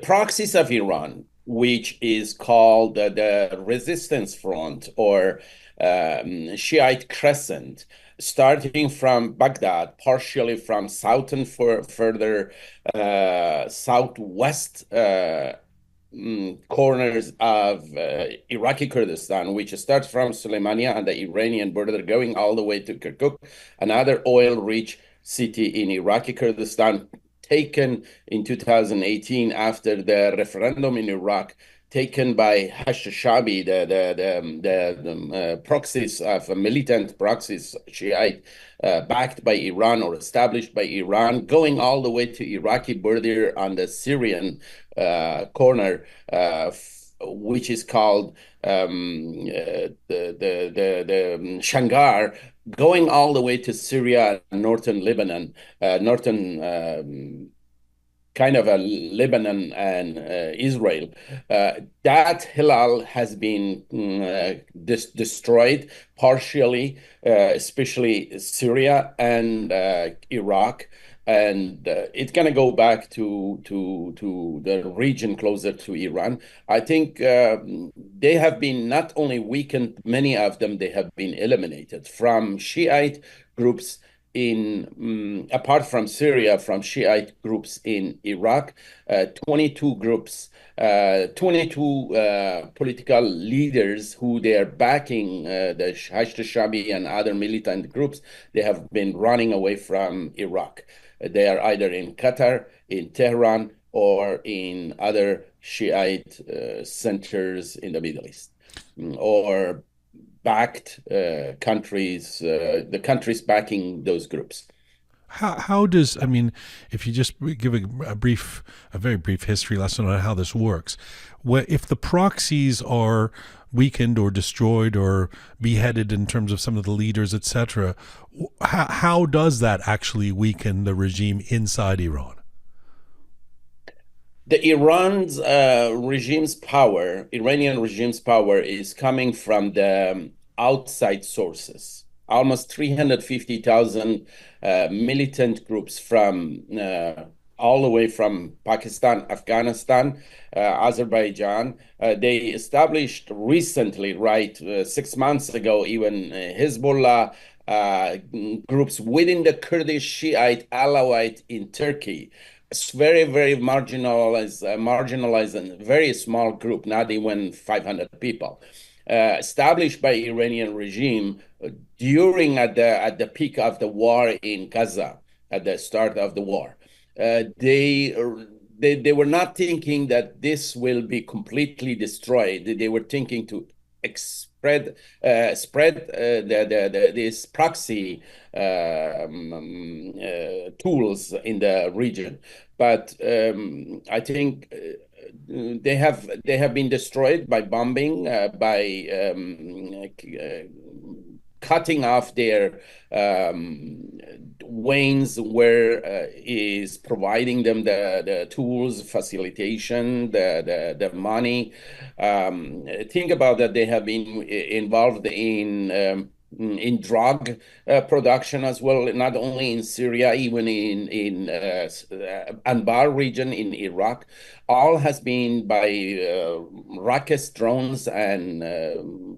proxies of Iran, which is called the Resistance Front or Shiite Crescent, starting from Baghdad, partially from southern further southwest corners of Iraqi Kurdistan, which starts from Suleimania and the Iranian border, going all the way to Kirkuk, another oil-rich city in Iraqi Kurdistan, taken in 2018 after the referendum in Iraq, taken by Hashd-e-Sha'bi, the proxies of militant proxies, Shiite, backed by Iran or established by Iran, going all the way to Iraqi border on the Syrian corner, which is called the Shangar, going all the way to Syria, northern Lebanon, kind of a Lebanon and Israel. That Hilal has been destroyed partially, especially Syria and Iraq. And it's going to go back to the region closer to Iran. I think they have been not only weakened, many of them, they have been eliminated from Shiite groups apart from Syria, from Shiite groups in Iraq, 22 groups, 22 political leaders who they are backing, the Hashd-e-Sha'bi and other militant groups, they have been running away from Iraq. They are either in Qatar, in Tehran, or in other Shiite centers in the Middle East, or backed countries, the countries backing those groups. How does, if you just give a very brief history lesson on how this works, if the proxies are weakened or destroyed or beheaded in terms of some of the leaders, etc. How does that actually weaken the regime inside Iran? The Iranian regime's power is coming from the outside sources. Almost 350,000 militant groups from all the way from Pakistan, Afghanistan, Azerbaijan. They established recently, 6 months ago, even Hezbollah groups within the Kurdish Shiite Alawite in Turkey. It's very, very marginalized and very small group, not even 500 people, established by Iranian regime during at the peak of the war in Gaza, at the start of the war. They were not thinking that this will be completely destroyed. They were thinking to spread this proxy tools in the region. But I think they have been destroyed by bombing, by cutting off their veins where is providing them the tools, facilitation, the money. Think about that. They have been involved in drug production as well, not only in Syria, even in Anbar region in Iraq. All has been by rocket drones and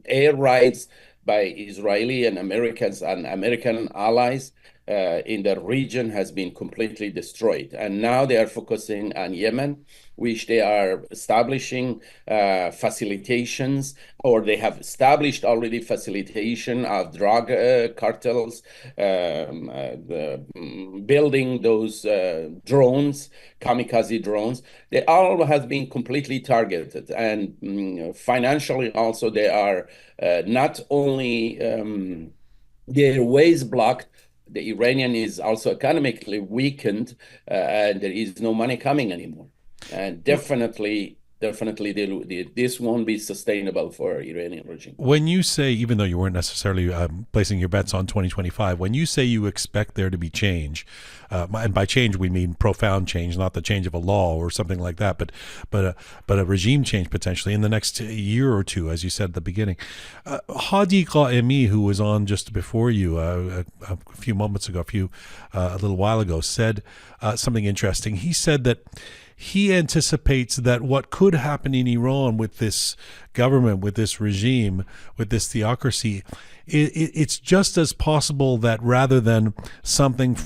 air raids by Israeli and Americans and American allies in the region has been completely destroyed. And now they are focusing on Yemen, which they are establishing facilitations, or they have established already facilitation of drug cartels, building those drones, kamikaze drones. They all have been completely targeted. And financially also, they are not only their ways blocked, the Iranian is also economically weakened, and there is no money coming anymore. And definitely this won't be sustainable for Iranian regime. When you say, even though you weren't necessarily placing your bets on 2025, when you say you expect there to be change, and by change we mean profound change, not the change of a law or something like that, but a regime change potentially in the next year or two, as you said at the beginning. Hadi Ghaemi, who was on just before you a few moments ago, a little while ago, said something interesting. He said that he anticipates that what could happen in Iran with this government, with this regime, with this theocracy, it's just as possible that rather than something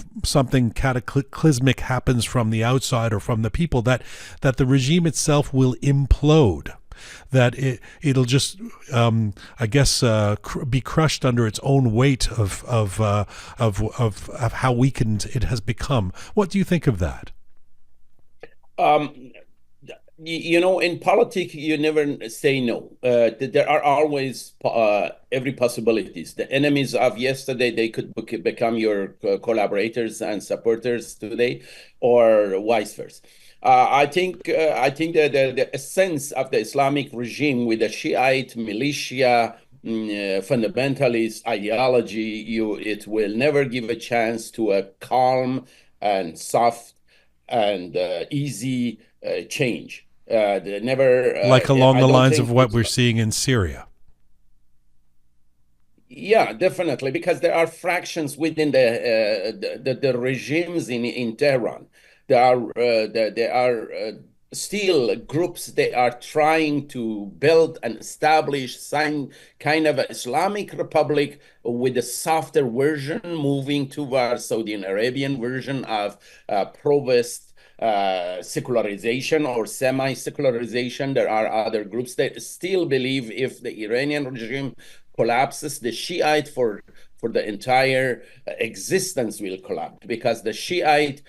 cataclysmic happens from the outside or from the people, that the regime itself will implode. That it'll just, be crushed under its own weight of how weakened it has become. What do you think of that? In politics, you never say no. There are always every possibilities. The enemies of yesterday, they could become your collaborators and supporters today, or vice versa. I think that the essence of the Islamic regime with the Shiite militia, fundamentalist ideology, it will never give a chance to a calm and soft and easy change. Never like along the lines of what we're seeing in Syria. Yeah, definitely, because there are fractions within the regimes in Tehran. There are still groups. They are trying to build and establish some kind of Islamic republic with a softer version, moving towards Saudi Arabian version of pro-West secularization or semi-secularization. There are other groups that still believe if the Iranian regime collapses, the Shiite for the entire existence will collapse, because the Shiite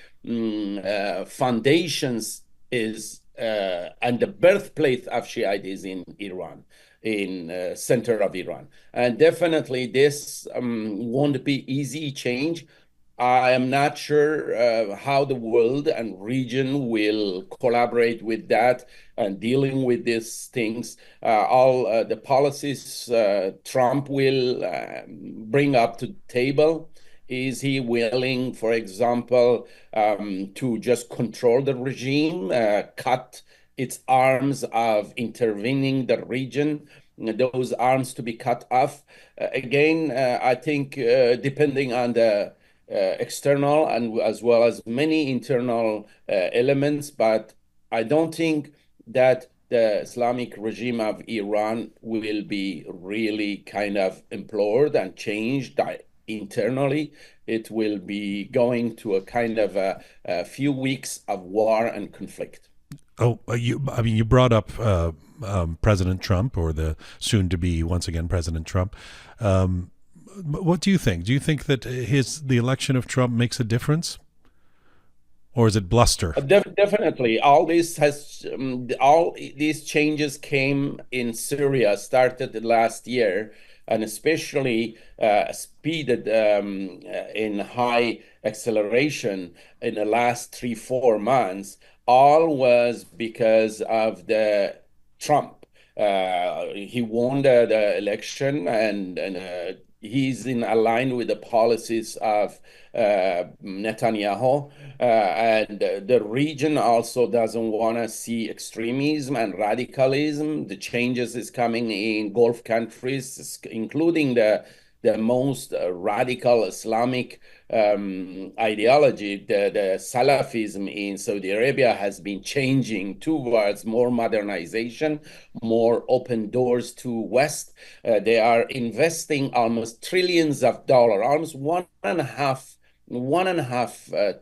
foundations is and the birthplace of Shiite is in Iran, in center of Iran. And definitely this won't be easy change. I am not sure how the world and region will collaborate with that and dealing with these things. All the policies Trump will bring up to the table. Is he willing, for example, to just control the regime, cut its arms of intervening the region, those arms to be cut off? Again, I think depending on the external and as well as many internal elements, but I don't think that the Islamic regime of Iran will be really kind of implored and changed internally. It will be going to a kind of a few weeks of war and conflict. Oh, you brought up President Trump, or the soon-to-be once again President Trump. What do you think? Do you think that the election of Trump makes a difference, or is it bluster? Definitely, all these changes came in Syria, started last year, and especially speeded in high acceleration in the last 3-4 months. All was because of the Trump. He won the election, and he's aligned with the policies of Netanyahu, and the region also doesn't want to see extremism and radicalism. The changes is coming in Gulf countries, including the most radical Islamic ideology. The Salafism in Saudi Arabia has been changing towards more modernization, more open doors to West. They are investing almost trillions of dollars, almost one and a half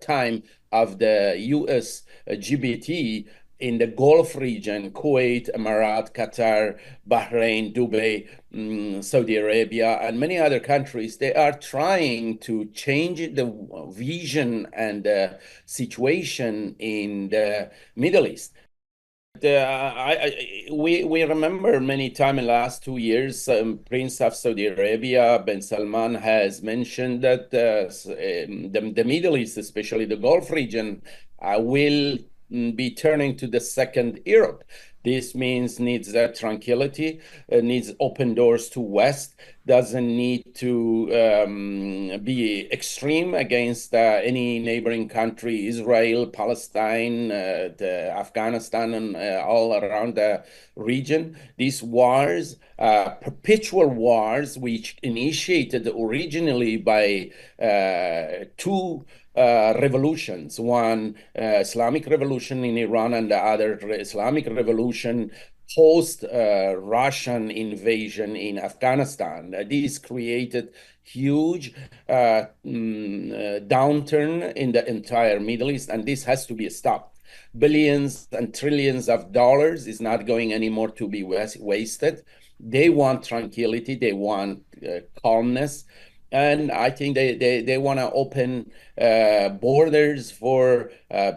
time of the U.S. GDP in the Gulf region: Kuwait, Emirat, Qatar, Bahrain, Dubai, Saudi Arabia, and many other countries. They are trying to change the vision and the situation in the Middle East. We remember many times in the last 2 years, Prince of Saudi Arabia, bin Salman, has mentioned that the Middle East, especially the Gulf region, will be turning to the second Europe. This needs tranquility, needs open doors to West, doesn't need to be extreme against any neighboring country, Israel, Palestine, Afghanistan, and all around the region. These wars, perpetual wars, which initiated originally by two revolutions, one Islamic revolution in Iran and the other Islamic revolution post Russian invasion in Afghanistan. These created huge downturn in the entire Middle East, and this has to be stopped. Billions and trillions of dollars is not going anymore to be wasted. They want tranquility, they want calmness. And I think they want to open borders for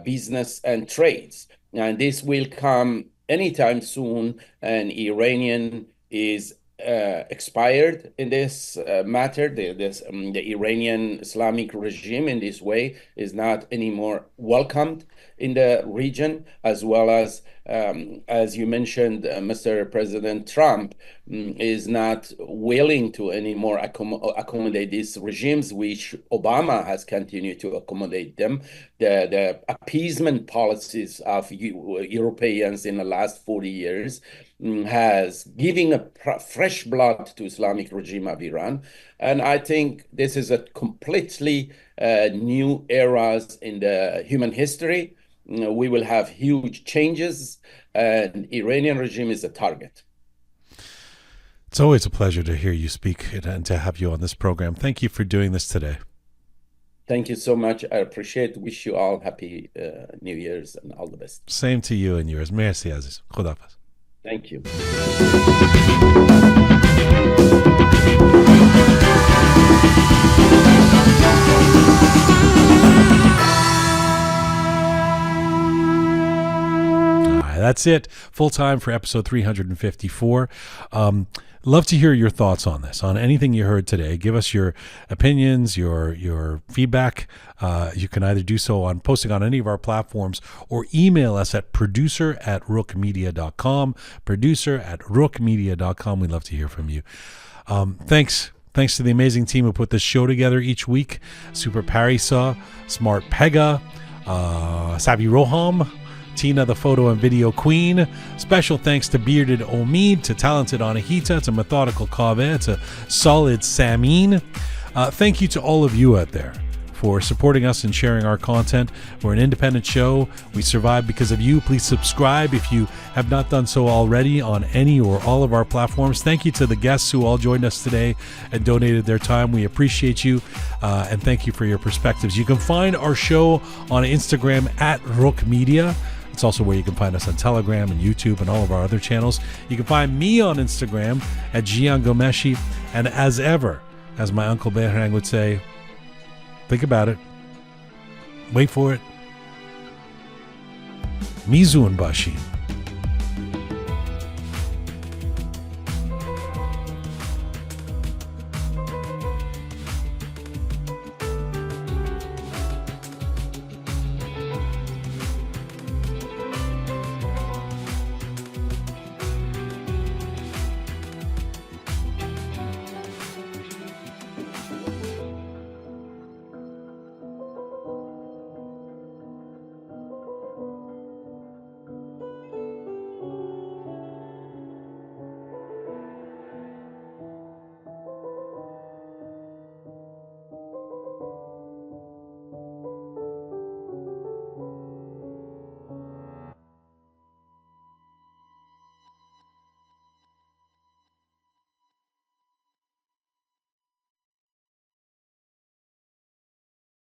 business and trades. And this will come anytime soon. And Iranian is expired in this matter. The Iranian Islamic regime in this way is not anymore welcomed in the region, as well as you mentioned, Mr. President Trump is not willing to anymore accommodate these regimes, which Obama has continued to accommodate them. The appeasement policies of Europeans in the last 40 years has given a fresh blood to Islamic regime of Iran. And I think this is a completely new eras in the human history. We will have huge changes, and Iranian regime is a target. It's always a pleasure to hear you speak and to have you on this program. Thank you for doing this today. Thank you so much. I appreciate it. Wish you all happy New Year's and all the best. Same to you and yours. Merci, Aziz. Khudafaz. Thank you. That's it. Full time for episode 354. Love to hear your thoughts on this, on anything you heard today. Give us your opinions, your feedback. You can either do so on posting on any of our platforms or email us at producer@roqemedia.com. Producer@roqemedia.com. We'd love to hear from you. Thanks to the amazing team who put this show together each week. Super Parisa, Smart Pega, Sabi Roham, Tina, the photo and video queen. Special thanks to Bearded Omid, to Talented Anahita, to Methodical Kaveh, to Solid Samin. Thank you to all of you out there for supporting us and sharing our content. We're an independent show. We survive because of you. Please subscribe if you have not done so already on any or all of our platforms. Thank you to the guests who all joined us today and donated their time. We appreciate you, and thank you for your perspectives. You can find our show on Instagram at Roqe Media. It's also where you can find us on Telegram and YouTube and all of our other channels. You can find me on Instagram at Jian Ghomeshi. And as ever, as my Uncle Behrang would say, think about it. Wait for it. Mizun Bashin.